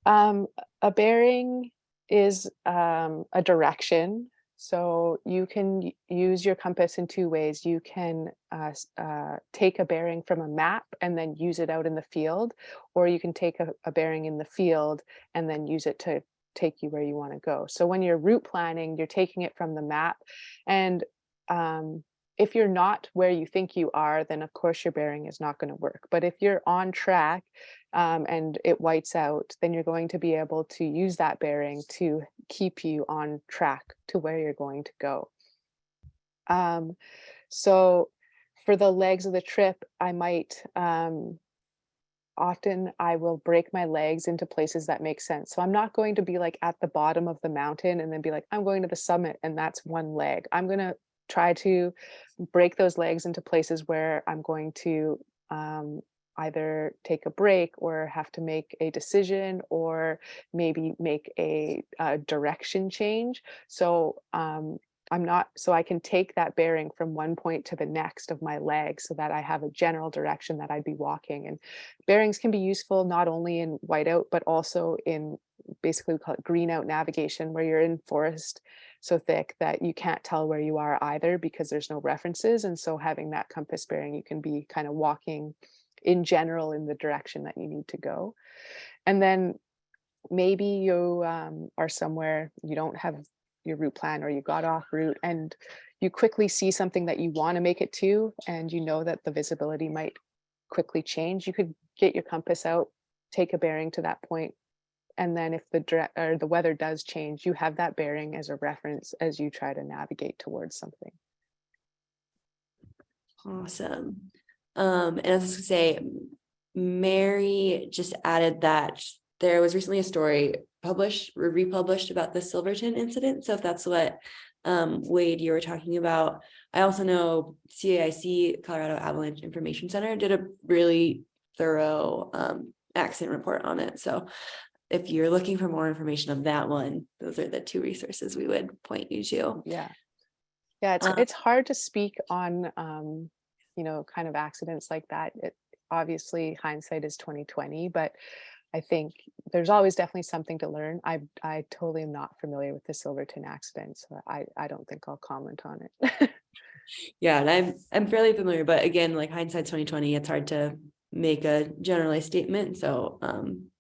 a bearing is a direction. So you can use your compass in 2 ways. You can take a bearing from a map and then use it out in the field, or you can take a bearing in the field and then use it to take you where you want to go. So when you're route planning, you're taking it from the map. And if you're not where you think you are, then of course your bearing is not going to work. But if you're on track, and it whites out, then you're going to be able to use that bearing to keep you on track to where you're going to go. So for the legs of the trip, I might often I will break my legs into places that make sense. So I'm not going to be like at the bottom of the mountain and then be like, I'm going to the summit and that's one leg. I'm going to try to break those legs into places where I'm going to either take a break or have to make a decision, or maybe make a direction change. So I'm not, so I can take that bearing from one point to the next of my leg so that I have a general direction that I'd be walking. And bearings can be useful not only in whiteout, but also in, basically we call it green out navigation, where you're in forest so thick that you can't tell where you are either because there's no references. And so having that compass bearing, you can be kind of walking in general in the direction that you need to go. And then maybe you are somewhere you don't have your route plan, or you got off route and you quickly see something that you want to make it to, and you know that the visibility might quickly change. You could get your compass out, take a bearing to that point, and then if the weather does change, you have that bearing as a reference as you try to navigate towards something. Awesome. And I was just gonna say, Mary just added that there was recently a story published or republished about the Silverton incident. So if that's what Wade, you were talking about, I also know CAIC, Colorado Avalanche Information Center, did a really thorough accident report on it. So if you're looking for more information on that one, those are the 2 resources we would point you to. Yeah, it's hard to speak on kind of accidents like that. Obviously hindsight is 2020, but I think there's always definitely something to learn. I totally am not familiar with the Silverton accident, so I don't think I'll comment on it. Yeah, and I'm fairly familiar, but again, like hindsight's 2020, it's hard to make a generalized statement. So,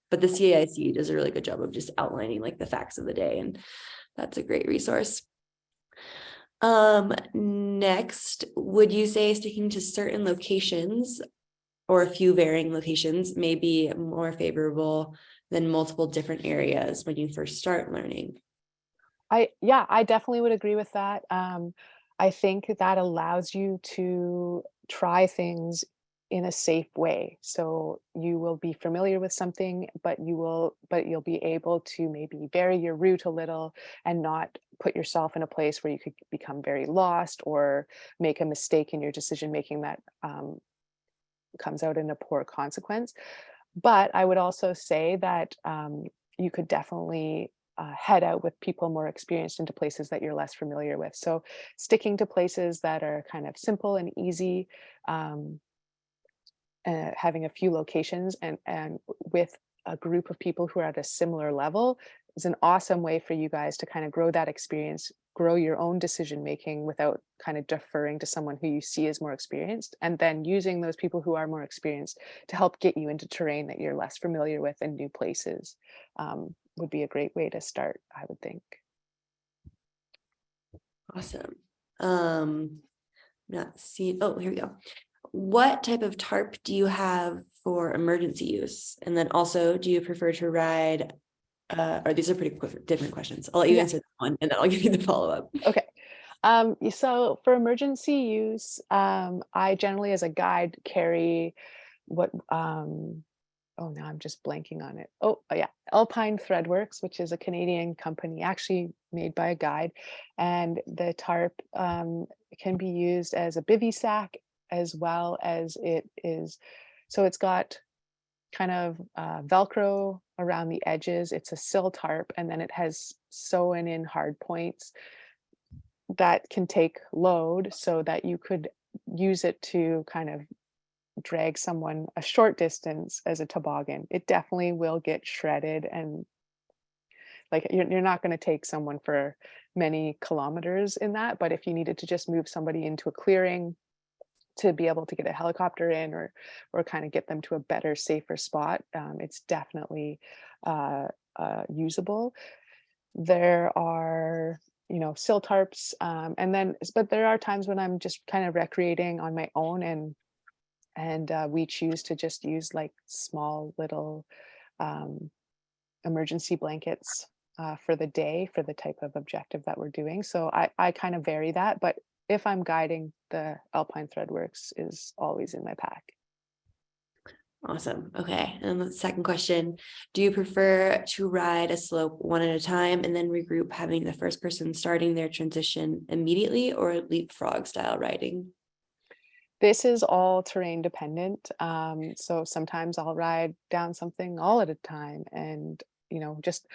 but the CAIC does a really good job of just outlining like the facts of the day, and that's a great resource. Next, would you say sticking to certain locations or a few varying locations may be more favorable than multiple different areas when you first start learning? I definitely would agree with that. I think that allows you to try things in a safe way. So you will be familiar with something, but you'll be able to maybe vary your route a little and not put yourself in a place where you could become very lost or make a mistake in your decision making that comes out in a poor consequence. But I would also say that you could definitely head out with people more experienced into places that you're less familiar with. So sticking to places that are kind of simple and easy, um, having a few locations and with a group of people who are at a similar level is an awesome way for you guys to kind of grow that experience, grow your own decision making without kind of deferring to someone who you see as more experienced, and then using those people who are more experienced to help get you into terrain that you're less familiar with and new places. Would be a great way to start, I would think. Awesome. Not seeing, oh, here we go. What type of tarp do you have for emergency use? And then also, do you prefer to ride, or these are pretty different questions. I'll let you Yeah. answer that one and then I'll give you the follow-up. Okay. So for emergency use, I generally as a guide carry what oh, now I'm just blanking on it. Yeah, Alpine Threadworks, which is a Canadian company actually made by a guide. And the tarp can be used as a bivy sack as well as it is. So it's got kind of Velcro around the edges. It's a sill tarp, and then it has sewn in hard points that can take load so that you could use it to kind of drag someone a short distance as a toboggan. It definitely will get shredded, and like you're not going to take someone for many kilometers in that, but if you needed to just move somebody into a clearing to be able to get a helicopter in or kind of get them to a better, safer spot, it's definitely usable. There are sill tarps, and then but there are times when I'm just kind of recreating on my own, and we choose to just use like small little um, emergency blankets for the day for the type of objective that we're doing. So I kind of vary that, but if I'm guiding, the Alpine Threadworks is always in my pack. Awesome. Okay. And the second question, do you prefer to ride a slope one at a time and then regroup, having the first person starting their transition immediately, or leapfrog style riding? This is all terrain dependent. So sometimes I'll ride down something all at a time and, just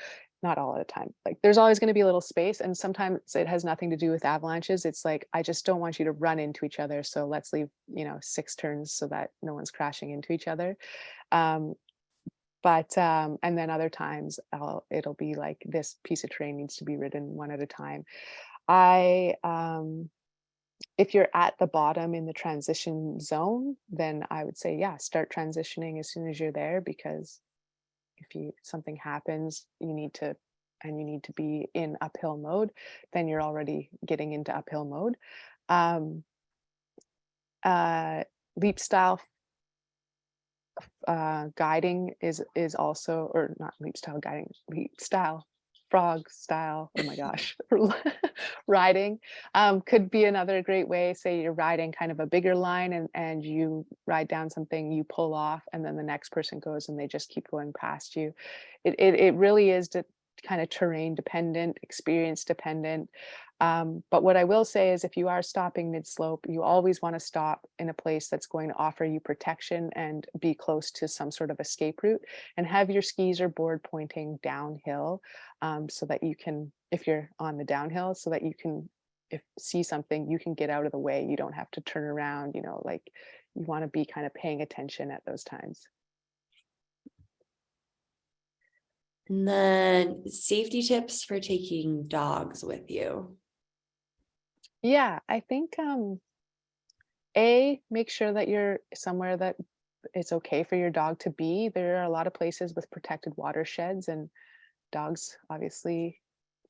not all at a time. Like there's always going to be a little space. And sometimes it has nothing to do with avalanches. It's like, I just don't want you to run into each other. So let's leave, 6 turns so that no one's crashing into each other. Um, and then other times it'll be like this piece of terrain needs to be ridden one at a time. I, if you're at the bottom in the transition zone, then I would say, yeah, start transitioning as soon as you're there, because if something happens, you need to be in uphill mode, then you're already getting into uphill mode. Um, Leap style guiding is also, or not leap style guiding, leap style frog style, oh my gosh, riding could be another great way. Say you're riding kind of a bigger line, and you ride down something, you pull off, and then the next person goes and they just keep going past you. It really is kind of terrain dependent, experience dependent. But what I will say is, if you are stopping mid slope, you always want to stop in a place that's going to offer you protection and be close to some sort of escape route, and have your skis or board pointing downhill, so that you can, if you're on the downhill, so that you can see something, you can get out of the way. You don't have to turn around, like you want to be kind of paying attention at those times. And then safety tips for taking dogs with you. Yeah, I think make sure that you're somewhere that it's okay for your dog to be. There are a lot of places with protected watersheds, and dogs obviously,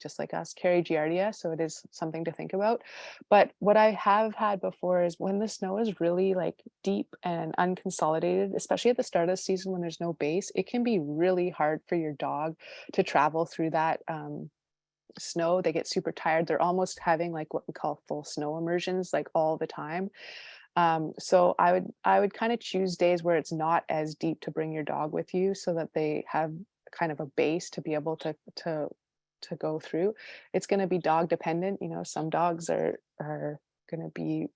just like us, carry giardia, so it is something to think about. But what I have had before is when the snow is really like deep and unconsolidated, especially at the start of the season when there's no base, it can be really hard for your dog to travel through that snow. They get super tired. They're almost having like what we call full snow immersions, like all the time. So I would kind of choose days where it's not as deep to bring your dog with you, so that they have kind of a base to be able to go through. It's going to be dog dependent. Some dogs are going to be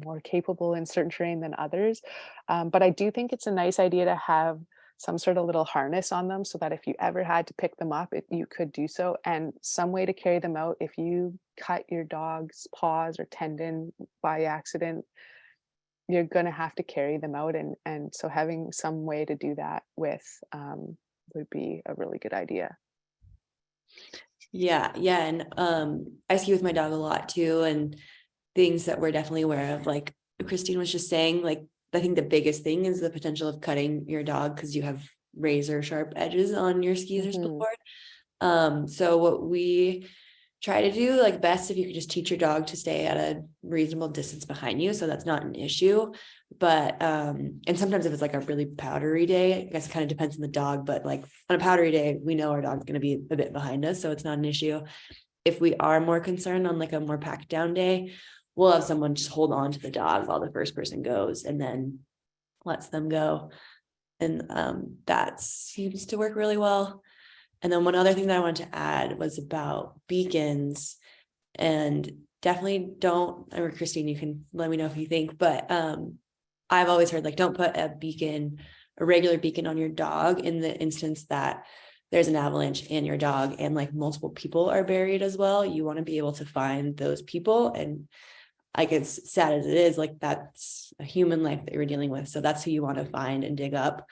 more capable in certain terrain than others. But I do think it's a nice idea to have some sort of little harness on them, so that if you ever had to pick them up, you could do so, and some way to carry them out. If you cut your dog's paws or tendon by accident, you're going to have to carry them out, and so having some way to do that with would be a really good idea. Yeah, and I ski with my dog a lot too, and things that we're definitely aware of, like Christine was just saying, like I think the biggest thing is the potential of cutting your dog because you have razor sharp edges on your skis or split board. So what we try to do, like best if you could just teach your dog to stay at a reasonable distance behind you, so that's not an issue. But and sometimes if it's like a really powdery day, I guess it kind of depends on the dog, but like on a powdery day, we know our dog's going to be a bit behind us, so it's not an issue. If we are more concerned on like a more packed down day, we'll have someone just hold on to the dog while the first person goes and then lets them go. And that seems to work really well. And then one other thing that I wanted to add was about beacons, and definitely don't, or Christine, you can let me know if you think, but I've always heard like, don't put a regular beacon on your dog in the instance that there's an avalanche and your dog and like multiple people are buried as well. You want to be able to find those people, and like as sad as it is, like that's a human life that you're dealing with. So that's who you want to find and dig up.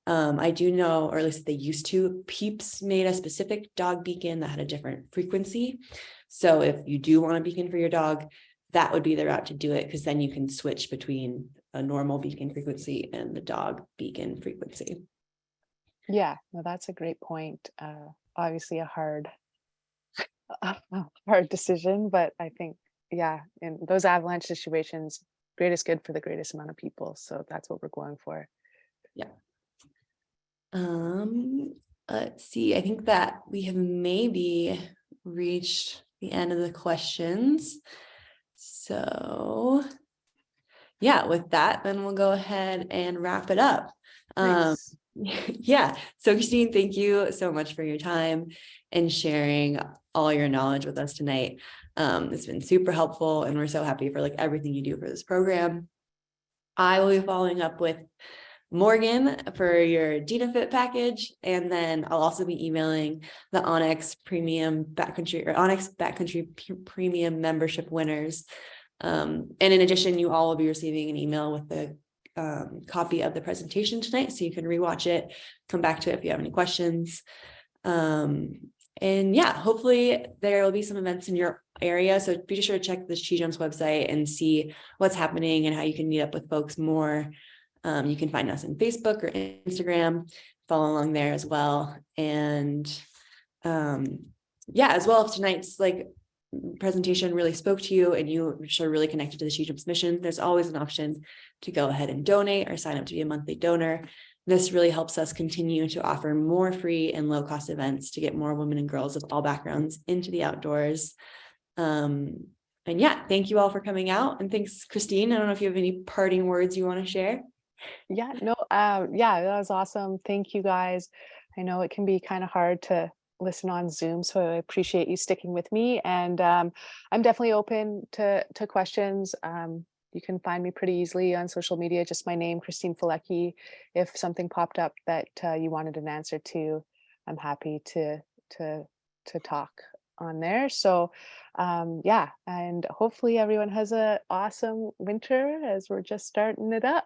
I do know, or at least they used to, Peeps made a specific dog beacon that had a different frequency. So if you do want a beacon for your dog, that would be the route to do it, because then you can switch between a normal beacon frequency and the dog beacon frequency. Yeah, no, that's a great point. Obviously a hard decision, but I think, yeah, in those avalanche situations, greatest good for the greatest amount of people. So that's what we're going for. Yeah. Let's see. I think that we have maybe reached the end of the questions. So yeah, with that, then we'll go ahead and wrap it up. Nice. Yeah. So Christine, thank you so much for your time and sharing all your knowledge with us tonight. It's been super helpful, and we're so happy for like everything you do for this program. I will be following up with Morgan for your DynaFit package, and then I'll also be emailing the Onyx Premium Backcountry or Onyx Backcountry Premium membership winners. And in addition, you all will be receiving an email with the copy of the presentation tonight, so you can rewatch it, come back to it if you have any questions. And yeah, hopefully there will be some events in your area, so be sure to check the SheJumps website and see what's happening and how you can meet up with folks more. You can find us on Facebook or Instagram, follow along there as well. And yeah, as well, if tonight's like presentation really spoke to you and you are really connected to the SheJumps mission, there's always an option to go ahead and donate or sign up to be a monthly donor. This really helps us continue to offer more free and low-cost events to get more women and girls of all backgrounds into the outdoors. And yeah, thank you all for coming out. And thanks, Christine. I don't know if you have any parting words you want to share. Yeah, no, yeah, that was awesome. Thank you guys. I know it can be kind of hard to listen on Zoom, so I appreciate you sticking with me. And I'm definitely open to questions. You can find me pretty easily on social media, just my name, Christine Feleki. If something popped up that you wanted an answer to, I'm happy to talk on there. So yeah, and hopefully everyone has a awesome winter as we're just starting it up.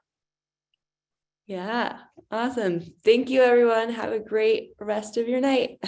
Yeah, awesome. Thank you, everyone. Have a great rest of your night.